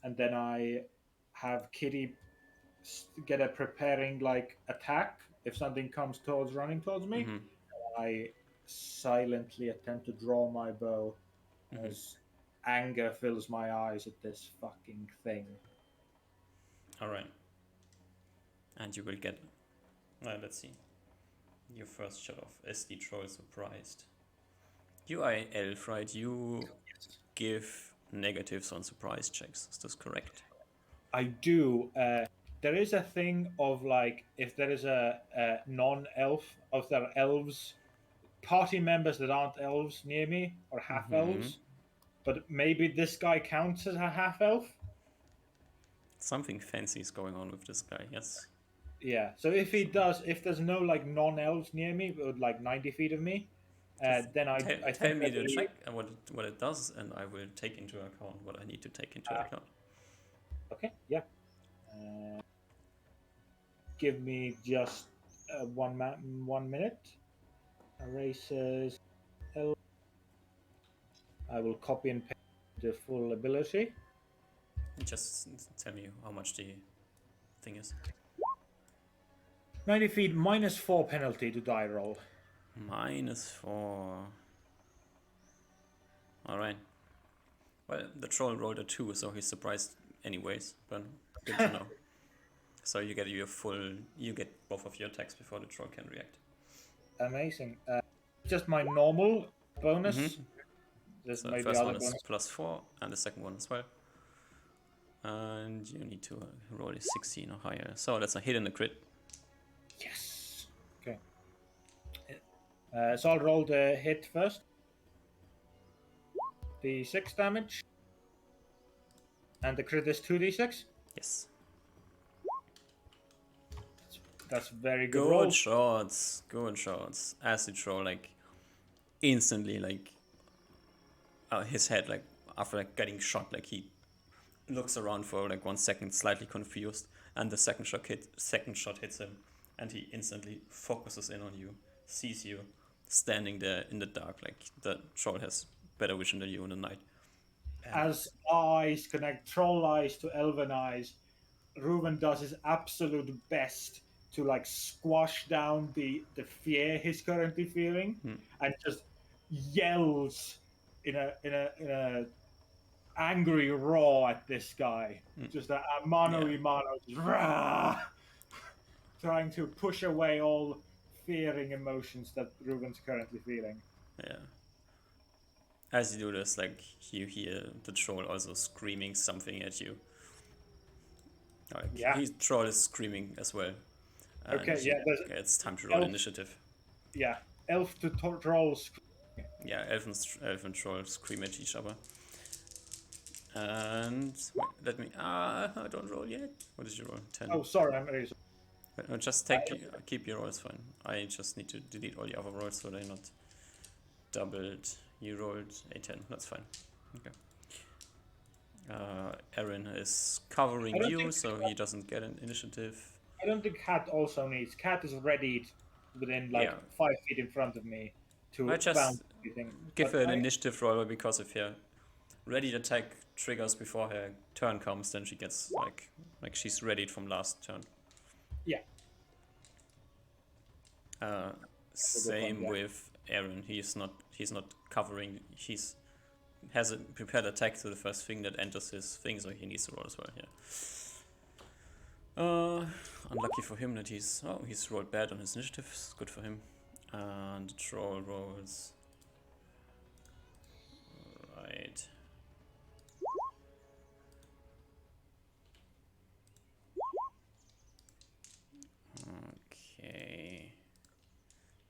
And then I have Kitty get a preparing like attack if something comes towards running towards me. I silently attempt to draw my bow as anger fills my eyes at this fucking thing. All right. And you will get. Let's see. Your first shot off as the troll surprised. You are an elf, right? You give negatives on surprise checks. Is this correct? I do. There is a thing of like if there is a non-elf, if there are elves, party members that aren't elves near me or half elves, but maybe this guy counts as a half elf. Something fancy is going on with this guy. Yes. Yeah. So if he does, if there's no like non-elves near me, with like 90 feet of me, then I tell me the check and what it does, and I will take into account what I need to take into account. Okay. Yeah. Give me just 1 minute. Erases. I will copy and paste the full ability. Just tell me how much the thing is. 90 feet -4 penalty to die roll. -4. Alright. Well, the troll rolled a 2, so he's surprised anyways, but good to know. So you get you get both of your attacks before the troll can react. Amazing. Just my normal bonus. So the first one is +4, and the second one as well. And you need to roll a 16 or higher. So that's a hit and a crit. Yes. Okay. So I'll roll the hit first. The 6 damage. And the crit is 2d6? Yes. That's very good roll. Good shots. As the troll like instantly like his head like after like getting shot, like he looks around for like 1 second, slightly confused, and the second shot hits him, and he instantly focuses in on you, sees you standing there in the dark. Like the troll has better vision than you in the night. As eyes connect troll eyes to elven eyes, Reuven does his absolute best to like squash down the fear he's currently feeling, and just yells in a angry roar at this guy. Just a mano y mano, trying to push away all fearing emotions that Reuven's currently feeling. Yeah. As you do this, like you hear the troll also screaming something at you. Like his troll is screaming as well. Okay, it's time to roll initiative. Yeah, elf to troll screaming. Yeah, elf and troll scream at each other. And wait, let me. I don't roll yet. What did you roll? 10. Oh, sorry, I'm ready. No, just keep your rolls fine. I just need to delete all the other rolls so they're not doubled. You rolled a 10. That's fine. Okay. Aaron is covering you, so he doesn't get an initiative. I don't think Cat also needs. Cat is readied within like Yeah, 5 feet in front of me I to bounce just everything. give But her an initiative roll because if her ready attack triggers before her turn comes, then she gets like she's readied from last turn. yeah, Uh, that's a good point. Same Yeah. with Aaron. He's not covering. He's has a prepared attack to the first thing that enters his thing, so he needs to roll as well. Yeah. Unlucky for him that he's rolled bad on his initiative. It's good for him. And the troll rolls. Right. Okay.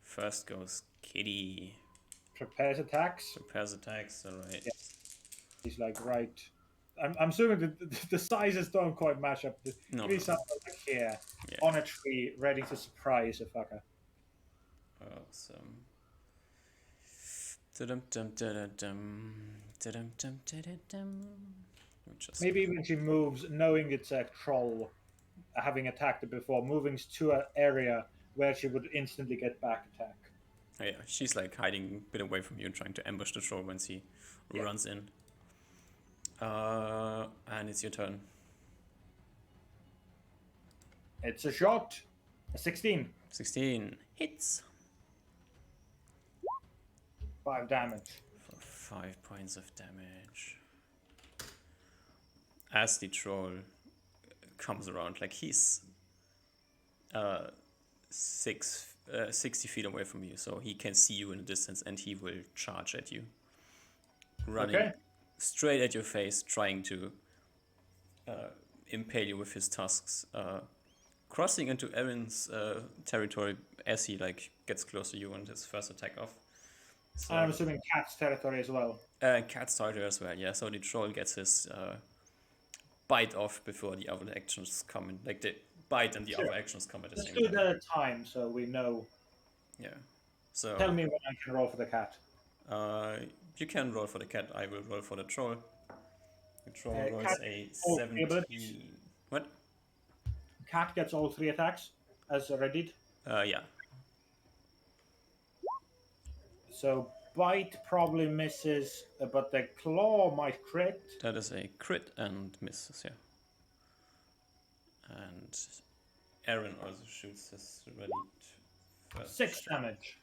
First goes Kitty. Prepares attacks. Prepares attacks. All right. Yeah. He's like, right. I'm assuming the sizes don't quite match up. No, Maybe no. something like here Yeah. on a tree, ready to surprise a fucker. Awesome. Dum-dum-dum-dum-dum. Dum-dum-dum-dum-dum. Just Maybe when she moves, knowing it's a troll, having attacked it before, moving to an area where she would instantly get back attack. oh, yeah, she's like hiding a bit away from you and trying to ambush the troll once he runs in. And it's your turn. It's a shot. A 16. 16 hits 5 damage. for 5 points of damage. As the troll comes around, like he's 60 feet away from you, so he can see you in the distance and he will charge at you. Running straight at your face, trying to impale you with his tusks. Crossing into Aaron's territory as he like gets close to you and his first attack off. So, I'm assuming Cat's territory as well. Cat's territory as well, yeah. So the troll gets his bite off before the other actions come in. Like the bite and the other actions come at the Let's same do time. the time so we know. Yeah. So Tell me when I can roll for the cat. you can roll for the cat. I will roll for the troll. The troll rolls cat a all 17. What? Cat gets all 3 attacks as readied. Yeah. So bite probably misses, but the claw might crit. That is a crit and misses, yeah. And Aaron also shoots his ready first 6 shot. damage.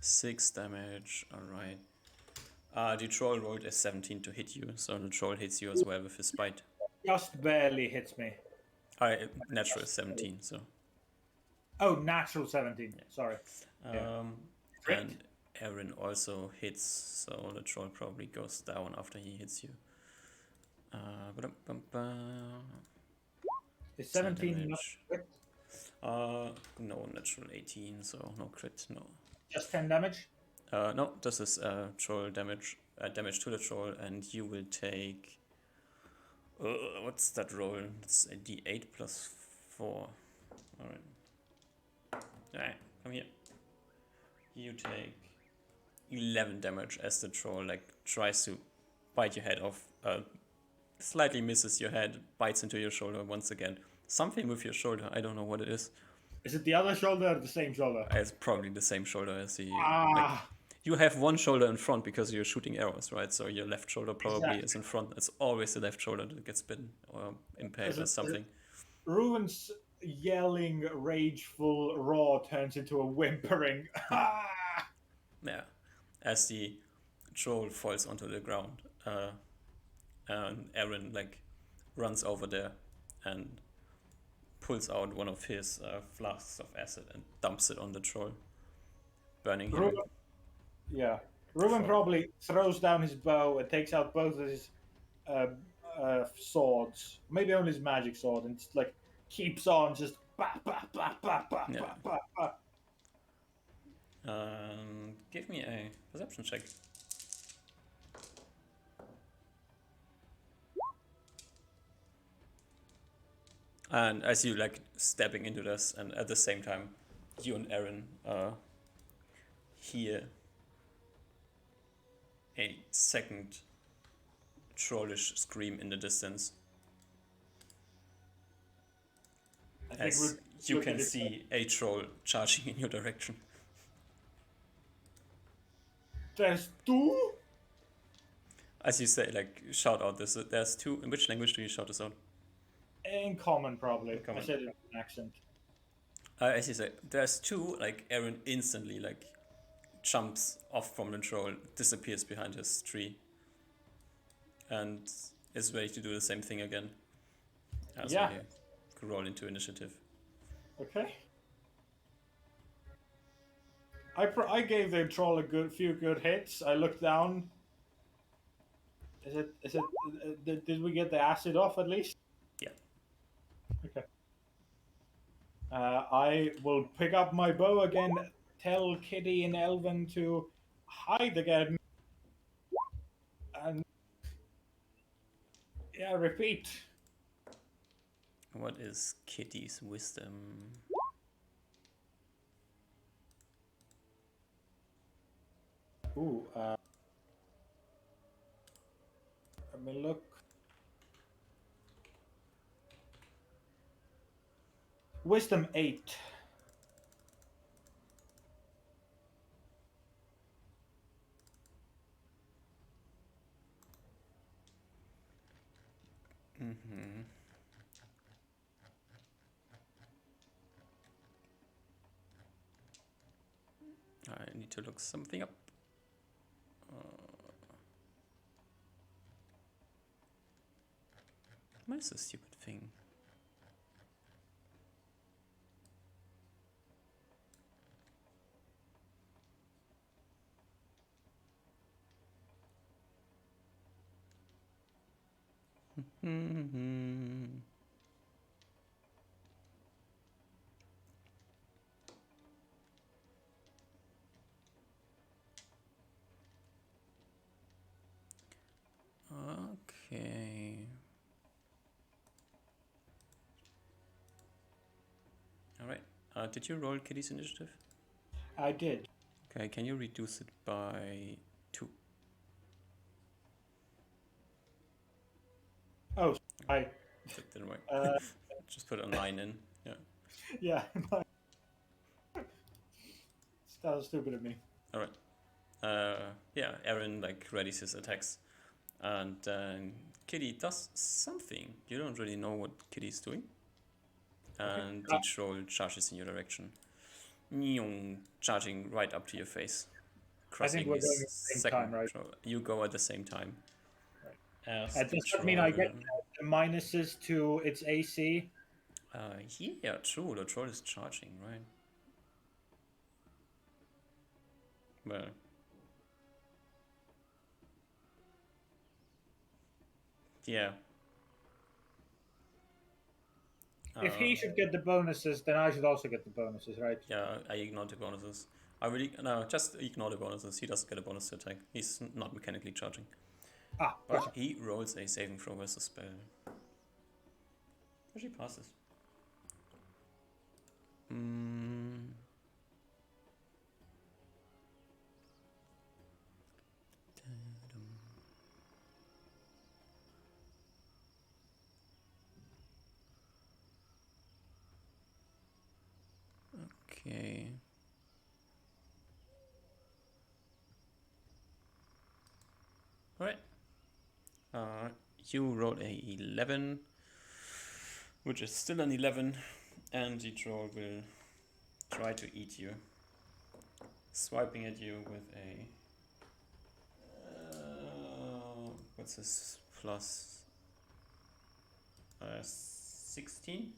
6 damage, alright. The troll rolled a 17 to hit you, so the troll hits you as well with his bite. Just barely hits me. Natural 17, so. Oh, natural 17. Yeah. Sorry. And Aaron also hits, so the troll probably goes down after he hits you. Is 17 not crit? No, natural 18, so no crit, no. Just 10 damage? No, this is troll damage, damage to the troll, and you will take. What's that roll? It's a d8 plus 4. Alright. Alright, come here. You take 11 damage as the troll like tries to bite your head off. Slightly misses your head, bites into your shoulder once again. Something with your shoulder, I don't know what it is. Is it the other shoulder or the same shoulder? It's probably the same shoulder as the. Ah, Like, you have one shoulder in front because you're shooting arrows, right? So your left shoulder probably is in front. It's always the left shoulder that gets bitten or impaled or something. Ruvens' yelling, rageful roar turns into a whimpering. Yeah. As the troll falls onto the ground, and Aaron like runs over there and pulls out one of his flasks of acid and dumps it on the troll, burning him. Yeah. Ruven probably throws down his bow and takes out both of his swords. Maybe only his magic sword, and just like keeps on just bah, bah, bah, bah, bah, Yeah. bah, bah, bah. Give me a perception check. And as you like stepping into this, and at the same time, you and Aaron hear a second trollish scream in the distance. I think As you can see a troll charging in your direction. There's two? As you say, like, shout out this. There's two. In which language do you shout this out? In common, probably. In common. I said it in an accent. As you say, there's two. Like, Aaron instantly, like, jumps off from the troll, disappears behind his tree, and is ready to do the same thing again. As Yeah. we roll into initiative. Okay. I gave the troll a few good hits. I looked down. Is it? Did we get the acid off at least? Yeah. Okay. I will pick up my bow again. Tell Kitty and Elvin to hide again. And yeah, repeat. What is Kitty's wisdom? Ooh. Let me look. Wisdom 8. Mm-hmm. I need to look something up. Where's the stupid thing? Okay. Alright. Did you roll Kitty's initiative? I did. Okay, can you reduce it by 2? Oh, I. That didn't work. Uh, Just put a 9 in. Yeah. yeah. That was stupid of me. Alright. Yeah, Aaron like readies his attacks. And Kitty does something. You don't really know what Kitty's doing. And the troll charges in your direction. Charging right up to your face. I think we're going at the same time, right? Troll. You go at the same time. Right. Does that mean I get the minuses to its AC? Yeah, true. The troll is charging, right? Well. Yeah. If he should get the bonuses, then I should also get the bonuses, right? Yeah, I ignored the bonuses. Just ignore the bonuses. He doesn't get a bonus to attack. He's not mechanically charging. But he rolls a saving throw versus spell. Which he passes. Okay. Alright. You roll a 11, which is still an 11, and the troll will try to eat you. Swiping at you with a... what's this? Plus... 16?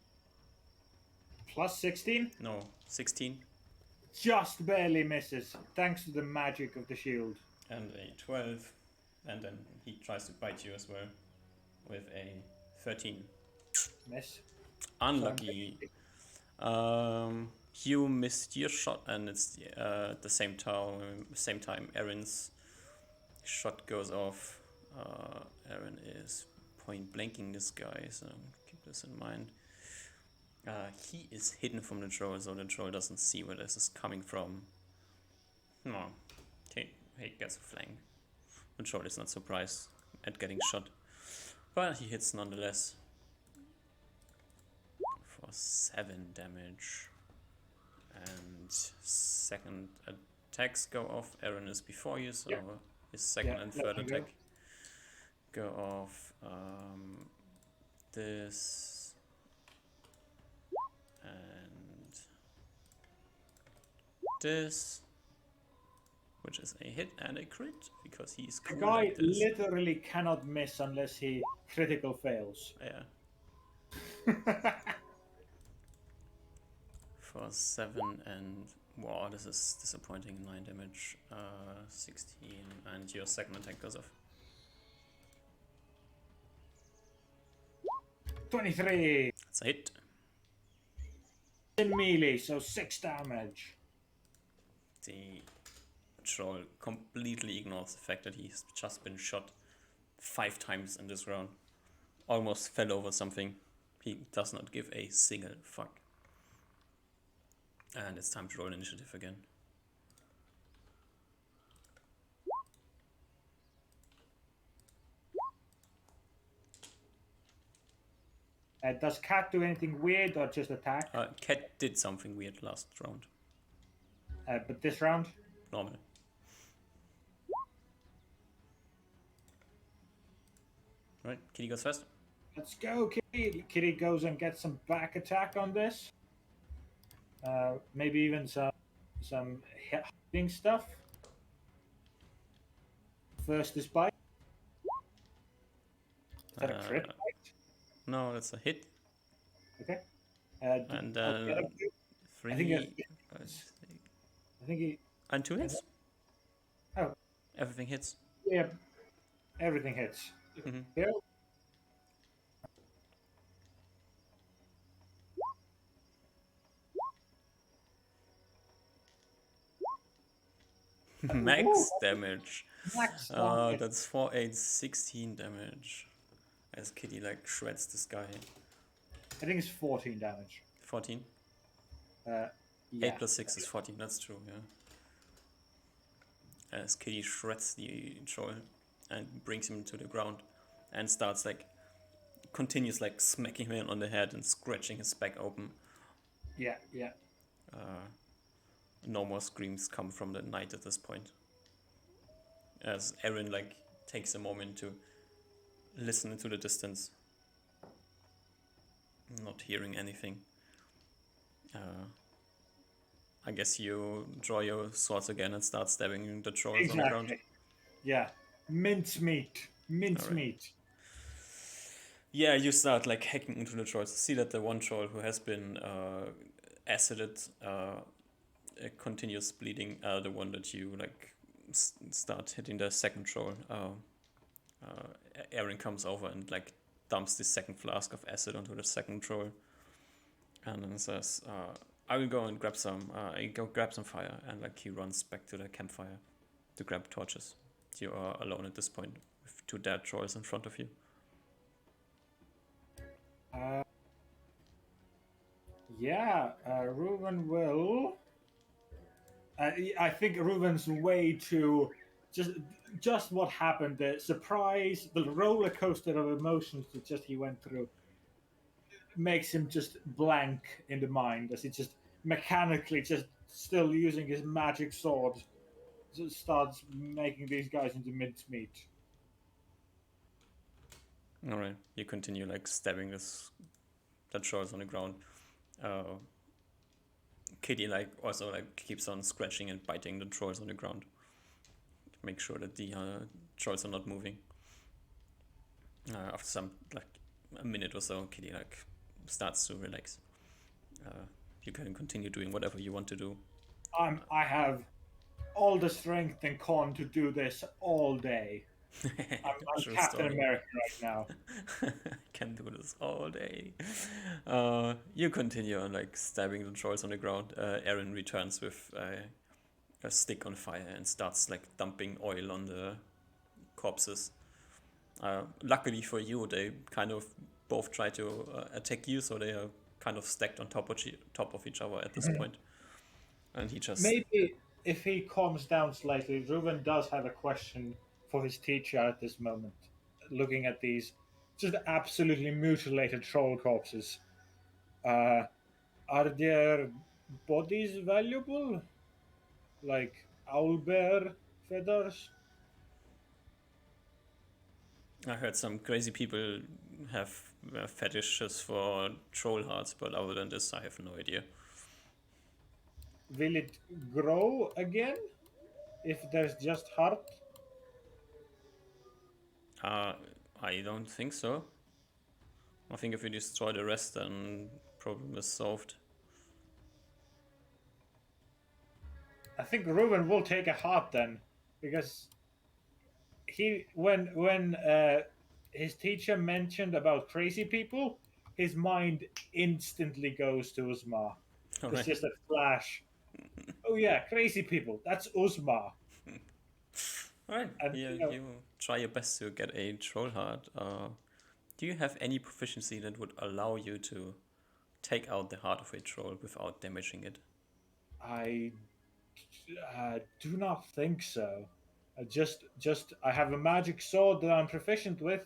Plus 16? No, 16. Just barely misses, thanks to the magic of the shield. And a 12. And then he tries to bite you as well with a 13. Miss. Unlucky. You missed your shot, and it's the same time Aaron's shot goes off. Aaron is point blanking this guy, so keep this in mind. He is hidden from the troll, so the troll doesn't see where this is coming from. No, he gets a flank. The troll is not surprised at getting shot, but he hits nonetheless for 7 damage. And second attacks go off. Aaron is before you, so his second and third attack go off. This and this, which is a hit and a crit because he's cool The guy like this. literally cannot miss unless he critical fails. Yeah. For 7 and wow, this is disappointing. 9 damage, 16, and your second attack goes off. 23 That's a hit. in melee, so 6 damage. The troll completely ignores the fact that he's just been shot 5 times in this round. Almost fell over something. He does not give a single fuck. And it's time to roll initiative again. Does Cat do anything weird or just attack? Cat did something weird last round. But this round? Normal. Right, Kitty goes first. Let's go, Kitty. Kitty goes and gets some back attack on this. Maybe even some hitting stuff. First is bite. Is that a crit bite? No, that's a hit. Okay. And okay. 3. I think he. And 2 hits. Oh. Everything hits. Yeah. Everything hits. Mm-hmm. Yeah. Max damage. Max damage. That's 4, 8, 16 damage. As Kitty like shreds this guy. I think it's 14 damage. 14? Yeah. 8 plus 6 is 14, that's true, yeah. As Kitty shreds the troll and brings him to the ground and starts like continues like smacking him on the head and scratching his back open. Yeah. No more screams come from the night at this point. As Aaron like takes a moment to listen into the distance, not hearing anything. I guess you draw your swords again and start stabbing the trolls on the ground. Yeah, mincemeat. Mincemeat. Yeah, you start like hacking into the trolls. See that the one troll who has been acided continues bleeding. The one that you like start hitting the second troll. Aaron comes over and like dumps the second flask of acid onto the second troll, and then says, "I will go and grab some. Go grab some fire." And like he runs back to the campfire to grab torches. You are alone at this point with 2 dead trolls in front of you. Reuven will. I think Reuven's way to just what happened, the surprise, the roller coaster of emotions that just he went through, makes him just blank in the mind as he just mechanically, just still using his magic sword, just starts making these guys into mincemeat. All right, you continue like stabbing that trolls on the ground. Kitty like also like keeps on scratching and biting the trolls on the ground. Make sure that the trolls are not moving. After some like a minute or so, Kitty like starts to relax. You can continue doing whatever you want to do. I have all the strength and con to do this all day. I'm Captain America right now. Can do this all day. You continue on like stabbing the trolls on the ground. Aaron returns with a stick on fire and starts like dumping oil on the corpses. Luckily for you, they kind of both try to attack you, so they are kind of stacked on top of each other at this point. And he just maybe if he calms down slightly, Reuven does have a question for his teacher at this moment, looking at these just absolutely mutilated troll corpses. Uh, are their bodies valuable? Like owlbear feathers? I heard some crazy people have fetishes for troll hearts, but other than this, I have no idea. Will it grow again if there's just heart? Uh, I don't think so. I think if you destroy the rest, then problem is solved. I think Reuben will take a heart then, because he when his teacher mentioned about crazy people, his mind instantly goes to Uzma. All It's right, just a flash. Oh yeah, crazy people. That's Uzma. all right. And You try your best to get a troll heart. Do you have any proficiency that would allow you to take out the heart of a troll without damaging it? I do not think so. Just I have a magic sword that I'm proficient with.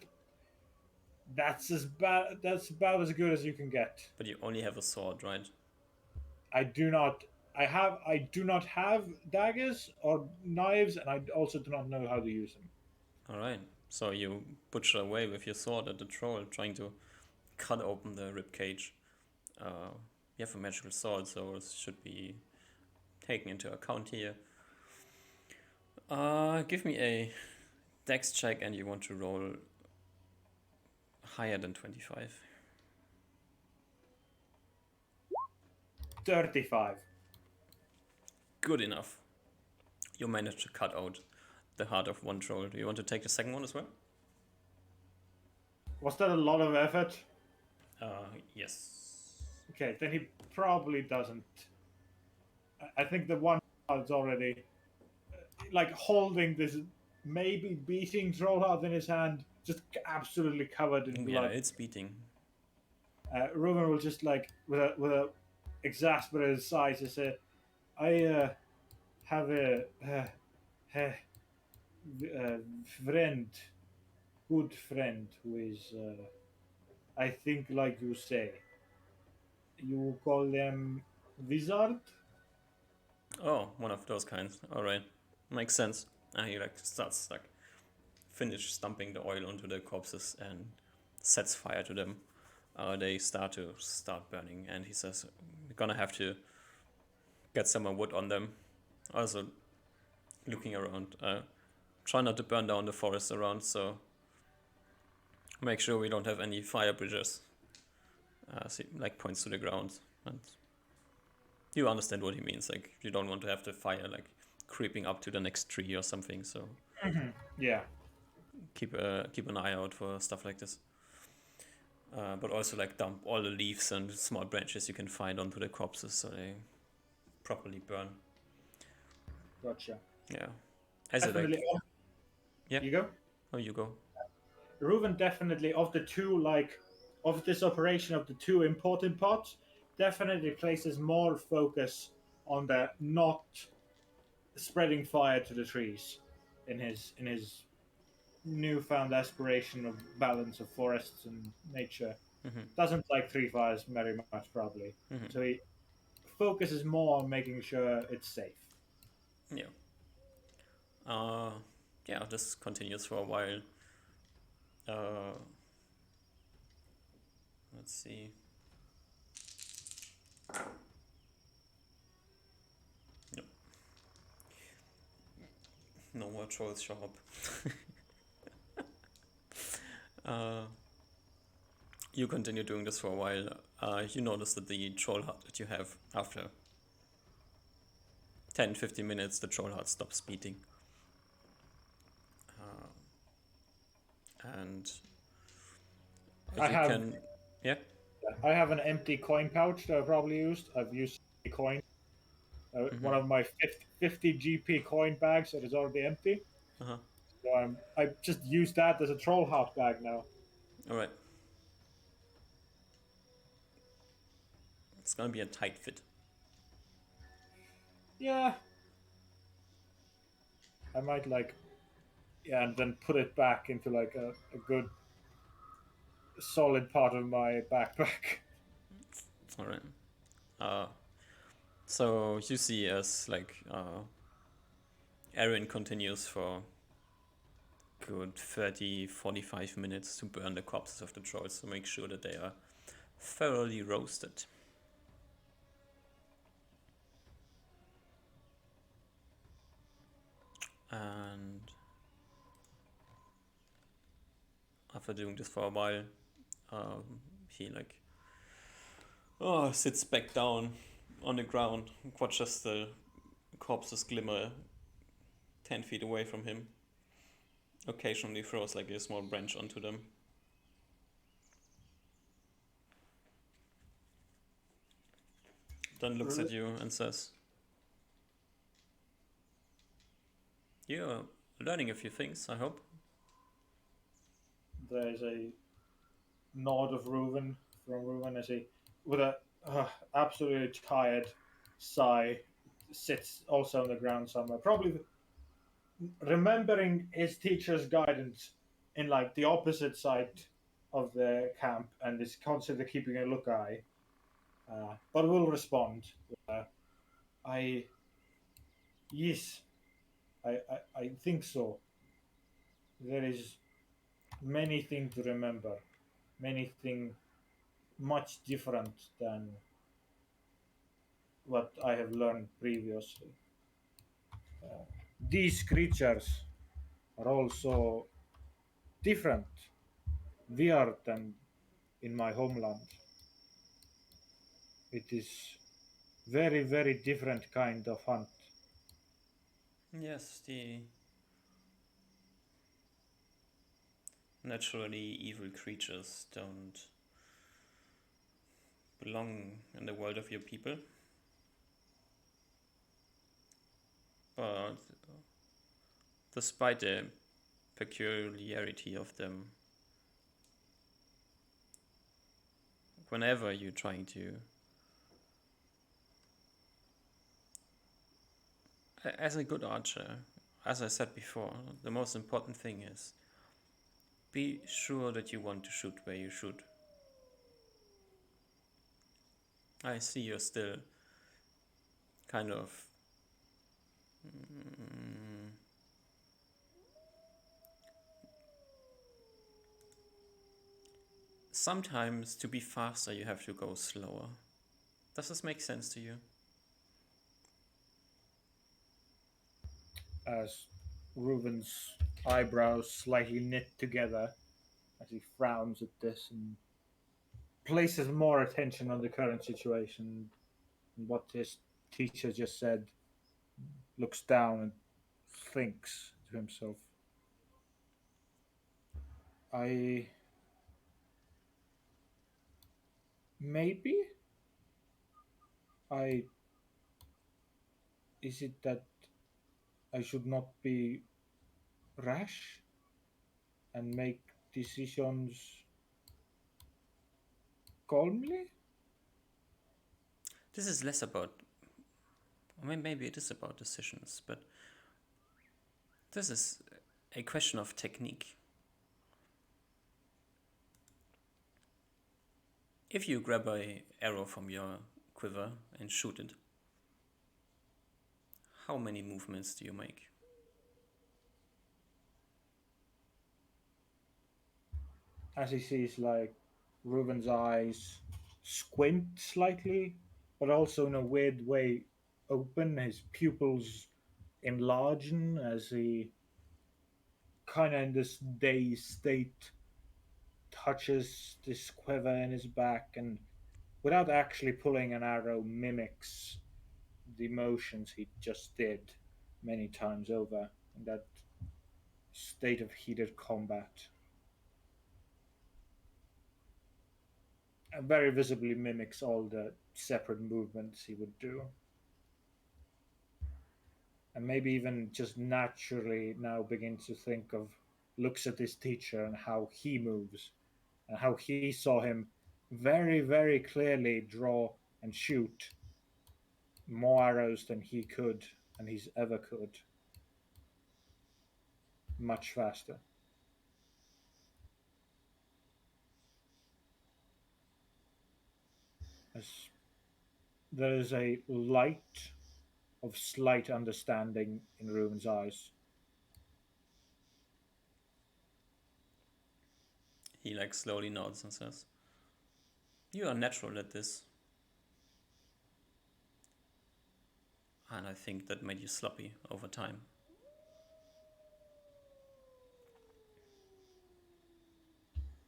That's as bad. That's about as good as you can get. But you only have a sword, right? I do not. I do not have daggers or knives, and I also do not know how to use them. All right. So you butcher away with your sword at the troll, trying to cut open the rib cage. You have a magical sword, so it should be taken into account here. Give me a dex check, and you want to roll higher than 25. 35. Good enough. You managed to cut out the heart of one troll. Do you want to take the second one as well? Was that a lot of effort? Yes. Okay, then he probably doesn't. I think the one is already like holding this, maybe beating Trollheart in his hand, just absolutely covered in Yeah, blood. it's beating. Reuben will just like with a exasperated sigh to say, "I have a friend, good friend who is, I think, like you say, you call them wizard." Oh, one of those kinds. All right, makes sense. And he like starts like finish stumping the oil onto the corpses and sets fire to them. They start burning, and he says, "We're gonna have to get some more wood on them." Also, looking around, try not to burn down the forest around, so make sure we don't have any fire bridges. So he, like points to the ground, and you understand what he means. Like you don't want to have the fire like creeping up to the next tree or something. So Yeah. keep an eye out for stuff like this. But also like dump all the leaves and small branches you can find onto the corpses so they properly burn. Gotcha. Yeah. As it Definitely. like yeah. You go. Oh, you go. Reuven definitely of the two, like of this operation of the two important parts, definitely places more focus on the not spreading fire to the trees in his newfound aspiration of balance of forests and nature. Mm-hmm. Doesn't like three fires very much probably. Mm-hmm. So he focuses more on making sure it's safe. Yeah. Uh, yeah. This continues for a while. Uh, let's see. Nope. No more trolls show up. uh, you continue doing this for a while. You notice that the troll heart that you have after 10-15 minutes, the troll heart stops beating. And I you have can, yeah. I have an empty coin pouch that I probably used. I've used a coin. One Mm-hmm. of my 50 GP coin bags that is already empty. Uh-huh. So I just use that as a troll heart bag now. All right. It's gonna be a tight fit. Yeah, I might like, yeah, and then put it back into like a good solid part of my backpack. All right. Uh, so you see as like Aaron continues for good 30, 45 minutes to burn the corpses of the trolls to make sure that they are thoroughly roasted. And after doing this for a while, he like sits back down on the ground, watches the corpses glimmer 10 feet away from him, occasionally throws like a small branch onto them. Then looks at you and says, "You're learning a few things, I hope." There's a nod of Reuven from Reuven as he, with a absolutely tired sigh, sits also on the ground somewhere, probably remembering his teacher's guidance in like the opposite side of the camp, and is constantly keeping a look eye. But will respond. Uh, I yes, I think so. There is many things to remember, many things much different than what I have learned previously. These creatures are also different, weird than in my homeland. It is very, very different kind of hunt. Yes, the naturally evil creatures don't belong in the world of your people, but despite the peculiarity of them, whenever you're trying to, as a good archer, as I said before, the most important thing is be sure that you want to shoot where you shoot. I see you're still kind of mm, sometimes to be faster you have to go slower. Does this make sense to you? As Reuven's eyebrows slightly knit together as he frowns at this and places more attention on the current situation and what his teacher just said, looks down and thinks to himself, I maybe I is it that I should not be rash and make decisions calmly? This is less about, I mean, maybe it is about decisions, but this is a question of technique. If you grab a arrow from your quiver and shoot it, how many movements do you make? As he sees like Reuben's eyes squint slightly, but also in a weird way open, his pupils enlarging as he kind of in this dazed state touches this quiver in his back and without actually pulling an arrow mimics the motions he just did many times over in that state of heated combat. And very visibly mimics all the separate movements he would do. And maybe even just naturally now begins to think of looks at his teacher and how he moves and how he saw him very, very clearly draw and shoot more arrows than he could and he's ever could, much faster. as there is a light of slight understanding in Reuben's eyes. He like slowly nods and says, "You are natural at this, and I think that made you sloppy over time."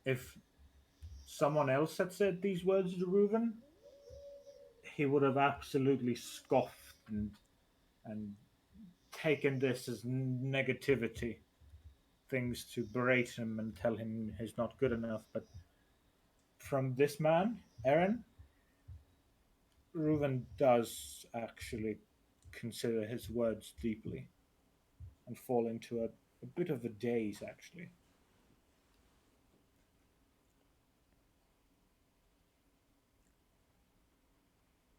If someone else had said these words to Reuben, he would have absolutely scoffed and taken this as negativity, things to berate him and tell him he's not good enough. But from this man, Aaron, Reuben does actually consider his words deeply and fall into a bit of a daze, actually.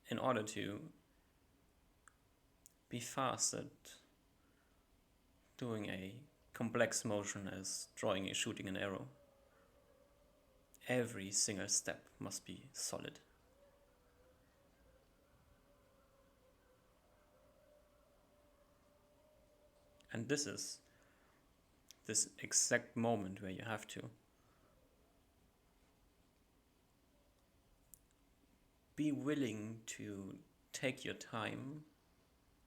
In order to be fast at doing a complex motion as drawing and shooting an arrow, every single step must be solid. And this is this exact moment where you have to be willing to take your time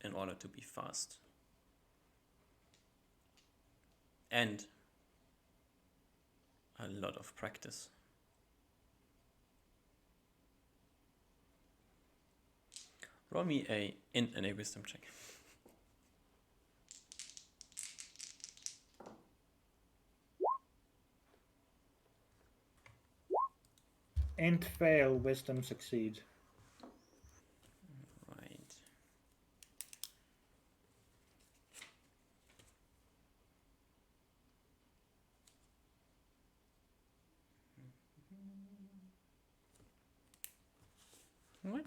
in order to be fast. And a lot of practice. Roll me a int and a wisdom check. Int fail, wisdom succeed. Right. What?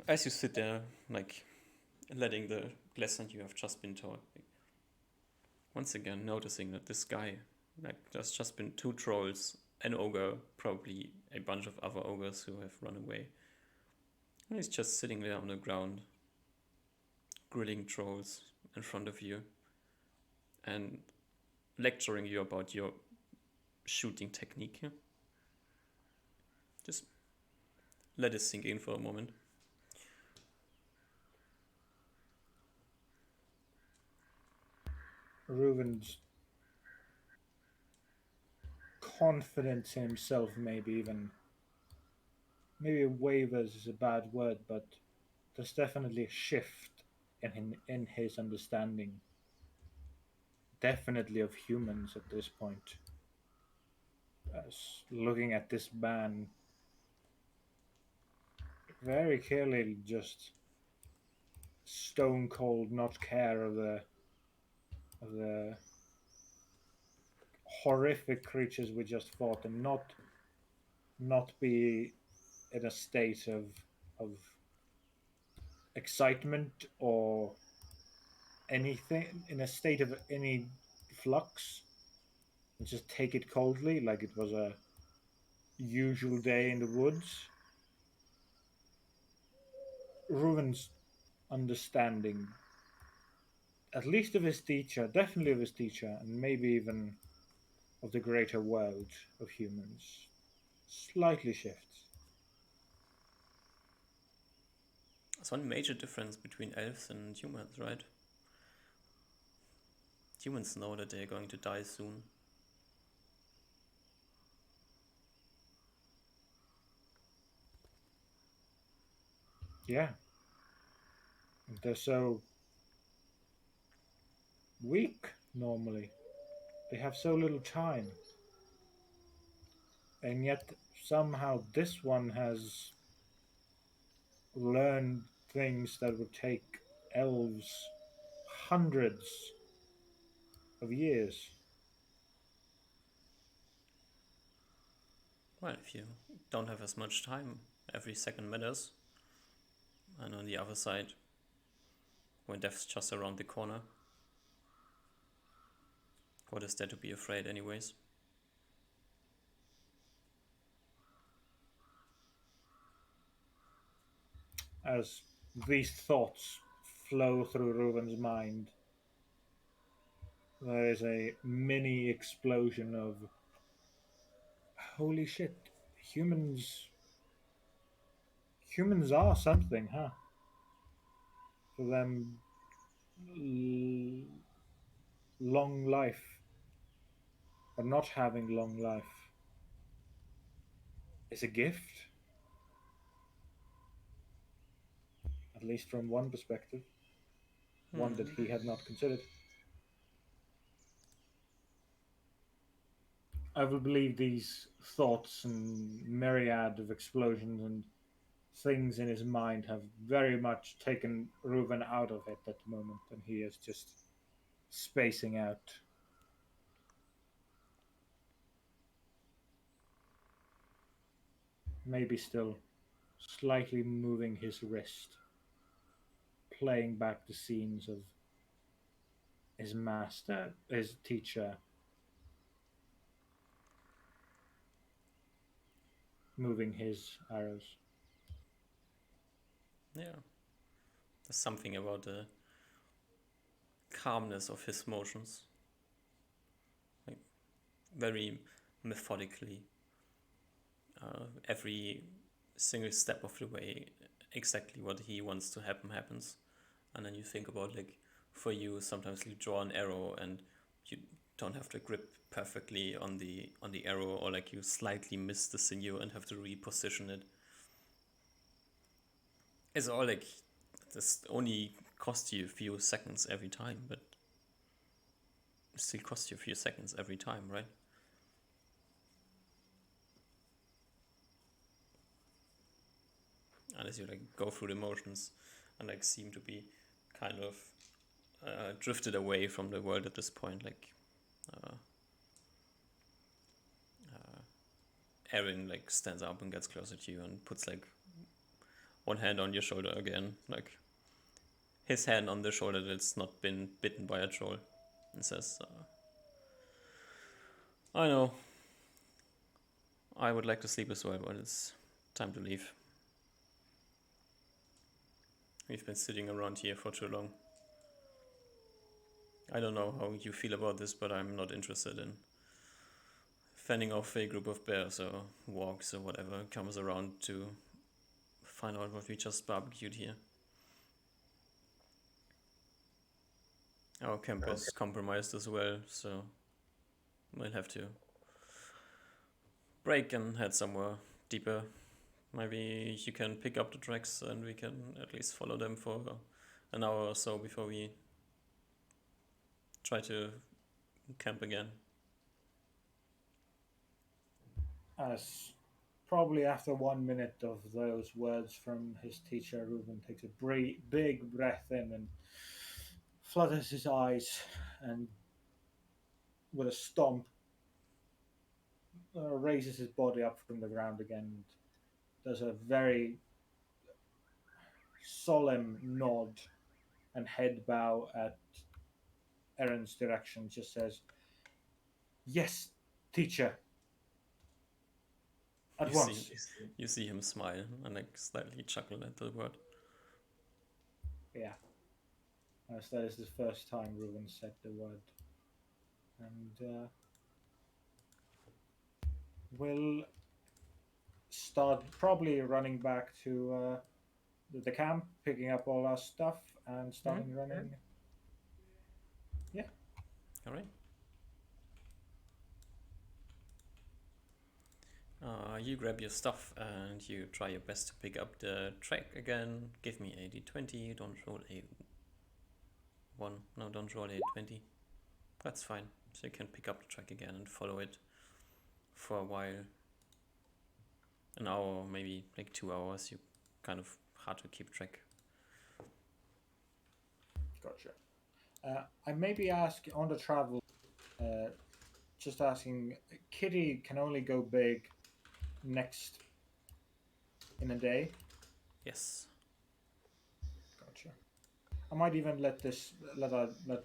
As you sit there, like letting the lesson you have just been taught, like, once again noticing that this guy, like, there's just been two trolls, an ogre, probably a bunch of other ogres who have run away. And he's just sitting there on the ground, grilling trolls in front of you and lecturing you about your shooting technique. Just let it sink in for a moment. Reuben's confidence in himself, maybe wavers is a bad word, but there's definitely a shift in his understanding, definitely of humans at this point. As looking at this man very clearly, just stone cold, not care of the horrific creatures we just fought, and not be in a state of excitement or anything, in a state of any flux, and just take it coldly like it was a usual day in the woods. Reuven's understanding, at least of his teacher, definitely of his teacher, and maybe even of the greater world of humans, slightly shifts. There's one major difference between elves and humans, right? Humans know that they're going to die soon. Yeah. They're so weak normally. They have so little time. And yet somehow this one has learned things that would take elves hundreds of years. Well, if you don't have as much time, every second matters. And on the other side, when death's just around the corner, what is there to be afraid, anyways? as these thoughts flow through Reuven's mind, there is a mini explosion of holy shit, humans humans are something, huh? For them, l- long life or not having long life is a gift, at least from one perspective, one that Hmm. he had not considered. I will believe these thoughts and myriad of explosions and things in his mind have very much taken Reuven out of it at the moment, and he is just spacing out. Maybe still slightly moving his wrist, playing back the scenes of his master, his teacher, moving his arrows. Yeah. There's something about the calmness of his motions, like very methodically. Every single step of the way, exactly what he wants to happen happens. And then you think about, like, for you, sometimes you draw an arrow and you don't have the grip perfectly on the arrow, or like you slightly miss the sinew and have to reposition it. It's all like this only costs you a few seconds every time, but it still costs you a few seconds every time, right? Unless you like go through the motions and like seem to be kind of drifted away from the world at this point, like uh, uh, Erin like stands up and gets closer to you and puts like one hand on your shoulder again, like his hand on the shoulder that's not been bitten by a troll, and says, "I know, I would like to sleep as well, but it's time to leave. We've been sitting around here for too long. I don't know how you feel about this, but I'm not interested in fending off a group of bears or walks or whatever comes around to find out what we just barbecued here. Our camp is compromised as well, so we'll have to break and head somewhere deeper. Maybe you can pick up the tracks and we can at least follow them for an hour or so before we try to camp again." As probably after 1 minute of those words from his teacher, Reuben takes a big breath in and flutters his eyes, and with a stomp, raises his body up from the ground again, and does a very solemn nod and head bow at Erin's direction. Just says, "Yes, teacher, You at see, once." you see him smile and like slightly chuckle at the word. Yeah, as that is the first time Reuben said the word, and will start probably running back to the camp, picking up all our stuff, and Hmm? starting running. Yeah, All right. You grab your stuff and you try your best to pick up the track again. Give me a d20. Don't roll a 1. No, don't roll a 20. That's fine. So you can pick up the track again and follow it for a while. An hour, maybe like 2 hours. You kind of hard to keep track. gotcha. I maybe ask on the travel, uh, just asking, Kitty can only go big next in a day. Yes. Gotcha. I might even let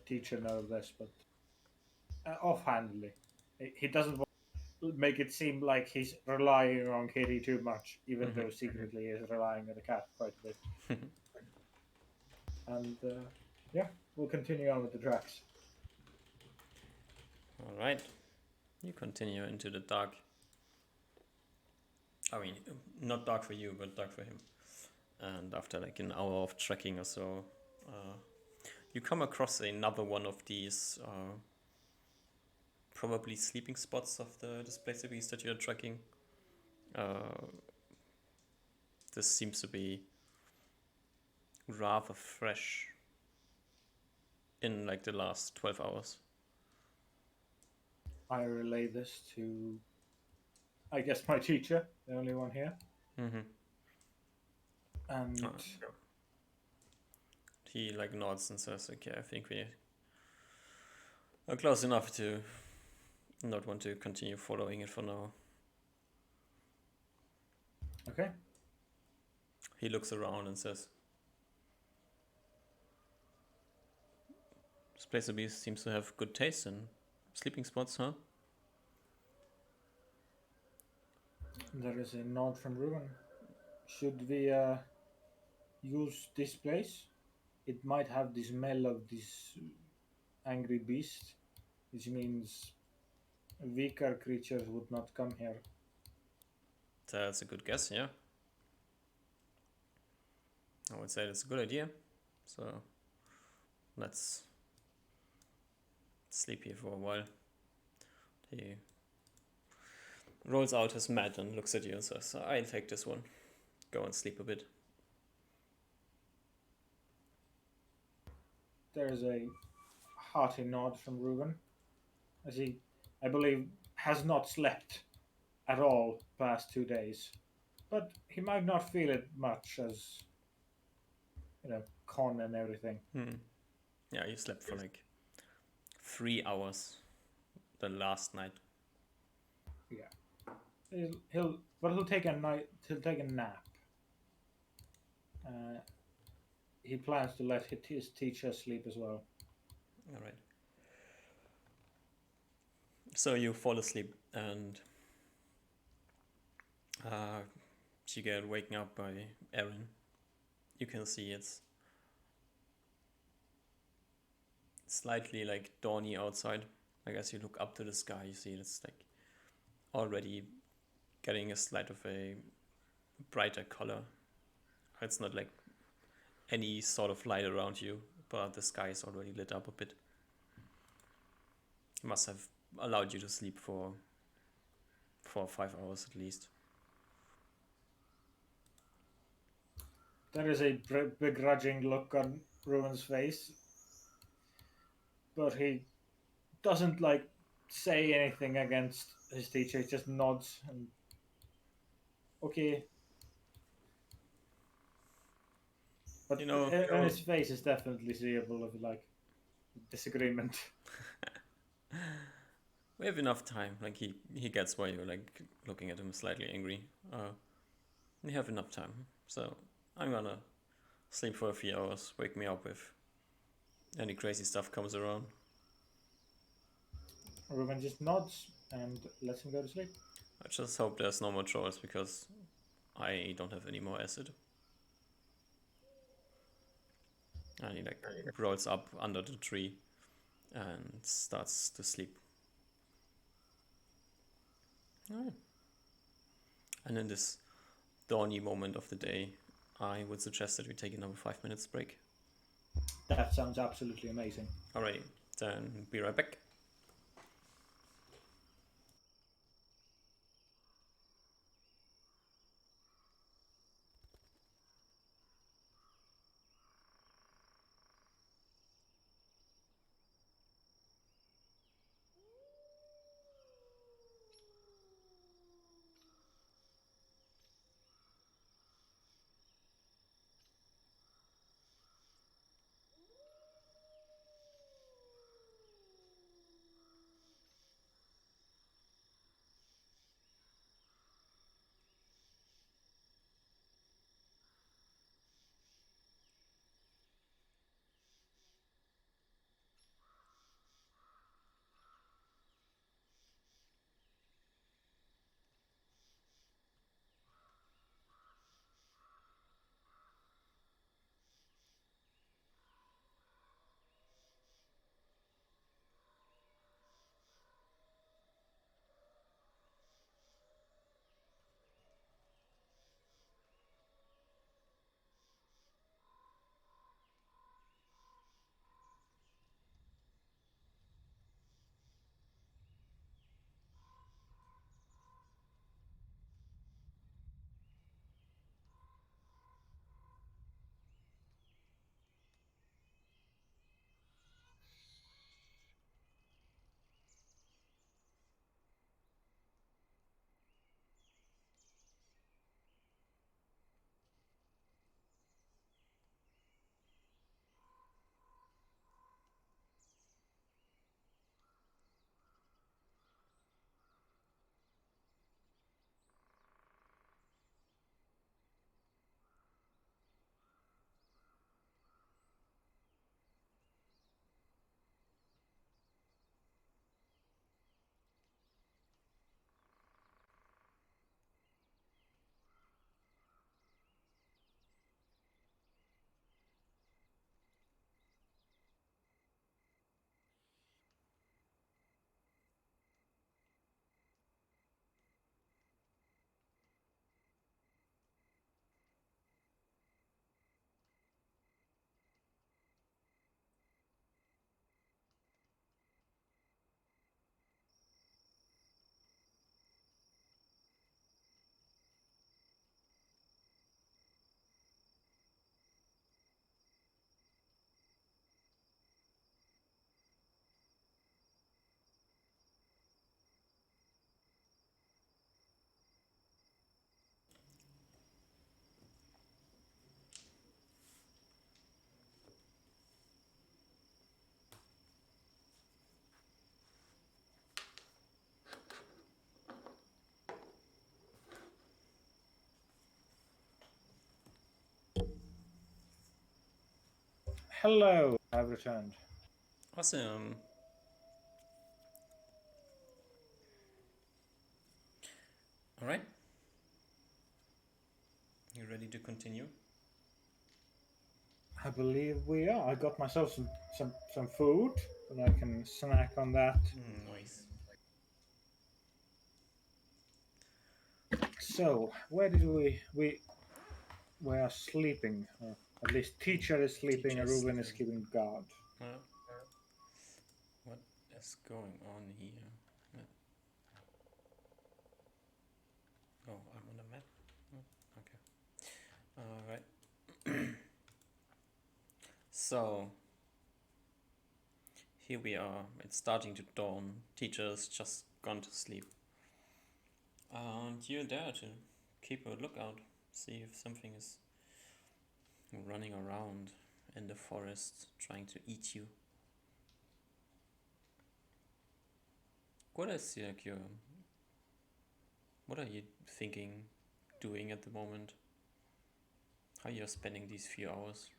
teacher know of this, but offhandedly, he doesn't. make it seem like he's relying on Kitty too much, even Mhm. though secretly he is relying on the cat quite a bit. And yeah, we'll continue on with the tracks. All right. You continue into the dark. I mean, not dark for you, but dark for him. And after like an hour of trekking or so, uh, you come across another one of these probably sleeping spots of the displaced beast that you're tracking. Uh, this seems to be rather fresh in like the last 12 hours. I relay this to, I guess, my teacher, the only one here. Mm-hmm. And He like nods and says, "Okay, I think we are close enough to not want to continue following it for now." okay, He looks around and says, "This place of beast seems to have good taste in sleeping spots, huh?" there is a nod from Ruben. Should we use this place? It might have the smell of this angry beast, which means weaker creatures would not come here. That's a good guess, yeah. I would say that's a good idea. So let's sleep here for a while. He rolls out his mat and looks at you and says, "I'll take this one. Go and sleep a bit." There is a hearty nod from Reuben, as he, I believe, has not slept at all past 2 days. But he might not feel it much as, con and everything. Hmm. Yeah, you slept for like 3 hours the last night. Yeah, he'll take a night. He'll take a nap. Uh, he plans to let his teacher sleep as well. All right. So you fall asleep and you get waken up by Erin. You can see it's slightly like dawny outside. I guess you look up to the sky, you see it's like already getting a slight of a brighter color. It's not like any sort of light around you, but the sky is already lit up a bit. It must have allowed you to sleep for 4 or 5 hours at least. There is a begrudging look on Ruin's face, but he doesn't like say anything against his teacher. He just nods and okay. But You know, on his face is definitely seeable of like disagreement. we have enough time. Like he gets why you're like looking at him slightly angry. We have enough time, so I'm gonna sleep for a few hours. Wake me up if any crazy stuff comes around. Ruben just nods and lets him go to sleep. I just hope there's no more trolls because I don't have any more acid. And he like rolls up under the tree and starts to sleep. Oh. And in this dawny moment of the day, I would suggest that we take another 5 minutes break. That sounds absolutely amazing. Alrighty, then be right back. Hello, I've returned. Awesome. All right. You ready to continue? I believe we are. I got myself some food, and I can snack on that. Nice. So, where did we are sleeping? Or at least teacher is sleeping, and Teacher's Reuben is sleeping. keeping guard. Well, what is going on here? Uh, Oh, I'm on a map. Oh, okay. All right. So here we are. It's starting to dawn. Teacher's just gone to sleep. And you're there to keep a lookout, see if something is running around in the forest trying to eat you. What is like your what are you thinking, doing at the moment? How you're spending these few hours?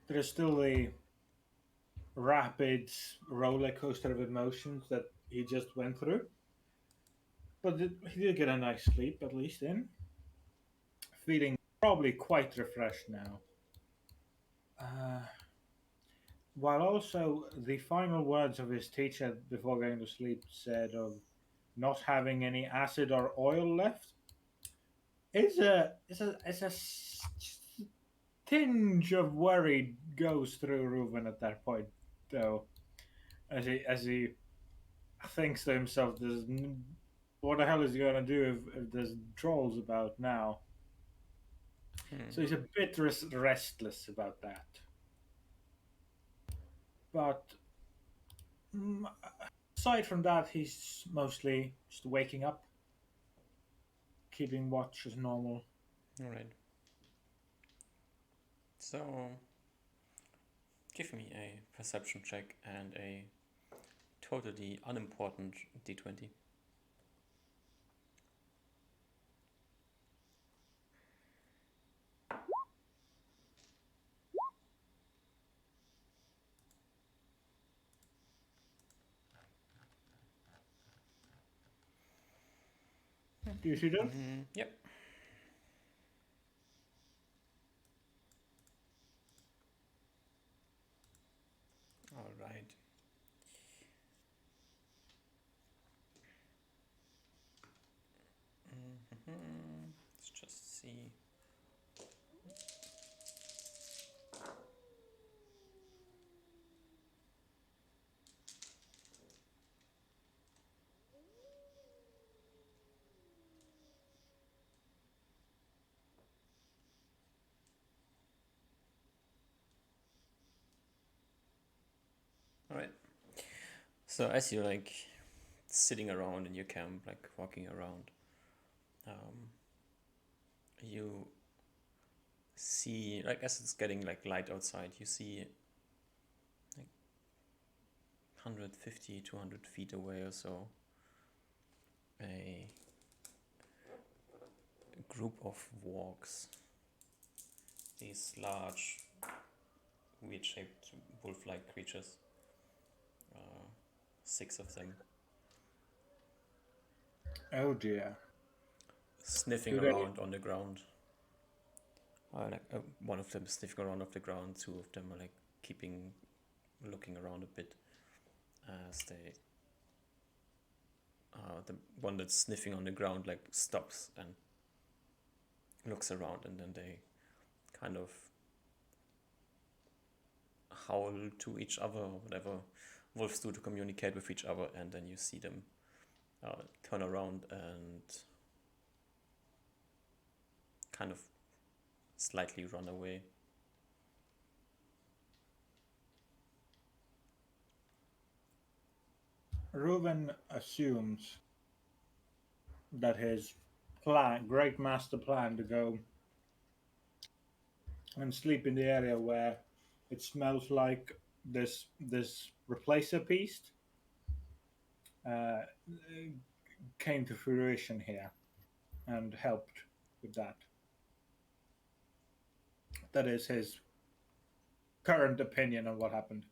There is still a rapid roller coaster of emotions that he just went through, but he did get a nice sleep at least in, feeling probably quite refreshed now. Uh, while also the final words of his teacher before going to sleep said of not having any acid or oil left is a tinge of worry goes through Reuven at that point, though, as he thinks to himself, what the hell is he gonna do if there's trolls about now? So Hmm. he's a bit restless about that. But mm, aside from that, he's mostly just waking up, keeping watch as normal. All right. So give me a perception check and a totally unimportant d20. Do you see that? Yep. All right. Let's just see. All right. So as you're like sitting around in your camp, like walking around, um, you see, like as it's getting like light outside, you see like 150, 200 feet away or so, a group of wargs. These large, weird-shaped wolf-like creatures. Uh, 6 of them Oh dear. sniffing Do they? around on the ground. One of them is sniffing around off the ground. 2 of them are like keeping looking around a bit as they. The one that's sniffing on the ground like stops and looks around, and then they kind of howl to each other or whatever wolves do to communicate with each other, and then you see them turn around and kind of slightly run away. Reuven assumes that his great master plan to go and sleep in the area where it smells like this replacer piece uh, came to fruition here and helped with that. That is his current opinion on what happened.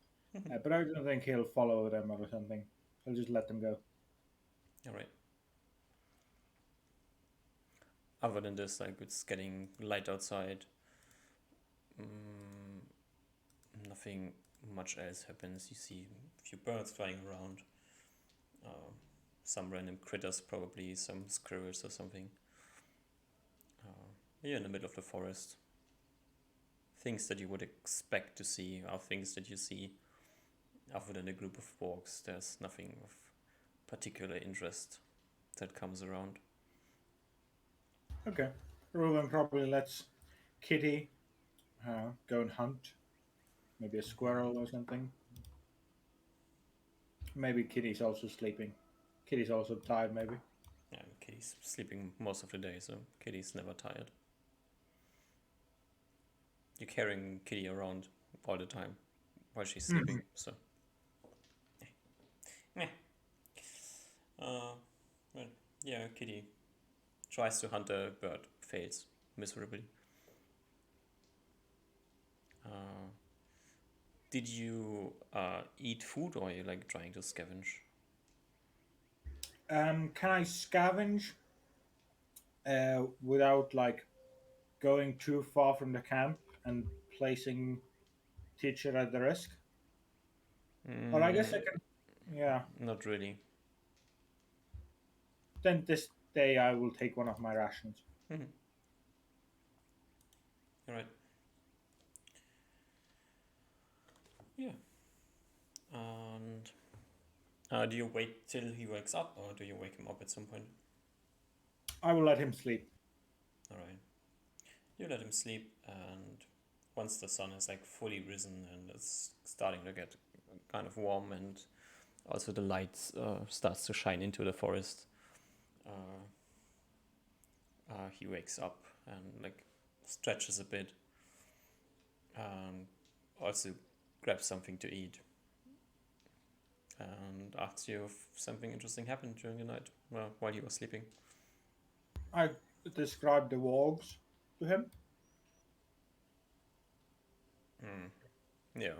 But I don't think he'll follow them or something. He'll just let them go. All right. Other than this, like it's getting light outside. Mm, nothing much else happens. You see a few birds flying around. Uh, some random critters, probably some squirrels or something. You're in the middle of the forest. Things that you would expect to see are things that you see. Other than a group of walks, there's nothing of particular interest that comes around. Okay. Ruben probably lets Kitty go and hunt. Maybe a squirrel or something. Maybe Kitty's also sleeping. Kitty's also tired, maybe. Yeah, Kitty's sleeping most of the day, so Kitty's never tired. You're carrying Kitty around all the time while she's sleeping, so. Meh. Uh, well, yeah, Kitty tries to hunt a bird, fails miserably. Uh, did you eat food or are you like trying to scavenge? Can I scavenge without like going too far from the camp and placing teacher at the risk? Or I guess I Mm, can. Yeah. not really. Then this day I will take one of my rations. Mhm. All right. Yeah. And do you wait till he wakes up or do you wake him up at some point? I will let him sleep. All right. You let him sleep, and once the sun is like fully risen and it's starting to get kind of warm, and also the light starts to shine into the forest, uh, he wakes up and like stretches a bit, and also grabs something to eat, and asks you if something interesting happened during the night, well, while he was sleeping. I described the wargs to him. Mm. Yeah,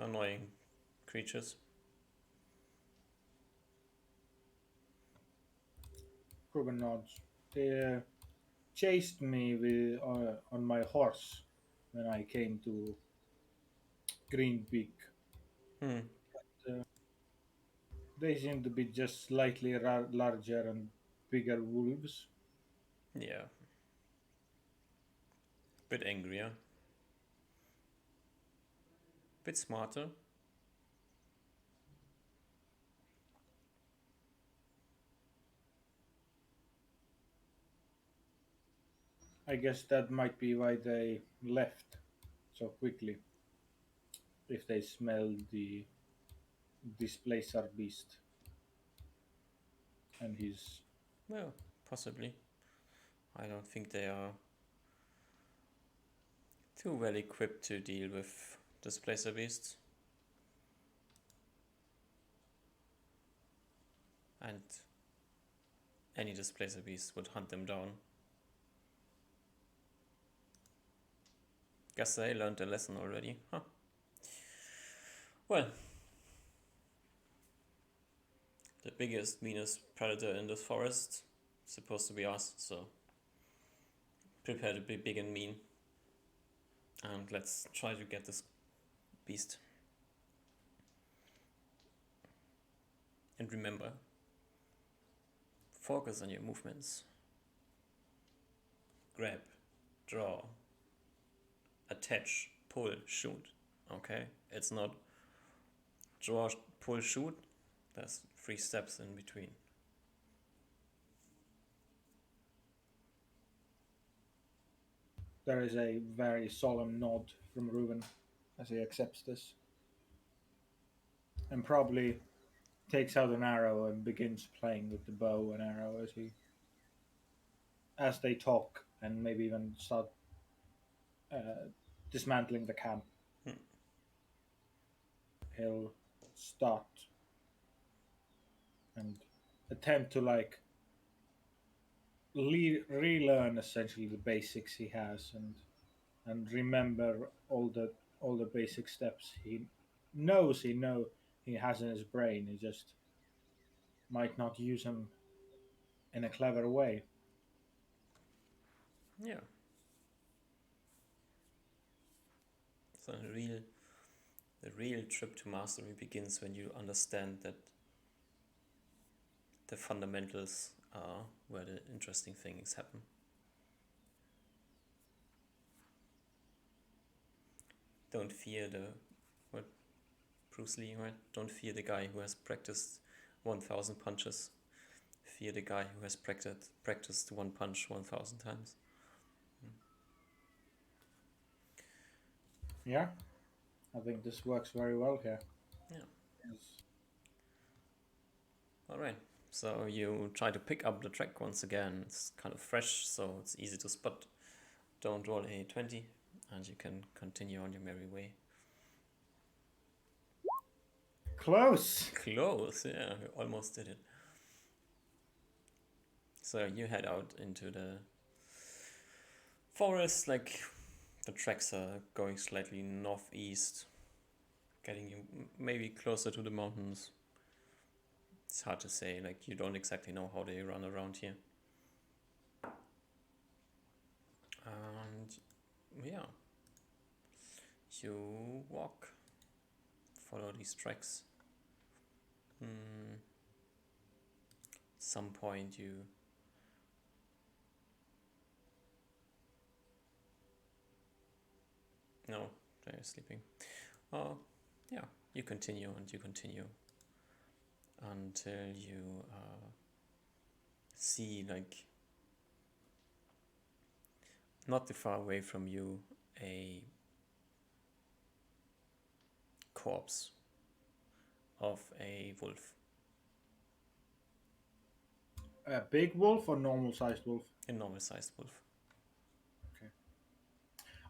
annoying creatures. Ruben nods. They chased me on my horse when I came to Green Peak. Hmm. Uh, they seem to be just slightly larger and bigger wolves. Yeah, bit angrier, bit smarter. I guess that might be why they left so quickly. If they smelled the displacer beast and his. Well, possibly. I don't think they are too well equipped to deal with displacer beasts. And any displacer beast would hunt them down. Guess they learned a lesson already. Huh. Well, the biggest, meanest predator in this forest is supposed to be us, so prepare to be big and mean. And let's try to get this beast. And remember, focus on your movements. Grab, draw, attach, pull, shoot. Okay? It's not draw, pull, shoot. There's 3 steps in between. There is a very solemn nod from Reuben as he accepts this, and probably takes out an arrow and begins playing with the bow and arrow as they talk and maybe even start uh, dismantling the camp. Hmm. He'll start and attempt to like relearn essentially the basics he has and and remember all the basic steps he he has in his brain. He just might not use them in a clever way. Yeah. So the real trip to mastery begins when you understand that the fundamentals are where the interesting things happen. Don't fear the what Bruce Lee, right? Don't fear the guy who has practiced 1,000 punches. Fear the guy who has practiced one punch 1,000 times. Yeah, I think this works very well here. Yeah. Yes. All right. So you try to pick up the track once again. It's kind of fresh, so it's easy to spot. Don't roll a 20, and you can continue on your merry way. Close. Close, yeah, you almost did it. So you head out into the forest, like the tracks are going slightly northeast, getting you maybe closer to the mountains. It's hard to say, like you don't exactly know how they run around here. And yeah, you walk, follow these tracks. Some point you no, they're sleeping. Yeah, you continue and you continue until you see, like, not too far away from you, a corpse of a wolf, A big wolf or normal sized wolf? a normal sized wolf. Okay.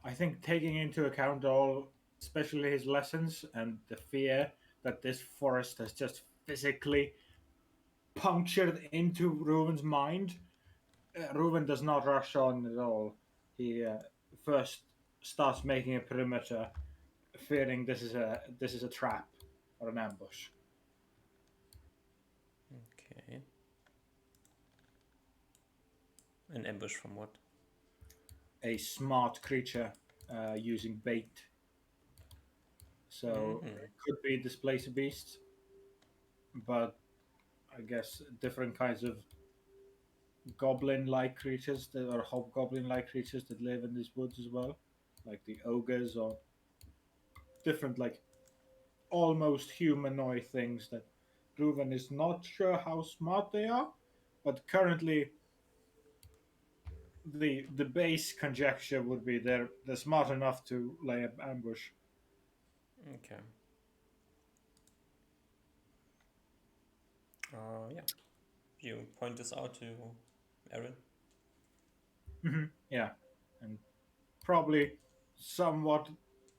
I think taking into account all, especially his lessons and the fear that this forest has just physically punctured into Reuven's mind, Reuven does not rush on at all. He first starts making a perimeter, fearing this is a trap or an ambush. Okay. An ambush from what? A smart creature using bait. So Mm-hmm. it could be displacer beasts, but I guess different kinds of goblin-like creatures that are hobgoblin-like creatures that live in these woods as well, like the ogres or different like almost humanoid things that Reuven is not sure how smart they are, but currently the base conjecture would be they're smart enough to lay an ambush. Okay. Yeah. You point this out to Aaron. Yeah, and probably somewhat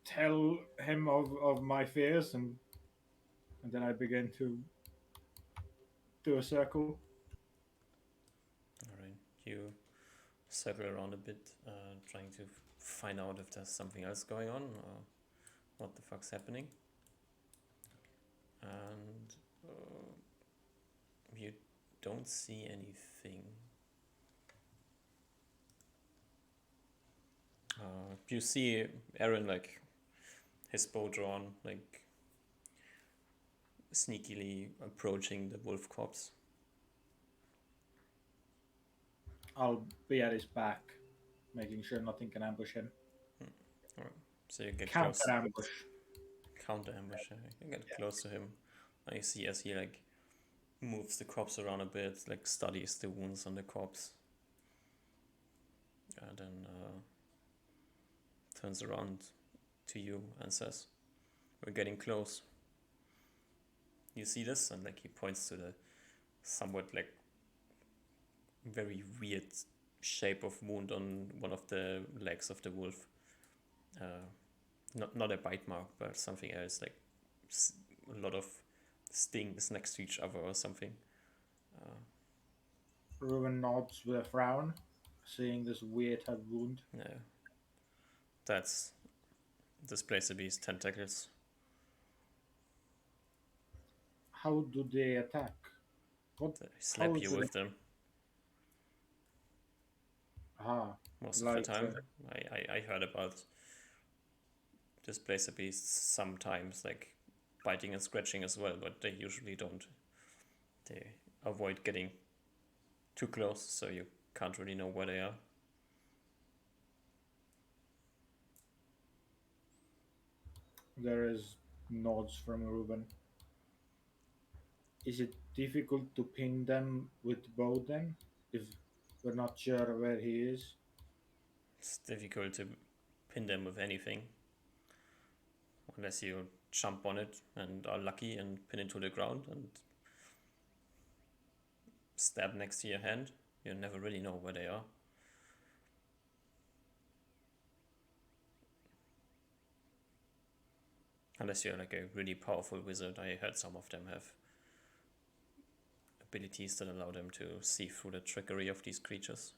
tell him of my fears, and then I begin to do a circle. All right. You circle around a bit, trying to find out if there's something else going on or what the fuck's happening. And you don't see anything. You see Aaron, like, his bow drawn, like, sneakily approaching the wolf corpse. I'll be at his back, making sure nothing can ambush him. All right. So you get Counter close, ambush. counter ambush. You get close to him. And you see as he, like, moves the corpse around a bit, like studies the wounds on the corpse. And then turns around to you and says, "We're getting close." You see this? And, like, he points to the somewhat, like, very weird shape of wound on one of the legs of the wolf. Not a bite mark, but something else, like a lot of stings next to each other or something. Reuven nods with a frown, seeing this weird head wound. No, That's displace the beast tentacles. How do they attack? What? They How slap you do they? with them Ah, most of the like time. I heard about displace the beasts sometimes, like biting and scratching as well, but they usually don't. They avoid getting too close, so you can't really know where they are. there is nods from Ruben. Is it difficult to pin them with bow then, if we're not sure where he is? It's difficult to pin them with anything unless you jump on it and are lucky and pin it to the ground and stab next to your hand. You never really know where they are. Unless you're like a really powerful wizard. I heard some of them have abilities that allow them to see through the trickery of these creatures.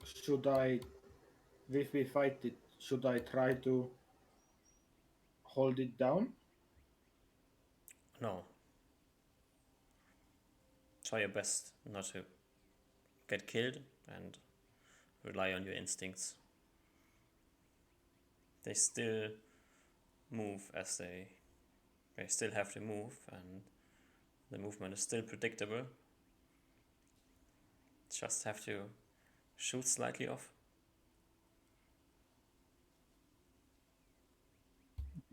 Should I, if we fight it, should I try to hold it down? No, try your best not to get killed and rely on your instincts. They still move as they still have to move, and the movement is still predictable. Just have to shoot slightly off.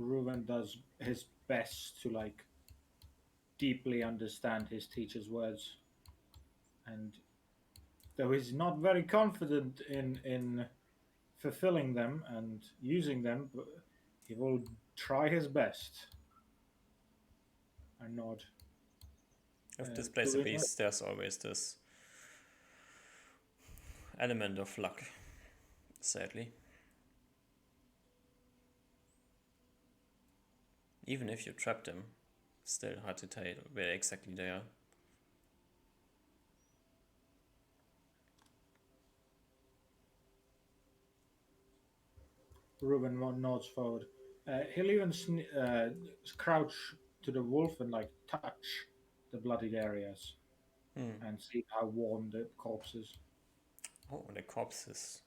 Reuven does his best to like deeply understand his teacher's words, and though he's not very confident in fulfilling them and using them, but he will try his best. I nod. With Do Displace the we know? Beast, there's always this element of luck, sadly. Even if you trap them, still hard to tell where exactly they are. Reuben nods forward. He'll even crouch to the wolf and like touch the bloodied areas Hmm. and see how warm the corpse is. Oh, the corpse is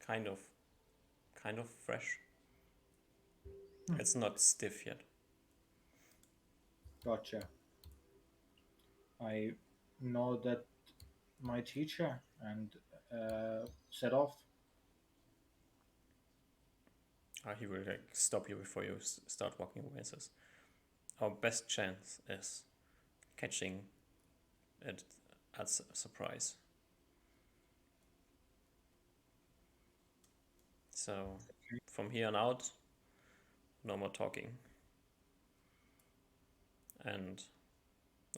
kind of fresh. Hmm. It's not stiff yet. Gotcha. I know that my teacher and set off. He will like stop you before you start walking away. Says, our best chance is catching it as a surprise. So from here on out, no more talking. And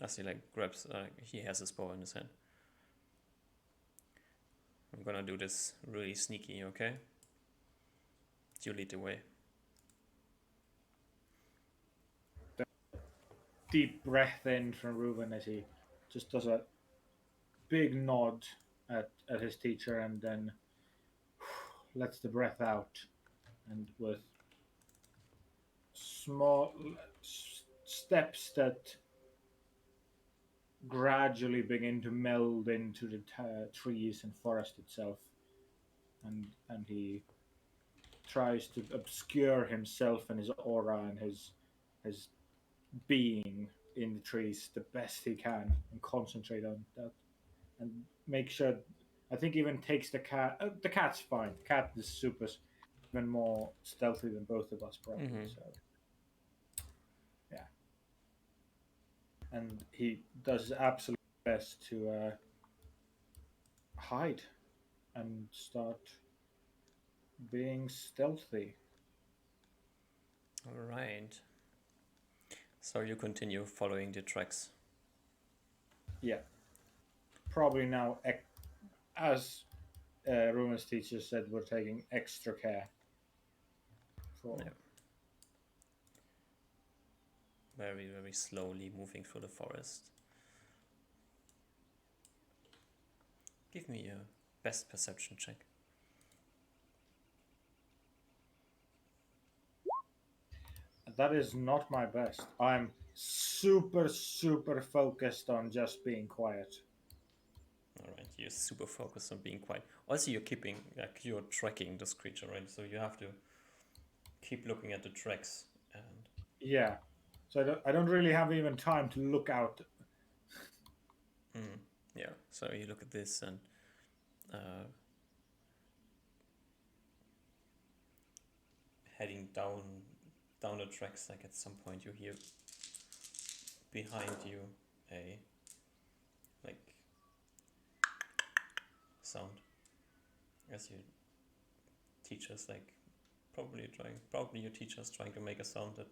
as he like grabs, he has his bow in his hand. I'm gonna do this really sneaky, okay? You lead the way. Deep breath in from Reuben as he just does a big nod at his teacher and then lets the breath out. And with small steps that gradually begin to meld into the trees and forest itself, and he tries to obscure himself and his aura and his being in the trees the best he can and concentrate on that and make sure. I think even takes the cat. The cat's fine. The cat is super, even more stealthy than both of us probably. Mm-hmm. So yeah, and he does his absolute best to hide and start being stealthy. All right. So you continue following the tracks. Yeah, probably now, as Ruben's teacher said, we're taking extra care for. Yeah. Very, very slowly moving through the forest. Give me a best perception check. That is not my best. I'm super, super focused on just being quiet. All right, you're super focused on being quiet. Also, you're tracking this creature, right? So you have to keep looking at the tracks. And Yeah. So I don't really have even time to look out. yeah, so you look at this and heading down the tracks. Like at some point, you hear behind you a like sound as your teacher's like probably your teacher's trying to make a sound that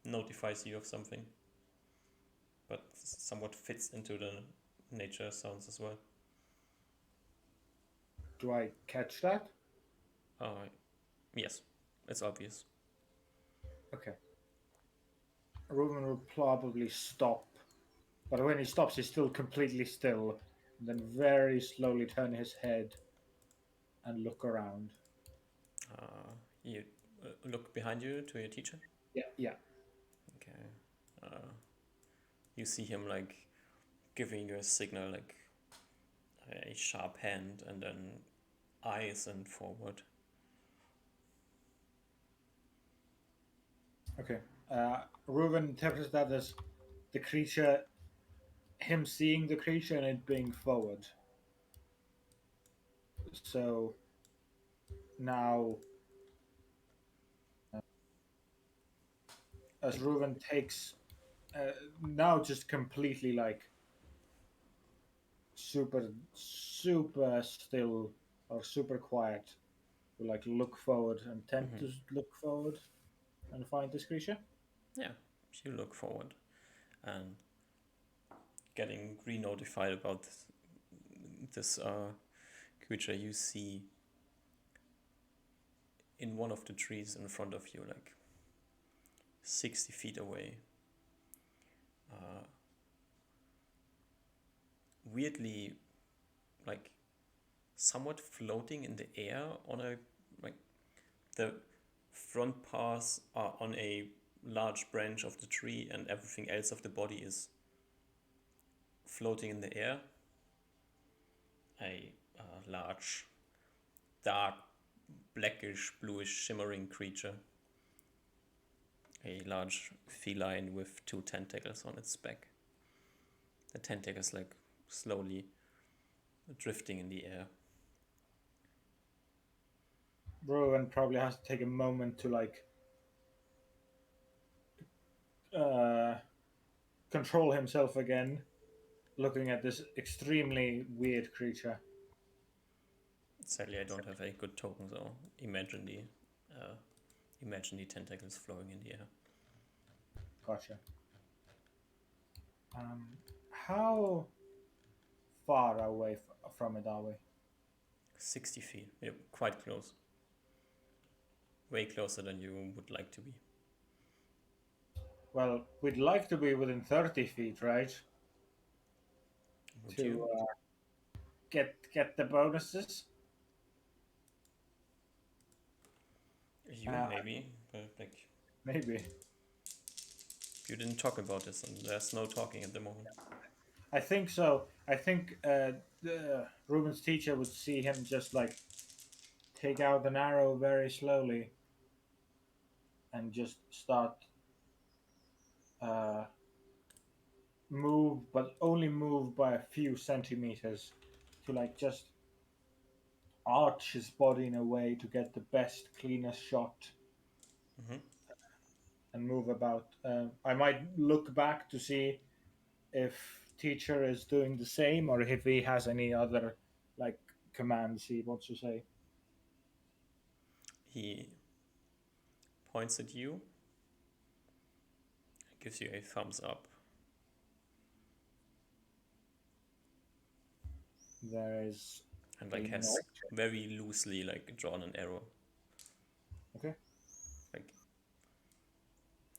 notifies you of something, but somewhat fits into the nature sounds as well. Do I catch that? Yes, it's obvious. Okay. Ruben will probably stop. But when he stops, he's still completely still. And then very slowly turn his head and look around. You look behind you to your teacher. Yeah, yeah. Okay. You see him like giving you a signal, like a sharp hand, and then eyes and forward. Okay. Reuben interprets that as the creature, him seeing the creature and it being forward. So now, as Reuben takes, now just completely like super, super still or super quiet, will like look forward and tend to look forward and find this creature. Yeah, you look forward and getting re-notified about this creature. You see in one of the trees in front of you, like 60 feet away, weirdly, like somewhat floating in the air on a like the front paws are on a large branch of the tree and everything else of the body is floating in the air. A large, dark, blackish, bluish, shimmering creature. A large feline with two tentacles on its back. The tentacles like slowly drifting in the air. Rowan probably has to take a moment to like uh, control himself again, looking at this extremely weird creature. Sadly, I don't have a good token, so imagine the uh, imagine the tentacles flowing in the air. Gotcha. How far away from it are we? 60 feet. Yeah, quite close. Way closer than you would like to be. Well, we'd like to be within 30 feet, right? Would To you? get the bonuses. You Uh, maybe, but like maybe. you didn't talk about this, and there's no talking at the moment. I think so. I think Ruben's teacher would see him just like take out an arrow very slowly and just start uh, move, but only move by a few centimeters to like just arch his body in a way to get the best, cleanest shot and move about. I might look back to see if teacher is doing the same or if he has any other like commands he wants to say. He points at you, gives you a thumbs up. There is And a like note. has very loosely like drawn an arrow. Okay. Like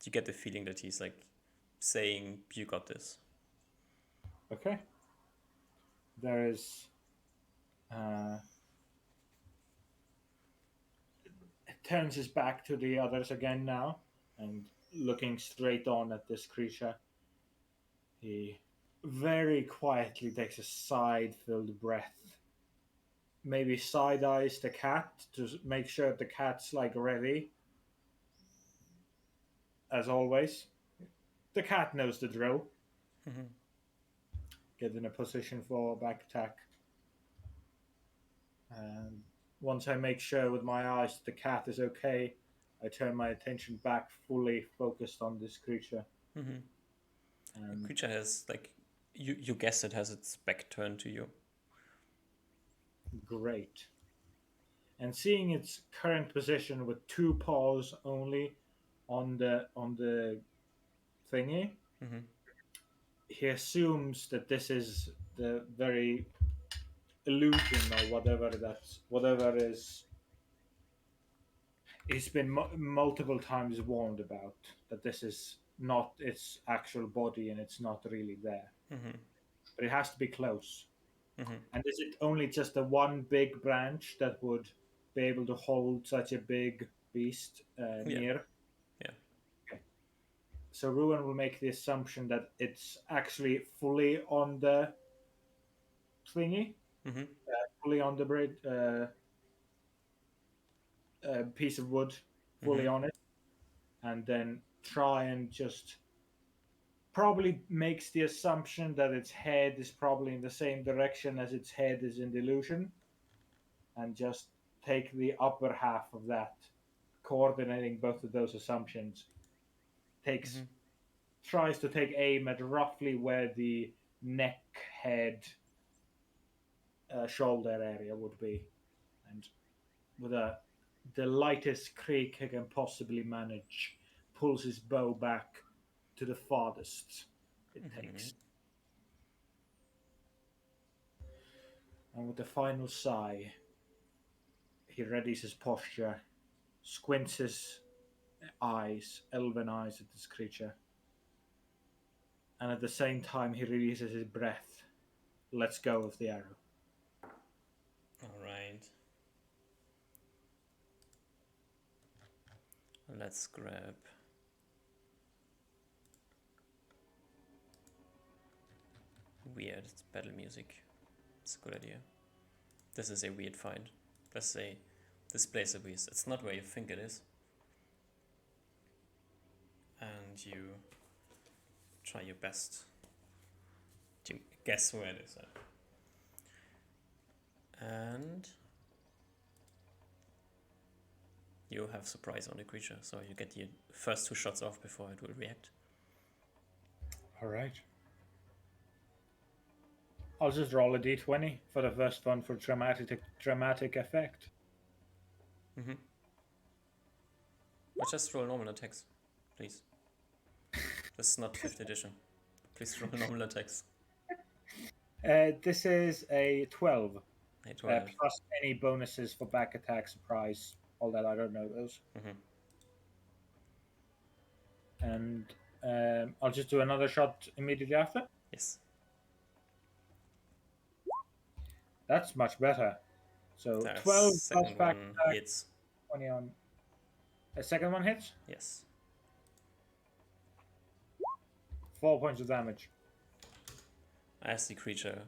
you get the feeling that he's like saying, "You got this." Okay. There is Uh, Turns his back to the others again now, and looking straight on at this creature, he very quietly takes a side-filled breath. Maybe side eyes the cat to make sure the cat's like ready, as always. The cat knows the drill. Mm-hmm. Get in a position for back attack. And once I make sure with my eyes the cat is okay, I turn my attention back, fully focused on this creature. Mm-hmm. The And creature has like you guess it has its back turned to you. great. And seeing its current position with two paws only on the thingy, Mm-hmm. he assumes that this is the very illusion or whatever is he's been multiple times warned about, that this is not its actual body and it's not really there, Mm-hmm. but it has to be close. Mm-hmm. And is it only just the one big branch that would be able to hold such a big beast Yeah. near? Yeah. Okay. So Ruin will make the assumption that it's actually fully on the thingy, Mm-hmm. fully on the bridge, piece of wood, fully Mm-hmm. on it, and then try and just probably makes the assumption that its head is probably in the same direction as its head is in the illusion, and just take the upper half of that, coordinating both of those assumptions. Takes Mm-hmm. Tries to take aim at roughly where the neck, head, shoulder area would be, and with the lightest creak he can possibly manage, pulls his bow back to the farthest it Mm-hmm. takes. And with the final sigh, he readies his posture, squints his eyes, elven eyes at this creature, and at the same time he releases his breath, lets go of the arrow. All right. Let's grab weird battle music. It's a good idea. This is a weird find. Let's say this place a beast. It's not where you think it is. And you try your best to guess where it is at. And you have surprise on the creature, so you get the first two shots off before it will react. All right. I'll just roll a d20 for the first one for dramatic effect. Mm-hmm. Or just roll normal attacks, please. This is not 5th edition. Please roll normal attacks. This is a 12, A 12. plus any bonuses for back attack, surprise, all that. I don't know those. Mm-hmm. And I'll just do another shot immediately after. Yes. That's much better. So The 12 plus second back one attack, hits. 20 on. The second one hits. Yes. 4 points of damage. As the creature,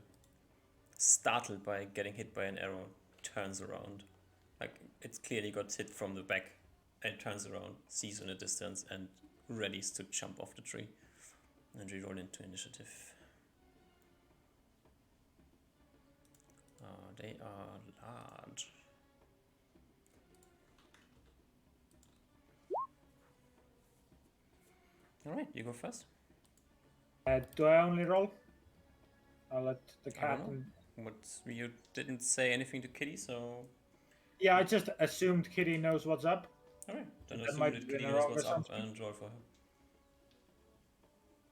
startled by getting hit by an arrow, turns around. Like, it clearly got hit from the back and turns around, sees in a distance, and readies to jump off the tree. And reroll into initiative. They are large. Alright, you go first. Do I only roll? I'll let the I cat. don't know. What, you didn't say anything to Kitty, so. Yeah, I just assumed Kitty knows what's up. Alright, then That assume might that have been Kitty a knows wrong what's up assumption. and roll for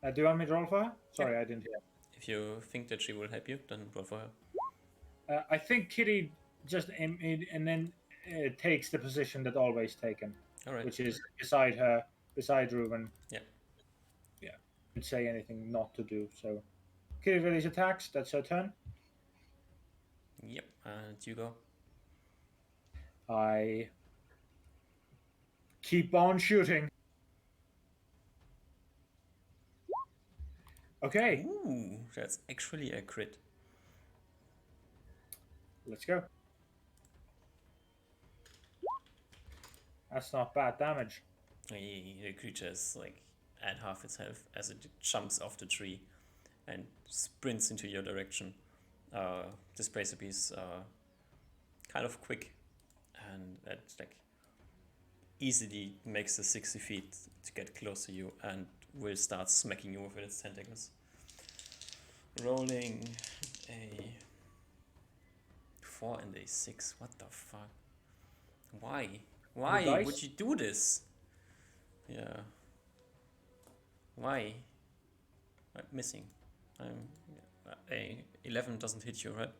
her. Do you want me to roll for her? Sorry, I didn't hear. If you think that she will help you, then roll for her. I think Kitty just and then takes the position that always taken, Alright. which is beside her, beside Reuben. Yeah. Yeah. Didn't say anything not to do. So Kitty release attacks. That's her turn. Yep, and you go. I keep on shooting. Okay, Ooh, that's actually a crit. let's go. That's not bad damage. The creature is like at half its health as it jumps off the tree and sprints into your direction. Displacer beasts are kind of quick, and that like easily makes the 60 feet to get close to you and will start smacking you with its tentacles. Rolling a 4 and a 6. What the fuck? Why? The Why would dice. you do this? Yeah. Why? I'm missing. I'm a 11 doesn't hit you, right?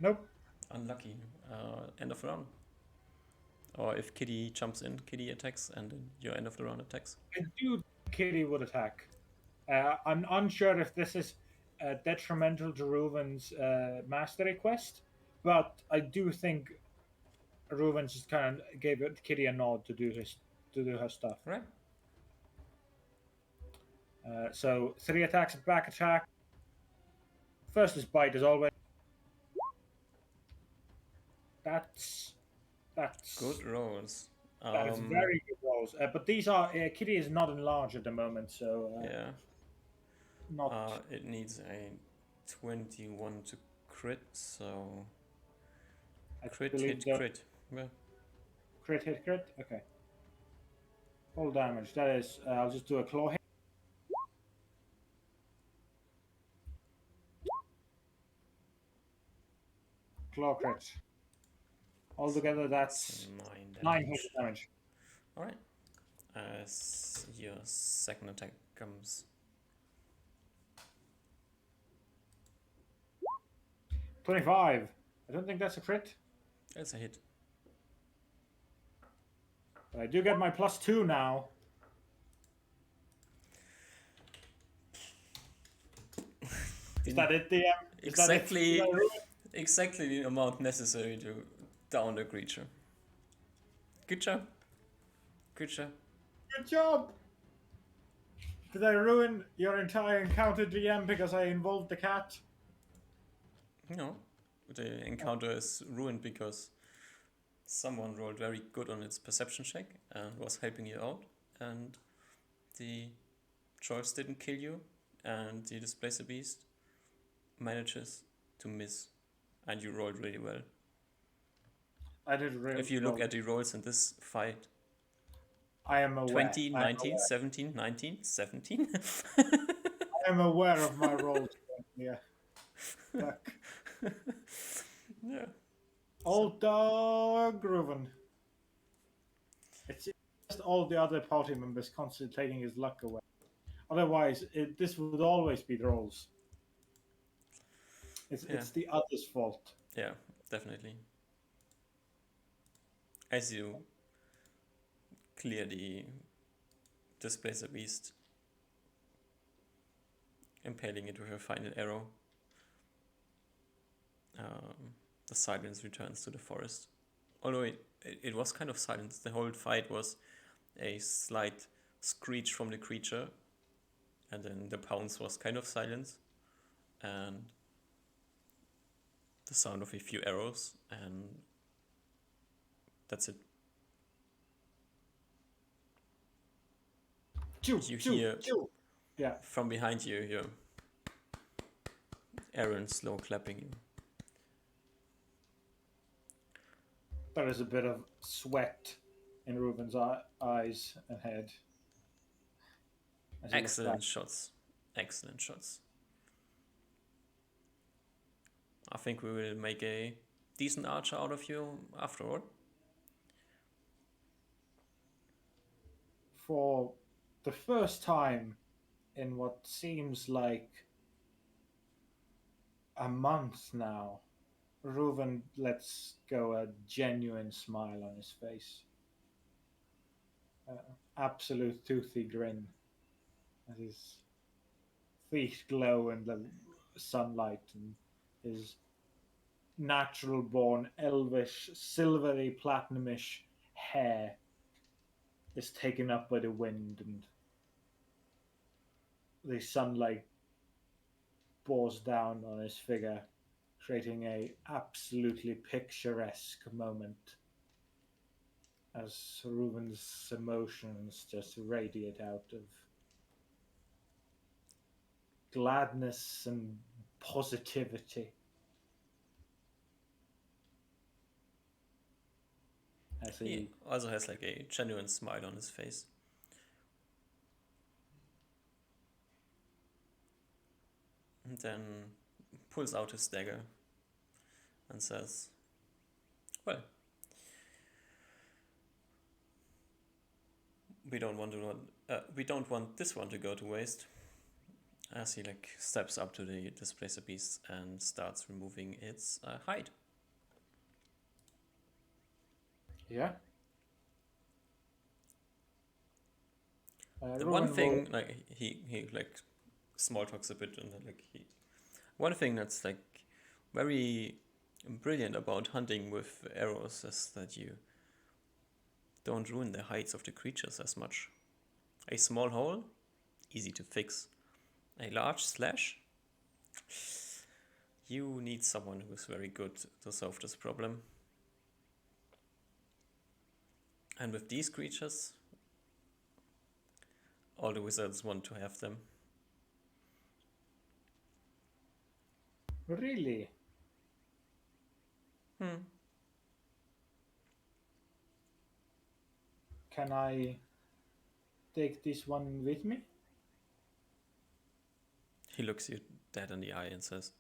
Nope. Unlucky. End of round. Or if Kitty jumps in, Kitty attacks, and then your end of the round attacks. I do think Kitty would attack. I'm unsure if this is detrimental to Reuven's mastery quest, but I do think Reuven just kind of gave Kitty a nod to do her stuff. Right? So 3 attacks, back attack. First is bite as always. That's that's Good rolls. that is very good rolls. But these are Kitty is not enlarged at the moment, so Yeah. not. It needs a 21 to crit, so I crit believe hit the crit. Yeah. crit hit crit. Okay, full damage. That is. I'll just do a claw hit. Claw crit. Altogether, It's that's 9 nine hits damage. of damage. Alright. As your second attack comes. 25. I don't think that's a crit, It's a hit. but I do get my +2 now. Is that it, DM? Is that it? Did I Exactly, ruin exactly the amount necessary to down the creature. Good job. Good job. Good job. Did I ruin your entire encounter, DM, because I involved the cat? No, the encounter is ruined because someone rolled very good on its perception check and was helping you out, and the choice didn't kill you, and the displacer beast manages to miss, and you rolled really well. I did really If you look well. at the rolls in this fight, I am aware. 20, I am 19, aware. 17, 19, 17. I am aware of my roles. Yeah. Fuck. Yeah. So, Old dog Reuven. It's just all the other party members constantly taking his luck away. Otherwise, this would always be the roles. yeah, It's the other's fault. yeah, definitely. As you clear the displacer beast, impaling it with a final arrow, the silence returns to the forest. Although it was kind of silent, the whole fight was a slight screech from the creature, and then the pounce was kind of silent, and the sound of a few arrows, and that's it. Chew, You chew, hear chew. Yeah, from behind you, you Aaron slow clapping you. there is a bit of sweat in Reuben's eyes and head as he looks back. Excellent shots. Excellent shots. I think we will make a decent archer out of you afterward. For the first time in what seems like a month now, Reuven lets go a genuine smile on his face. Absolute toothy grin as his feet glow in the sunlight and his natural born, elvish, silvery, platinumish hair is taken up by the wind, and the sunlight pours down on his figure, creating a absolutely picturesque moment as Reuben's emotions just radiate out of gladness and positivity as He he also has like a genuine smile on his face. And then pulls out his dagger and says, "Well, we don't want this one to go to waste." As he like steps up to the displacer beast and starts removing its hide. yeah. The one Reuben will thing like he like small talks a bit, and then like he one thing that's like very brilliant about hunting with arrows is that you don't ruin the hides of the creatures as much. A small hole, easy to fix. A large slash, you need someone who's very good to solve this problem. And with these creatures, all the wizards want to have them. really. Hmm. Can I take this one with me? He looks you dead in the eye and says,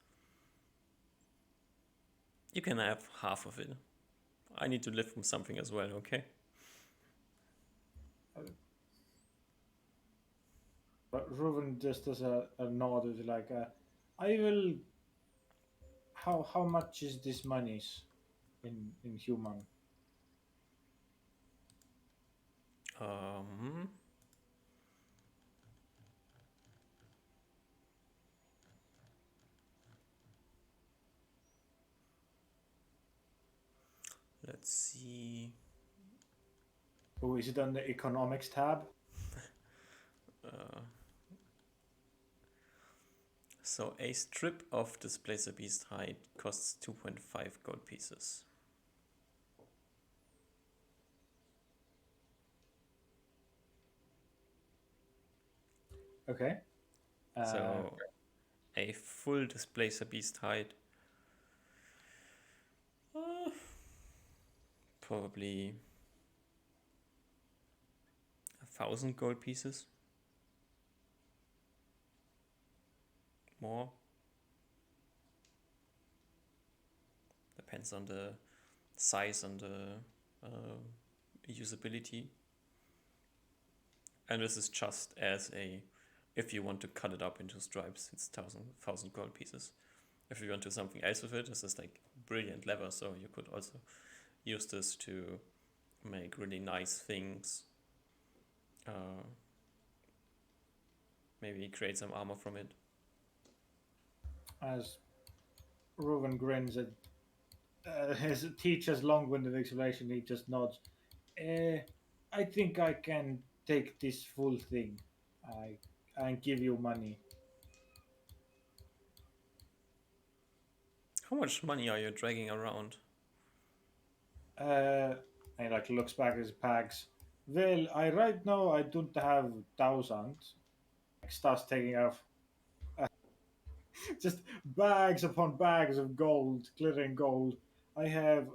"You can have half of it. I need to live from something as well, okay?" Uh, But Reuben just does a nod, is like, I will. How much is this monies in human? Um, let's see. Oh, is it on the economics tab? Uh, so a strip of Displacer Beast hide costs 2.5 gold pieces. Okay. Uh, So a full Displacer Beast hide, uh, probably 1,000 gold pieces. More. Depends on the size and the usability. And this is just as a, if you want to cut it up into stripes, it's 1,000 gold pieces. If you want to do something else with it, this is like brilliant leather, so you could also use this to make really nice things. Maybe create some armor from it. as Reuben grins at his teacher's long-winded explanation, he just nods. I think I can take this full thing. I and give you money. How much money are you dragging around? Uh, and he like looks back at his bags. Well, I right now I don't have thousand. Like, starts taking off just bags upon bags of gold, glittering gold. I have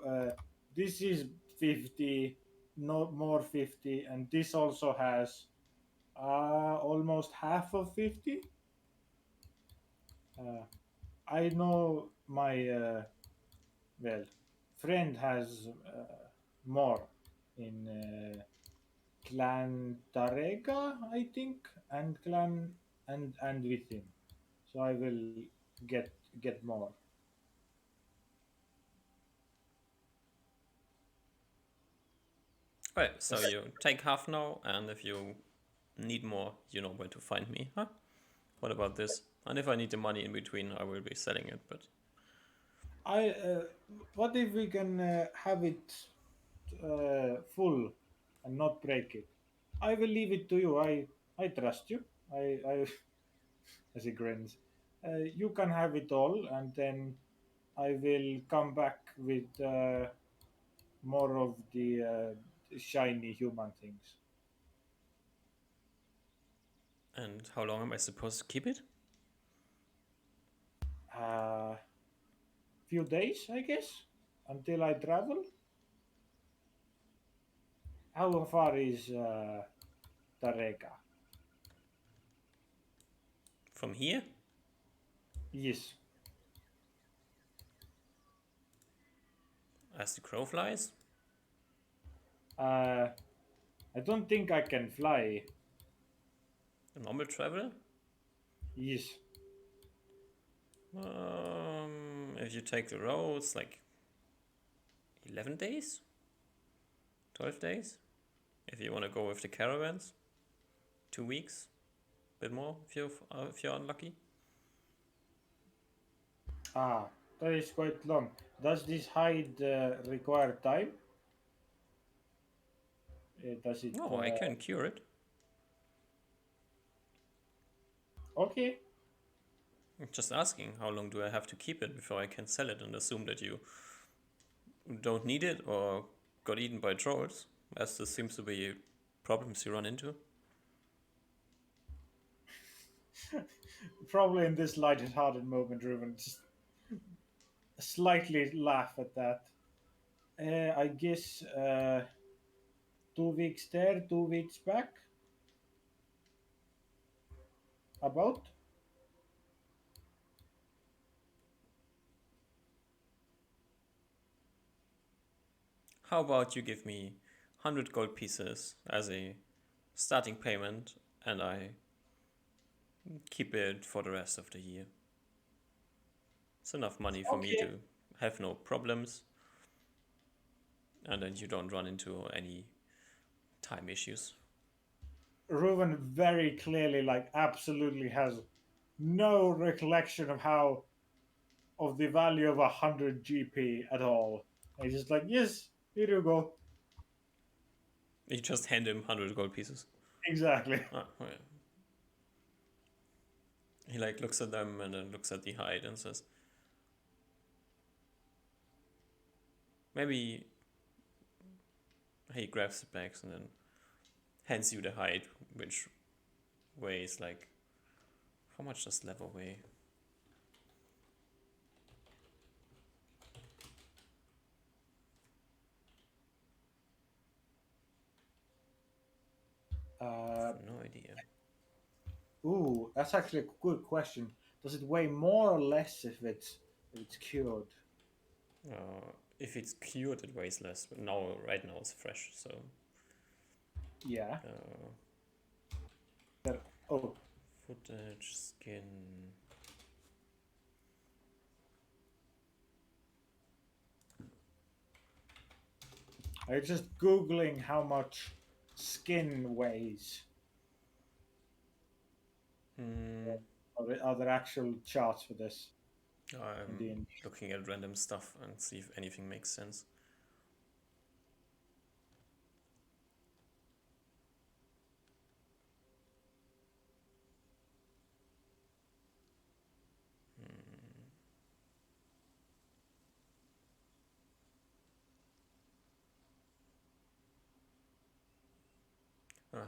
this is 50, no more 50, and this also has almost half of 50. Uh, I know my well friend has more in Clan Tarega, I think, and Clan and with him. So I will get get more. Well, so you take half now, and if you need more, you know where to find me, huh? What about this? And if I need the money in between, I will be selling it, but I what if we can have it full and not break it? I will leave it to you. I trust you. I as he grins. You can have it all, and then I will come back with more of the shiny human things. And how long am I supposed to keep it? Few days, I guess, until I travel. How far is Tareka? From here? Yes. As the crow flies? Uh, I don't think I can fly. A normal travel? Yes. If you take the roads, like 11 days? 12 days? If you want to go with the caravans, 2 weeks, bit more if you're unlucky. Ah, that is quite long. Does this hide require time? Does it? Oh, I can cure it. Okay. Just asking, how long do I have to keep it before I can sell it and assume that you don't need it or got eaten by trolls, as this seems to be problems you run into. Probably in this light-hearted moment, Ruben just slightly laugh at that. I guess 2 weeks there, 2 weeks back. About. How about you give me 100 gold pieces as a starting payment and I keep it for the rest of the year? It's enough money for me Okay. to have no problems and then you don't run into any time issues. Reuven very clearly, like, absolutely has no recollection of how of the value of 100 GP at all. And he's just like, yes, here you go. You just hand him 100 gold pieces. Exactly. Ah, okay. He like looks at them and then looks at the hide and says, maybe he grabs the bags and then hands you the hide, which weighs like, how much does leather weigh? Uh, No idea. ooh, that's actually a good question. Does it weigh more or less if it's cured? If it's cured, it weighs less. But now, right now, it's fresh. So, Yeah. uh, That, oh, footage, skin. I was just googling how much skin weighs. Hmm. Are there actual charts for this in I'm the looking at random stuff and see if anything makes sense.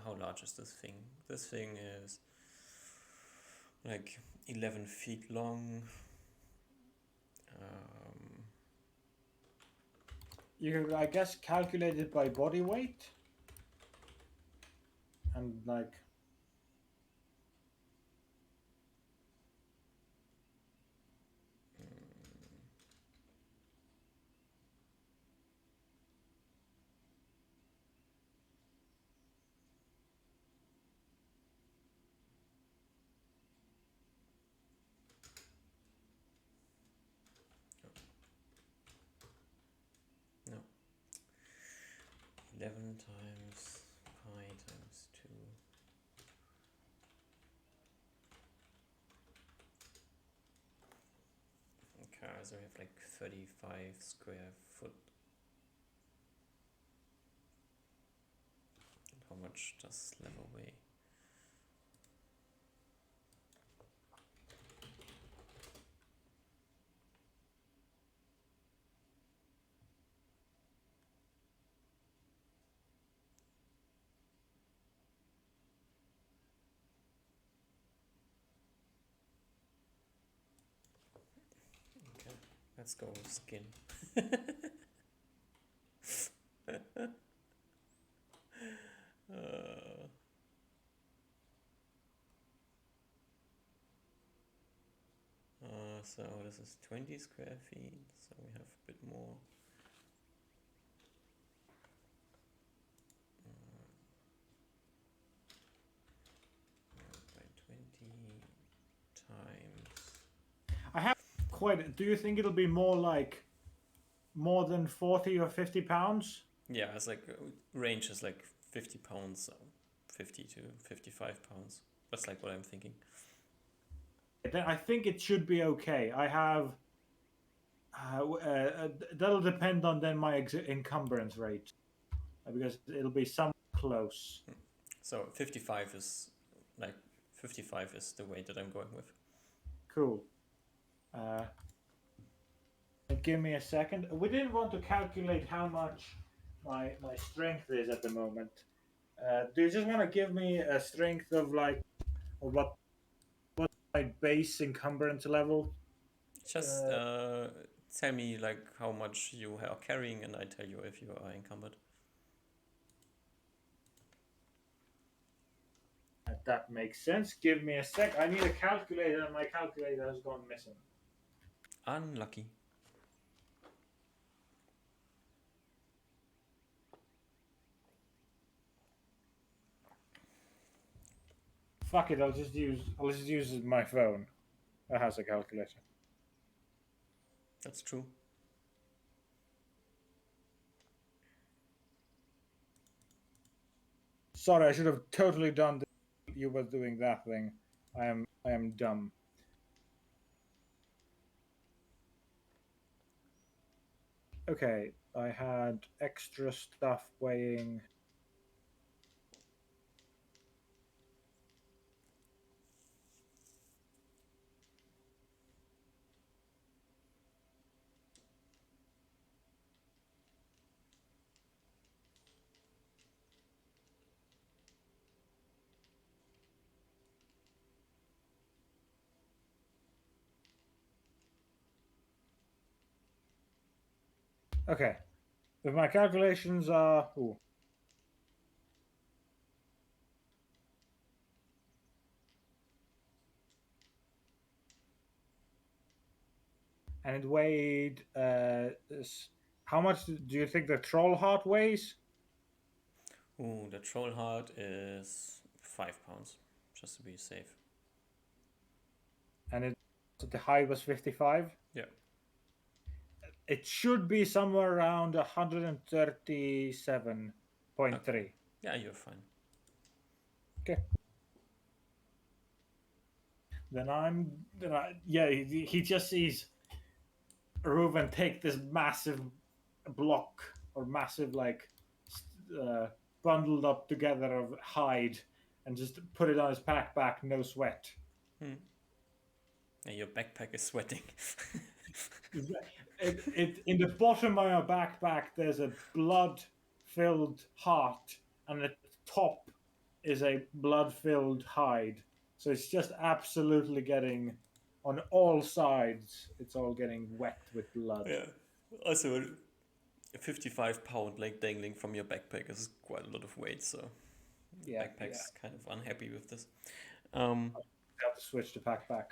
How large is this thing? This thing is like 11 feet long. Um, You can, I guess, calculate it by body weight and like. no, 11 times pi times 2. Okay, so we have like 35 square foot. How much does level weigh? Okay, let's go with skin. uh, so this is 20 square feet, so we have a bit more. By 20 times. I have quite. Do you think it'll be more like more than 40 or 50 pounds? Yeah, it's like range is like 50 pounds, 50 to 55 pounds. That's like what I'm thinking. Then I think it should be okay. I have. That'll depend on then my encumbrance rate because it'll be somewhat close. So 55 is like 55 is the weight that I'm going with. Cool. Give me a second. We didn't want to calculate how much my strength is at the moment. Do you just want to give me a strength of like, or what my base encumbrance level? Just tell me like how much you are carrying, and I tell you if you are encumbered. That makes sense. Give me a sec. I need a calculator, and my calculator has gone missing. Unlucky. Fuck it. I'll just use my phone. That has a calculator. That's true. Sorry, I should have totally done. You were doing that thing. I am dumb. Okay, I had extra stuff weighing. Okay, if my calculations are. Ooh. And it weighed. How much do you think the troll heart weighs? Ooh, the troll heart is 5 pounds, just to be safe. And the height was 55. Yeah. It should be somewhere around 137.3. Yeah, you're fine. Okay. Yeah, he just sees Reuven take this massive block or massive uh, bundled up together of hide and just put it on his back, no sweat. Hmm. And your backpack is sweating. In the bottom of my backpack, there's a blood-filled heart, and at the top is a blood-filled hide. So it's just absolutely getting on all sides. It's all getting wet with blood. Yeah. Also, a 55 pound like dangling from your backpack is quite a lot of weight, so Yeah, backpack's kind of unhappy with this. I have to switch to backpack.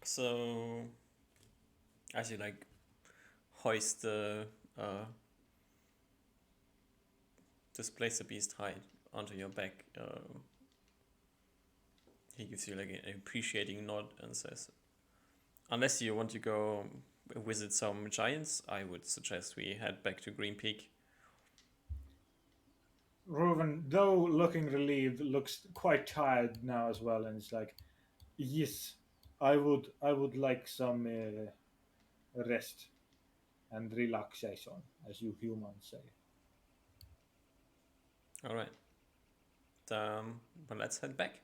So as you like hoist the displace the beast hide onto your back, he gives you like an appreciating nod and says, unless you want to go visit some giants, I would suggest we head back to Green Peak. Reuven, though looking relieved, looks quite tired now as well, and it's like, yes, I would like some rest and relaxation, as you humans say. All right. But let's head back.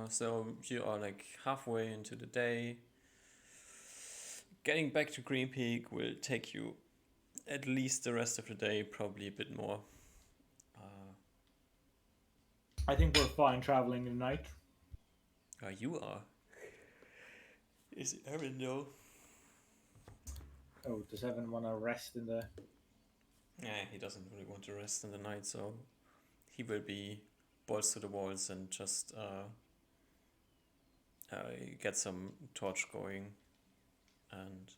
So you are like halfway into the day. Getting back to Green Peak will take you at least the rest of the day, probably a bit more. I think we're fine traveling at night. You are. Is Aaron though? Oh, does Evan want to rest in the? Yeah, he doesn't really want to rest in the night, so he will be balls to the walls and just get some torch going and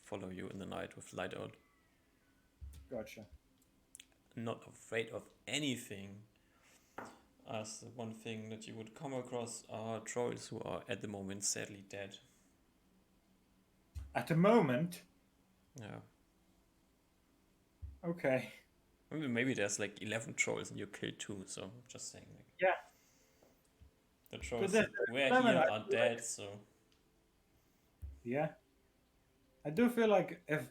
follow you in the night with light out. Gotcha. Not afraid of anything, as the one thing that you would come across are trolls who are at the moment sadly dead. At the moment, Yeah. okay. I mean, maybe there's like 11 trolls and you killed two, so I'm just saying, like, Yeah, the but trolls there's that were 11. here are dead, so. Yeah, I do feel like if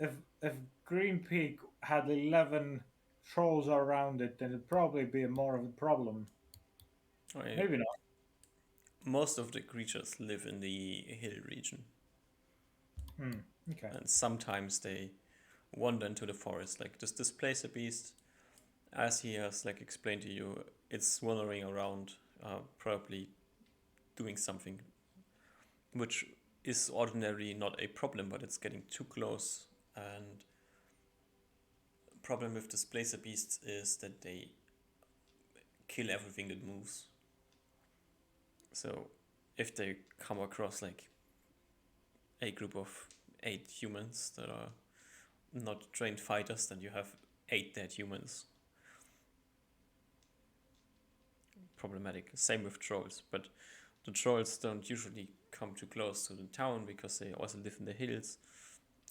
if Green Peak had 11 trolls around it, then it'd probably be more of a problem. I mean, Maybe not. most of the creatures live in the hill region, Hmm. Okay. and sometimes they wander into the forest. Like this displacer beast, as he has like explained to you, it's wandering around, probably doing something which is ordinarily not a problem, but it's getting too close. And problem with displacer beasts is that they kill everything that moves. So if they come across like a group of 8 humans that are not trained fighters, then you have 8 dead humans. Problematic. Same with trolls, but the trolls don't usually come too close to the town because they also live in the hills,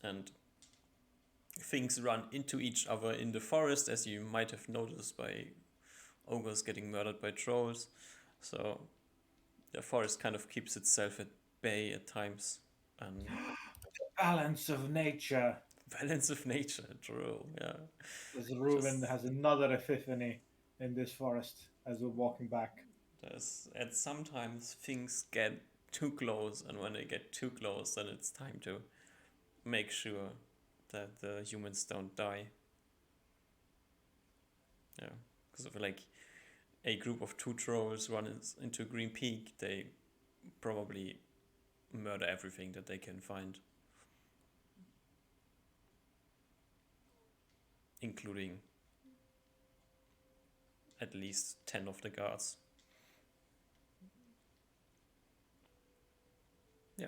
and things run into each other in the forest, as you might have noticed by ogres getting murdered by trolls. So the forest kind of keeps itself at bay at times. And Balance of nature. balance of nature, true, yeah. As Reuven Just has another epiphany in this forest as we're walking back. and sometimes things get too close, and when they get too close, then it's time to make sure that the humans don't die. Yeah, because if like a group of 2 trolls run into Green Peak, they probably murder everything that they can find, including at least 10 of the guards. Yeah.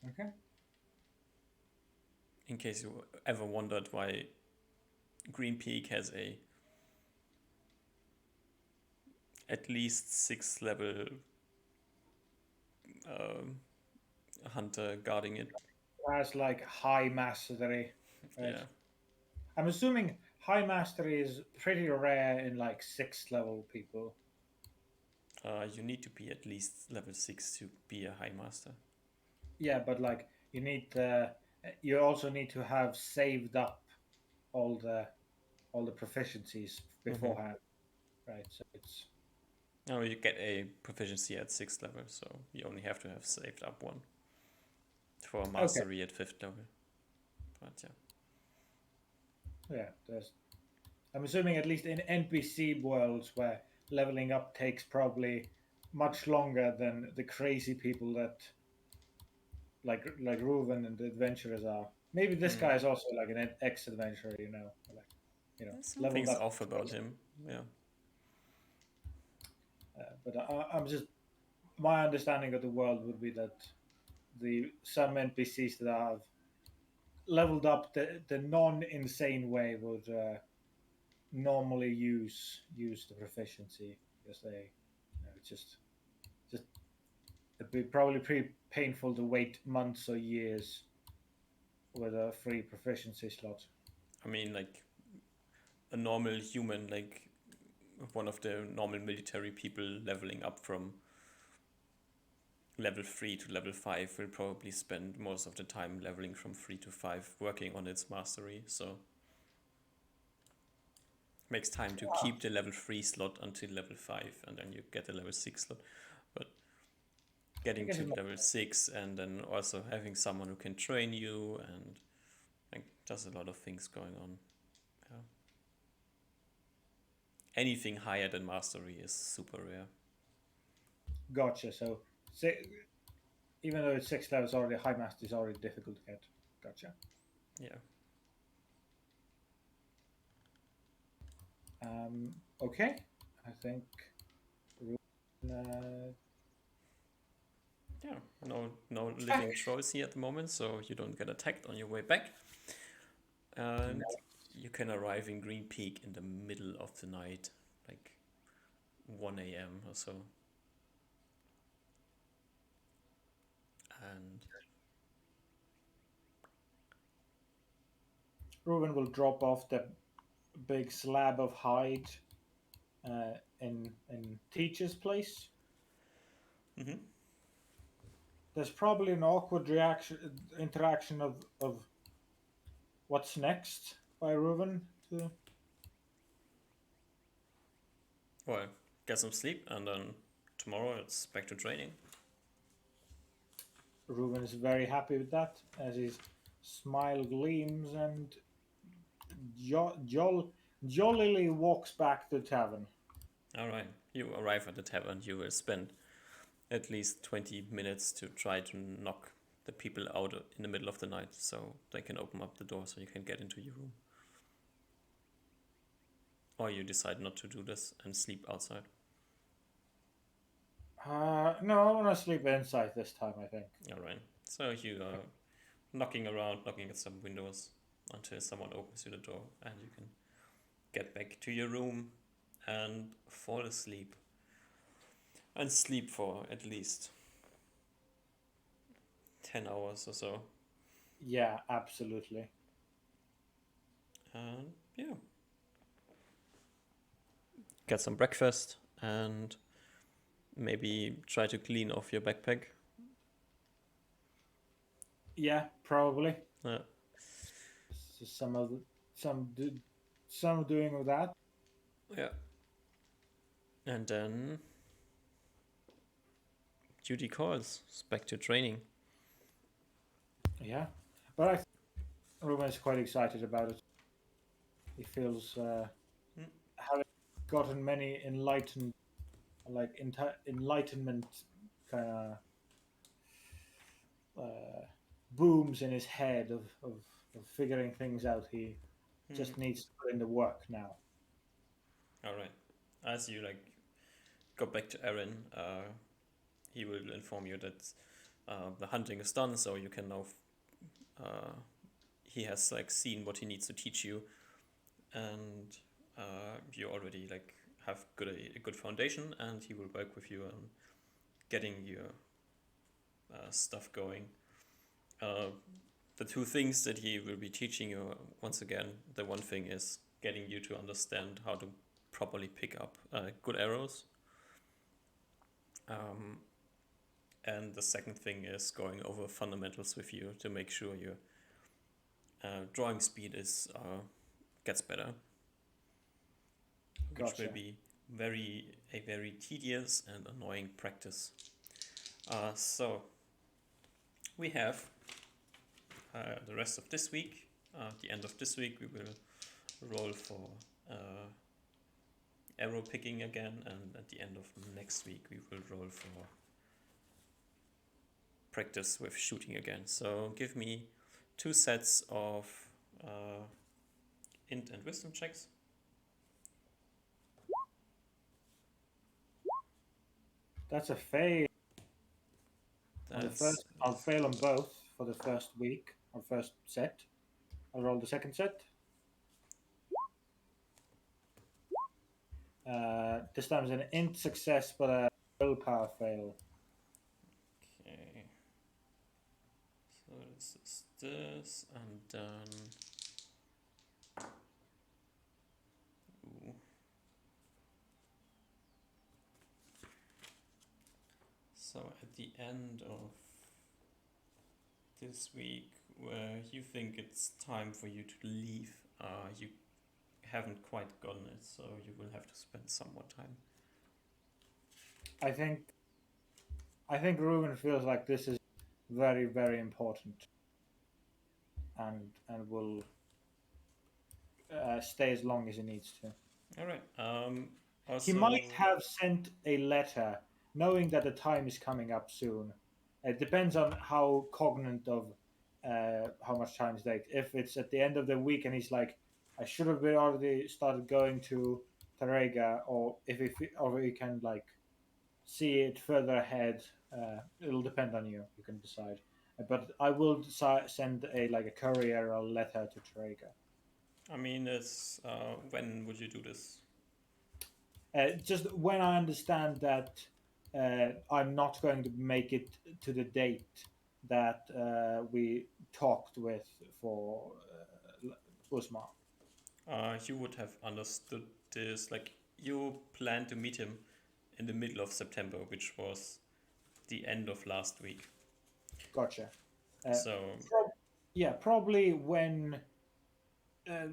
Okay. In case you ever wondered why Green Peak has a at least 6 level um, hunter guarding it. Has like high mastery, right? Yeah. I'm assuming high mastery is pretty rare in like sixth level people. You need to be at least level 6 to be a high master. Yeah, but like you also need to have saved up all the all the proficiencies Mm-hmm. beforehand, right? So it's No, you get a proficiency at 6th level, so you only have to have saved up one for okay. mastery at 5th level. But yeah. Yeah, there's. I'm assuming at least in NPC worlds where leveling up takes probably much longer than the crazy people that like Reuven and the adventurers are. Maybe this Mm. guy is also like an ex-adventurer, like There's leveled something's up. off about him. Yeah. But I'm just my understanding of the world would be that the some NPCs that have leveled up the non-insane way would normally use the proficiency because it's just it'd be probably pretty painful to wait months or years with a free proficiency slot. I mean, like a normal human, like one of the normal military people leveling up from level 3 to level 5 will probably spend most of the time leveling from 3 to 5 working on its mastery, so makes time to keep the level 3 slot until level 5 and then you get a level 6 slot. But I getting guess to it might- level 6 and then also having someone who can train you and like there's a lot of things going on. Yeah. Anything higher than mastery is super rare. Gotcha. So, even though it's 6 levels already, high master is already difficult to get. Gotcha. Yeah. Okay. I think. Uh, Yeah, no living trolls here at the moment, so you don't get attacked on your way back. And you can arrive in Green Peak in the middle of the night, like 1 a.m. or so. And Ruben will drop off the big slab of hide in Teach's place. mhm. There's probably an awkward interaction of what's next by Ruben to Well, get some sleep, and then tomorrow it's back to training. Ruben is very happy with that as his smile gleams and jollily walks back to the tavern. All right, you arrive at the tavern. You will spend at least 20 minutes to try to knock the people out in the middle of the night so they can open up the door so you can get into your room. Or you decide not to do this and sleep outside. No, I want to sleep inside this time, I think. All right, so you are knocking around, knocking at some windows until someone opens you the door and you can get back to your room and fall asleep. And sleep for at least 10 hours or so. Yeah, absolutely. And yeah. Get some breakfast and maybe try to clean off your backpack. Yeah, probably. Uh, Some of the, some doing with that. yeah. And then duty calls. It's back to training. Yeah, but I think Ruben is quite excited about it. He feels Mm. having gotten many enlightenment kind of booms in his head of figuring things out. He Mm. just needs to put in the work now. All right. As you like go back to Aaron, he will inform you that the hunting is done, so you can now. He has like seen what he needs to teach you, and you already like have a good foundation, and he will work with you on getting your stuff going. Uh, the two things that he will be teaching you, once again, the one thing is getting you to understand how to properly pick up good arrows. Um, and the second thing is going over fundamentals with you to make sure your drawing speed is gets better, which will Gotcha. be a very tedious and annoying practice. So we have the rest of this week. At the end of this week, we will roll for arrow picking again, and at the end of next week, we will roll for practice with shooting again. So give me 2 sets of int and wisdom checks. That's a fail on the That's first. I'll fail on both for the first week or first set. I'll roll the second set. This time it's an int success, but a willpower fail. okay. So this is this, and then ooh. So at the end of this week where you think it's time for you to leave. You haven't quite gotten it, so you will have to spend some more time. I think Ruben feels like this is very, very important, and will stay as long as he needs to. All right. He Also, might have sent a letter knowing that the time is coming up soon. It depends on how cognizant of how much time it takes. If it's at the end of the week and he's like, I should have been already started going to Tarega, or if he can like see it further ahead, it'll depend on you. You can decide. But I will send a like a courier or letter to Tarega. I mean, it's when would you do this? Just when I understand that I'm not going to make it to the date that we talked with for Usma. You would have understood this. Like you planned to meet him in the middle of September, which was the end of last week. Gotcha. So Yeah, probably when, uh,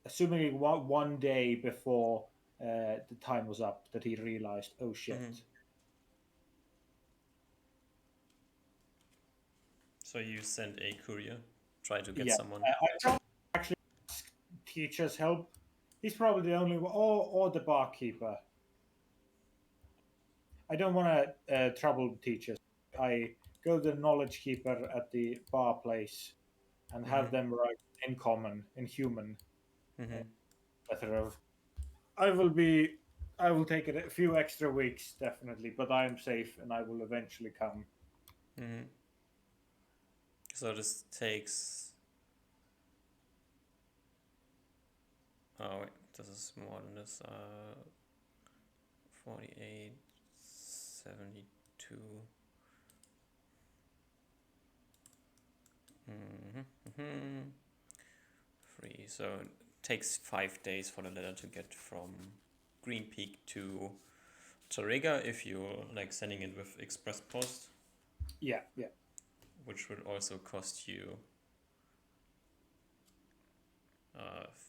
assuming one day before the time was up, that he realized, oh mhm. shit. So you send a courier, try to get Yeah, someone. I probably actually ask teacher's help. He's probably the only one, or the barkeeper. I don't want to trouble teachers. I go to the knowledge keeper at the bar place and have Mm-hmm. them write in common, in human, Mm-hmm. letter of. I will be. I will take it a few extra weeks, definitely, but I am safe and I will eventually come. Mm-hmm. So this takes. Oh wait, this is more than this. 48, 72. Mm-hmm. Mm-hmm. Free. So it takes 5 days for the letter to get from Green Peak to Tarega if you're like sending it with express post, Yeah, yeah. which will also cost you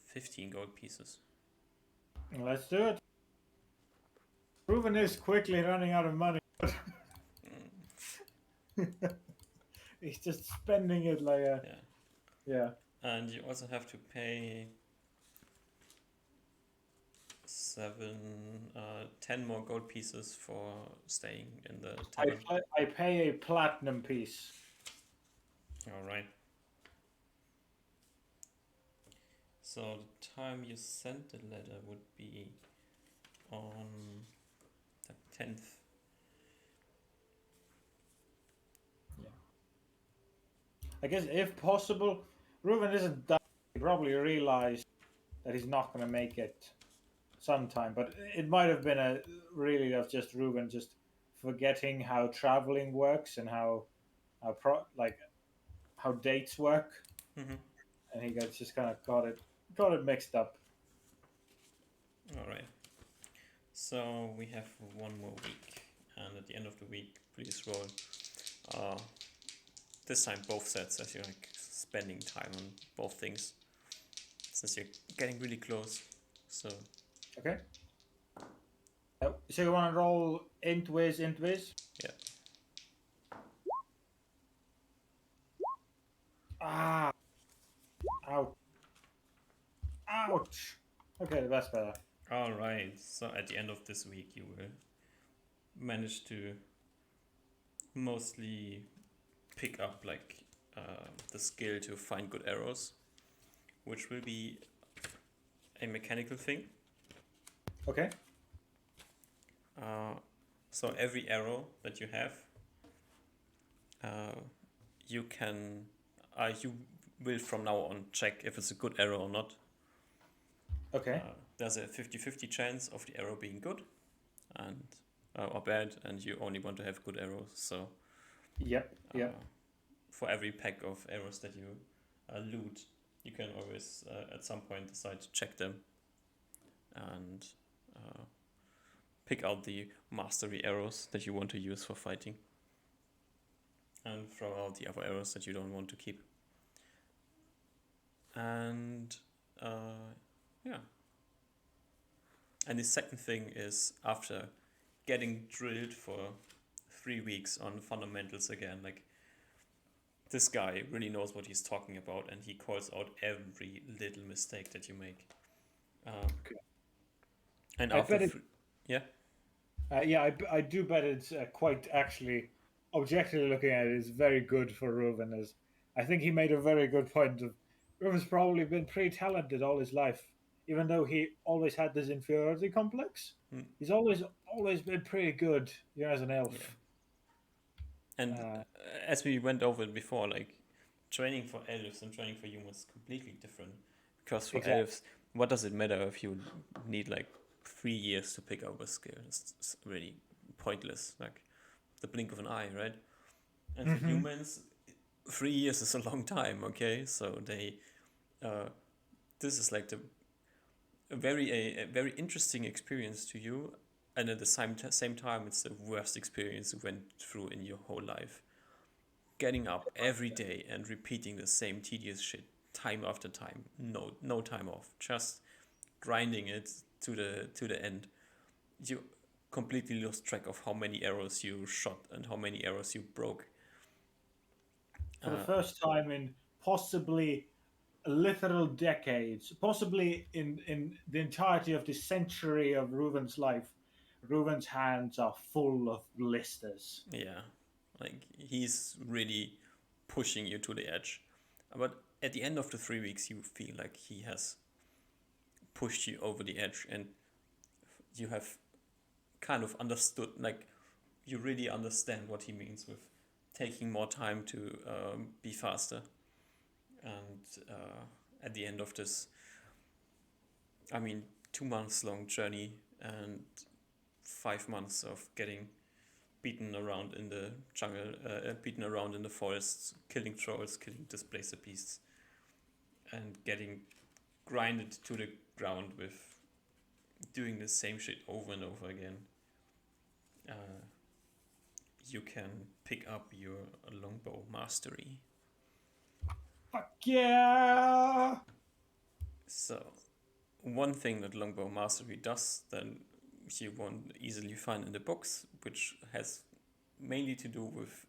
15 gold pieces. Let's do it. Ruven is quickly running out of money. He's just spending it like a Yeah. yeah. And you also have to pay 10 more gold pieces for staying in the tavern. I pay a platinum piece. All right. So the time you sent the letter would be on the 10th. Yeah. I guess if possible, Ruven isn't done. He probably realized that he's not going to make it sometime, but it might have been a really of just Ruben just forgetting how traveling works and like how dates work, Mm-hmm. and he got just kind of got it mixed up. All right. So we have one more week, and at the end of the week, please roll. Uh, this time both sets, as you're like spending time on both things, since you're getting really close. So Okay. So you want to roll int whiz, int whiz? yeah. Ah, ouch, ouch. Okay, that's better. All right. So at the end of this week, you will manage to mostly pick up like the skill to find good arrows, which will be a mechanical thing. Okay. Uh, so every arrow that you have, uh, you can, you will from now on check if it's a good arrow or not. Okay. There's a 50-50 chance of the arrow being good and or bad, and you only want to have good arrows. So Yep. Yep. for every pack of arrows that you loot, you can always at some point decide to check them and pick out the mastery arrows that you want to use for fighting. and throw out the other arrows that you don't want to keep. And yeah. And the second thing is, after getting drilled for 3 weeks on fundamentals again, like, this guy really knows what he's talking about, and he calls out every little mistake that you make. Okay. And I after bet it. yeah. Yeah, I do bet it's quite actually, objectively looking at it, is very good for Ruven. As I think he made a very good point of Ruven's probably been pretty talented all his life, even though he always had this inferiority complex. Mm, He's always been pretty good, as an yeah. elf. And Uh, as we went over it before, like, training for elves and training for humans is completely different. Because for exactly. elves, what does it matter if you need like 3 years to pick up a skill? It's really pointless, like the blink of an eye, right? And for Hmm. humans, 3 years is a long time. Okay, so uh, this is like a very interesting experience to you, and at the same time, it's the worst experience you went through in your whole life. Getting up every day and repeating the same tedious shit time after time, no time off, just grinding it to the end. You completely lost track of how many arrows you shot and how many arrows you broke. For the Uh, first time in possibly literal decades, possibly in the entirety of the century of Reuven's life, Reuven's hands are full of blisters. yeah, like, he's really pushing you to the edge. But at the end of the 3 weeks, you feel like he has pushed you over the edge, and you have kind of understood, like, you really understand what he means with taking more time to be faster. And at the end of this, I mean, 2 months long journey and 5 months of getting beaten around in the jungle, beaten around in the forests, killing trolls, killing displacer beasts, and getting grinded to the ground with doing the same shit over and over again. Uh, you can pick up your longbow mastery. Fuck yeah! So, one thing that longbow mastery does that you won't easily find in the books, which has mainly to do with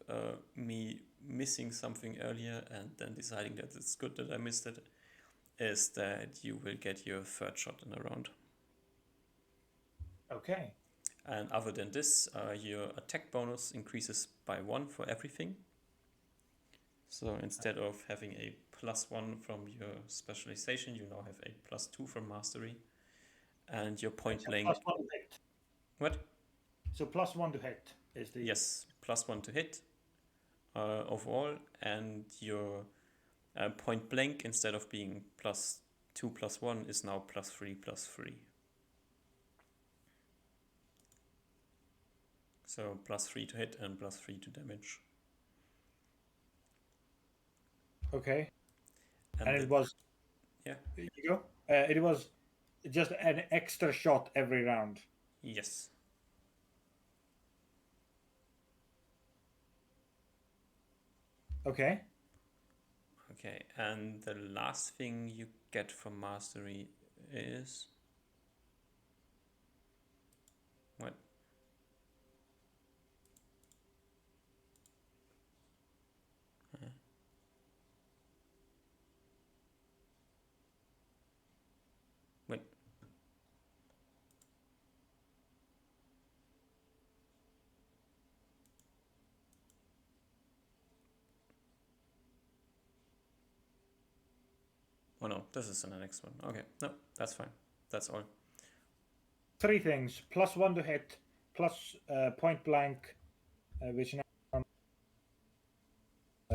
me missing something earlier and then deciding that it's good that I missed it, is that you will get your third shot in a round. Okay. And other than this, your attack bonus increases by 1 for everything. So instead of having a +1 from your specialization, you now have a +2 from mastery. And your point So plus blank. one to hit. What? So plus one to hit is the. Yes, +1 to hit overall. And your point blank, instead of being +2 +1, is now +3 +3. So +3 to hit and +3 to damage. Okay. And And the it was. yeah, You go. It was just an extra shot every round. yes. Okay. Okay, and the last thing you get from mastery is what? Uh, Wait. Oh no, this is in the next one. Okay, no, that's fine. That's all. Three things: plus one to hit, plus point blank, which now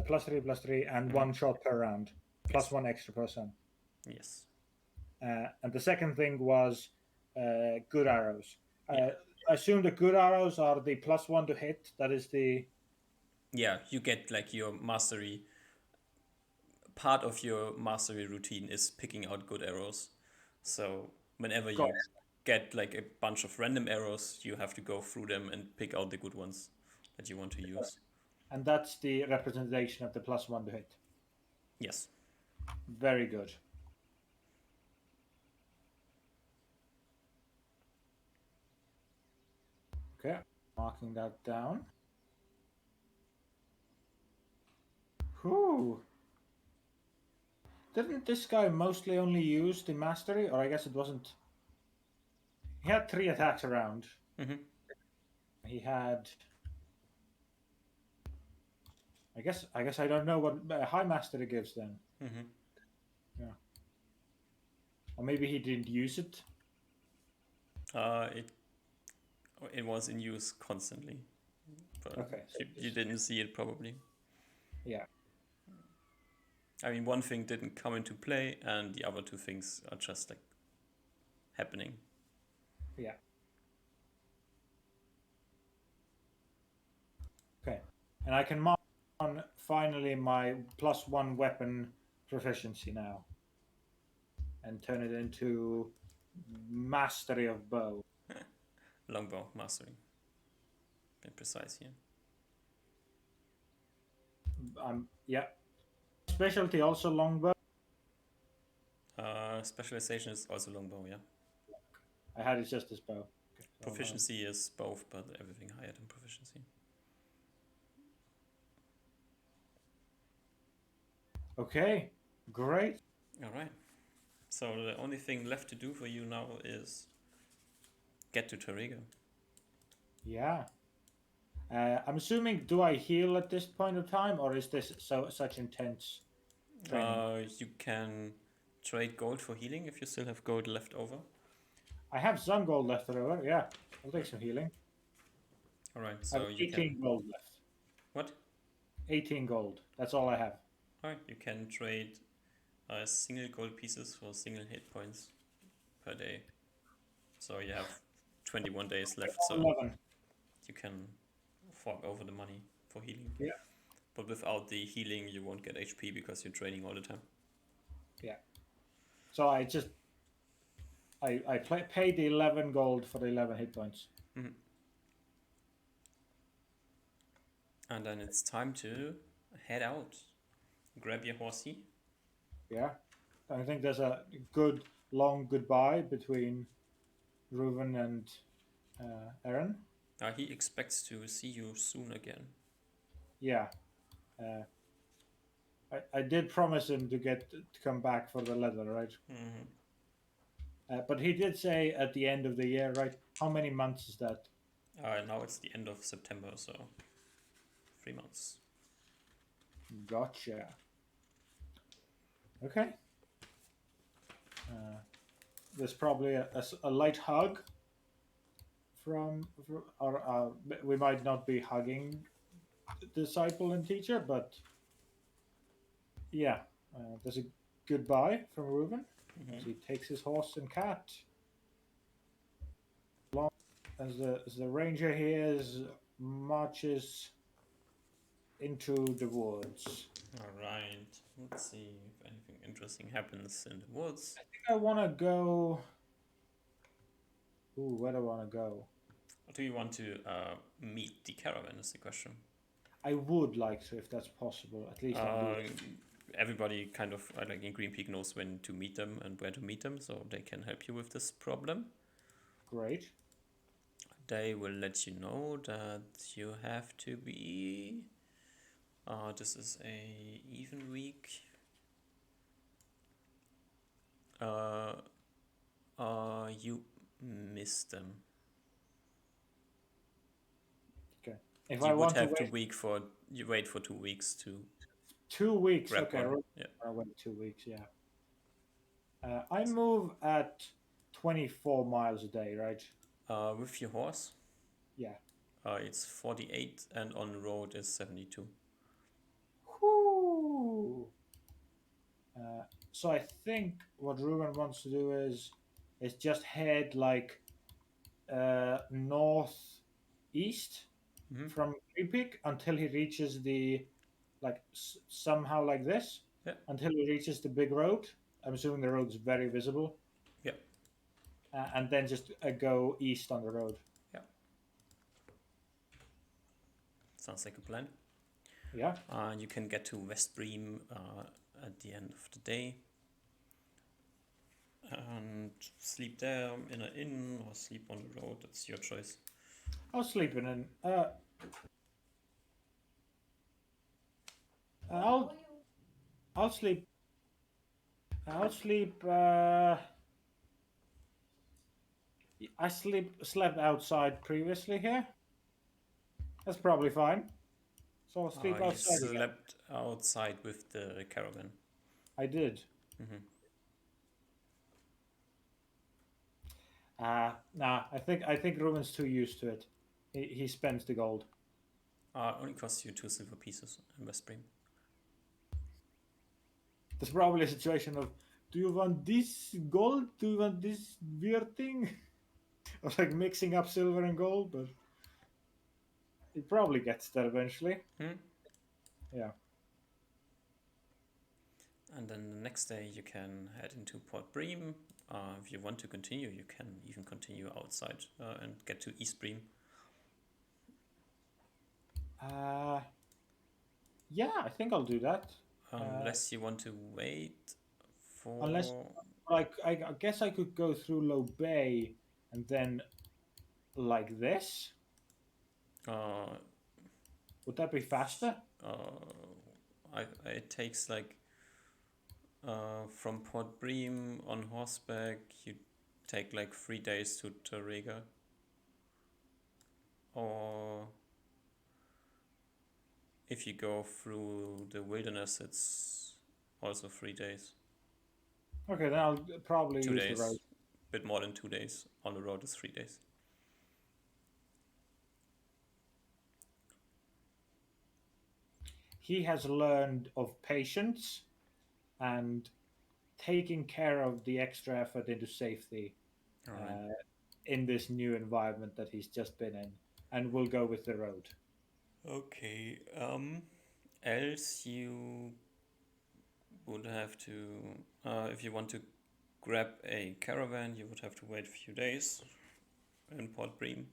plus three, and Mm-hmm. one shot per round, plus Yes. one extra person. Yes. And the second thing was good arrows. Yeah. I assume the good arrows are the plus one to hit. That is the. Yeah, you get like your mastery. Part of your mastery routine is picking out good arrows. So whenever Got you get like a bunch of random arrows, you have to go through them and pick out the good ones that you want to use. And that's the representation of the +1 to hit. Yes. Very good. Okay, marking that down. Whew. Didn't this guy mostly only use the mastery, or I guess it wasn't? He had 3 attacks around. Mm-hmm. He had. I guess I don't know what high mastery gives then. Mm-hmm. Yeah. Or maybe he didn't use it. It was in use constantly, but Okay. So you didn't see it probably. yeah. I mean, one thing didn't come into play, and the other two things are just like happening. Yeah. Okay. And I can mark on finally my +1 weapon proficiency now, and turn it into mastery of bow. Longbow mastery. Be precise here. Yeah. Specialty also longbow. Specialization is also longbow, yeah. I had it just as bow. Okay, so Proficiency is both, but everything higher than proficiency. okay, great. All right. So the only thing left to do for you now is get to Tarrega. Yeah. I'm assuming, do I heal at this point of time, or is this such intense training? You can trade gold for healing if you still have gold left over. I have some gold left over. Yeah, I'll take some healing. All right, I have so you 18 can gold left. what? 18 gold. That's all I have. All right, you can trade single gold pieces for single hit points per day. So you have 21 days left, so 11. you can fork over the money for healing. Yeah. But without the healing, you won't get HP because you're training all the time. Yeah. So I paid the 11 gold for the 11 hit points. Mm-hmm. And then it's time to head out. Grab your horsey. Yeah. I think there's a good long goodbye between Reuven and Aaron. He expects to see you soon again. Yeah. Uh, I did promise him to come back for the leather, right? Mm-hmm. But he did say at the end of the year, right? How many months is that? Now it's the end of September, so 3 months. Gotcha. Okay. There's probably a light hug or we might not be hugging disciple and teacher, but yeah, there's a goodbye from Reuven as he takes his horse and cat. Long as the ranger here marches into the woods. All right. Let's see if anything interesting happens in the woods. I think I want to go. Ooh, where do I want to go? Or do you want to meet the caravan? Is the question. I would like to, if that's possible. At least Everybody kind of like in Green Peak knows when to meet them and where to meet them, so they can help you with this problem. Great. They will let you know that you have to be. This is a even week. You missed them. Okay. If You I would want have to to wait for 2 weeks to 2 weeks, grab okay. one. Yeah. I wait 2 weeks. Yeah. I move at 24 miles a day, right? With your horse, Yeah. it's 48, and on the road is 72. Whoo! So I think what Ruben wants to do is just head like northeast Mm-hmm. from Green Peak until he reaches the like somehow like this Yeah. until he reaches the big road. I'm assuming the road's very visible. Yeah. And then just go east on the road. Yeah. Sounds like a plan. Yeah. You can get to West Bream at the end of the day and sleep there in an inn or sleep on the road. That's your choice. I was sleeping in. I'll I'll sleep. I'll sleep. I slept outside previously here. That's probably fine. So I'll sleep You outside again. slept outside with the caravan. I did. Mm-hmm. Nah. I think Ruben's too used to it. He spends the gold. Only costs you 2 silver pieces in West Bream. There's probably a situation of, do you want this gold? Do you want this weird thing? I was like mixing up silver and gold, but it probably gets there eventually. Hmm? Yeah. And then the next day you can head into Port Bream. If you want to continue, you can even continue outside and get to East Bream. Uh, yeah, I think I'll do that. Unless you want to wait Unless, for. like, I guess I could go through Low Bay and then like this. Uh, Would that be faster? it takes like from Port Bream on horseback, you take like 3 days to Tarrega. Or if you go through the wilderness, it's also 3 days. Okay, then I'll probably Two use the road. days, bit more than 2 days. On the road is 3 days. He has learned of patience and taking care of the extra effort into safety All right. uh, in this new environment that he's just been in, and we'll go with the road. Okay. Else you would have to, if you want to grab a caravan, you would have to wait a few days in Port Bream.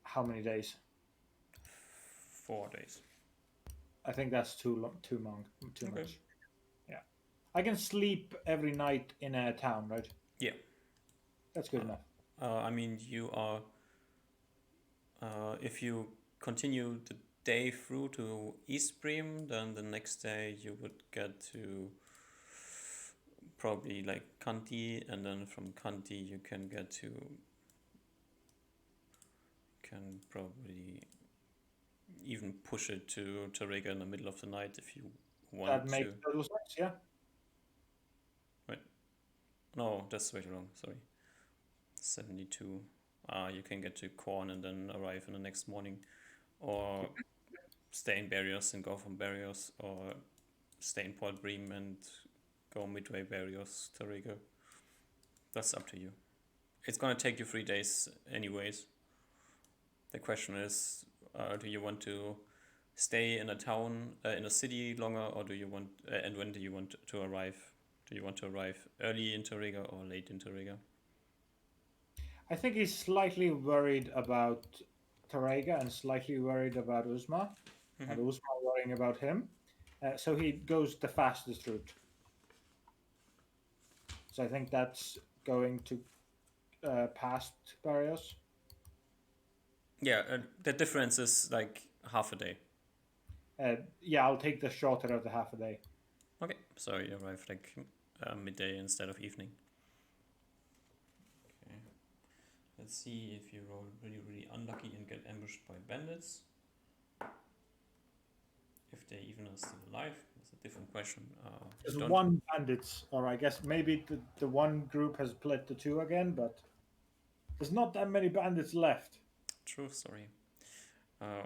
How many days? 4 days. I think that's too long, too Okay. much. Yeah, I can sleep every night in a town, right? Yeah. That's good enough. I mean, you are. If you continue the day through to East Bream, then the next day you would get to probably like Kanti, and then from Kanti you can get to can probably even push it to Tarrega in the middle of the night if you That want makes to. total sense. Yeah. Wait, no, that's way wrong. Sorry, 72. You can get to Corn and then arrive in the next morning, or stay in Barrios and go from Barrios, or stay in Port Bream and go Midway Barrios Tarrega. That's up to you. It's gonna take you 3 days anyways. The question is, do you want to stay in a town, in a city longer, or do you want? And when do you want to arrive? Do you want to arrive early in Torrega or late in Torrega? I think he's slightly worried about Tarega and slightly worried about Uzma, and Mm-hmm. Uzma worrying about him. So he goes the fastest route. So I think that's going to past Barrios. Yeah, the difference is like half a day. Yeah, I'll take the shorter of the half a day. Okay, so you arrive like midday instead of evening. Okay, let's see if you roll really, really unlucky and get ambushed by bandits. If they even are still alive, that's a different question. There's Don't. one bandits, or I guess maybe the one group has split the two again, but there's not that many bandits left. True, sorry.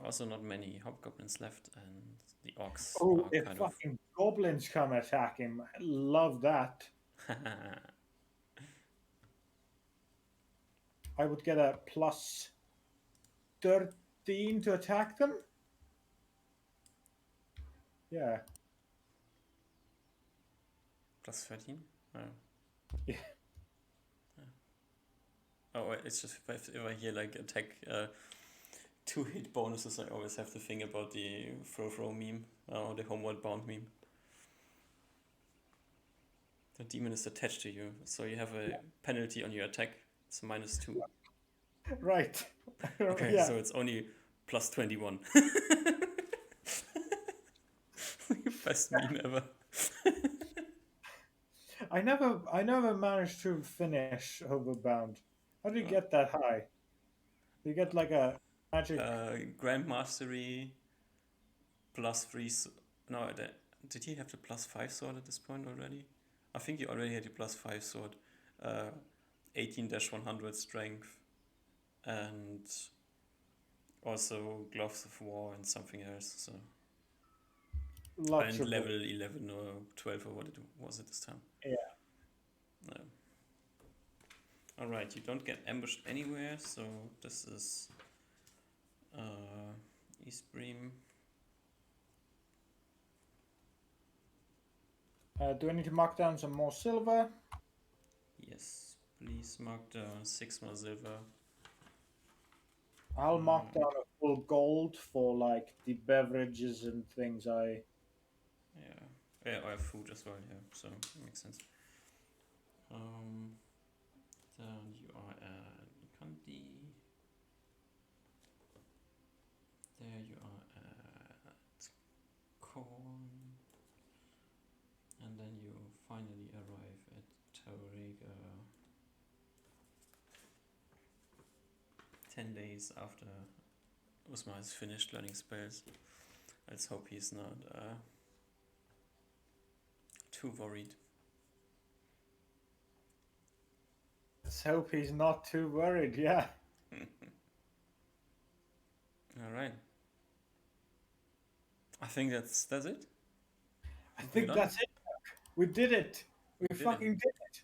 Also, not many hobgoblins left, and the orcs Oh, are if kind of. fucking goblins come attack him, I love that. I would get a plus 13 to attack them. Yeah. Plus 13? Oh. Yeah. Oh, it's just if I hear like attack two hit bonuses, I always have to think about the throw meme, or the homeward bound meme. The demon is attached to you, so you have a penalty on your attack. It's -2. Right. Okay, Yeah. so it's only +21. Best meme ever. I never managed to finish Hoverbound. How do you Uh, get that high? Do you get like a magic? Grand Mastery +3. No, did he have the +5 sword at this point already? I think he already had the +5 sword. 18-100 strength, and also gloves of war and something else. So Lots and of level 11 or 12 or what it was at this time. yeah. No. All right, you don't get ambushed anywhere, so this is East Bream. Do I need to mark down some more silver? Yes, please mark down 6 more silver. I'll mark down a full gold for like the beverages and things I. Yeah, yeah, I have food as well. Yeah, so makes sense. Then you are at Kandi. There you are at Corn. And then you finally arrive at Taurega 10 days after Usma has finished learning spells. Let's hope he's not too worried. Let's hope he's not too worried. Yeah. Alright. I think that's it. I We're think done. that's it. We did it. We Did it. fucking did it.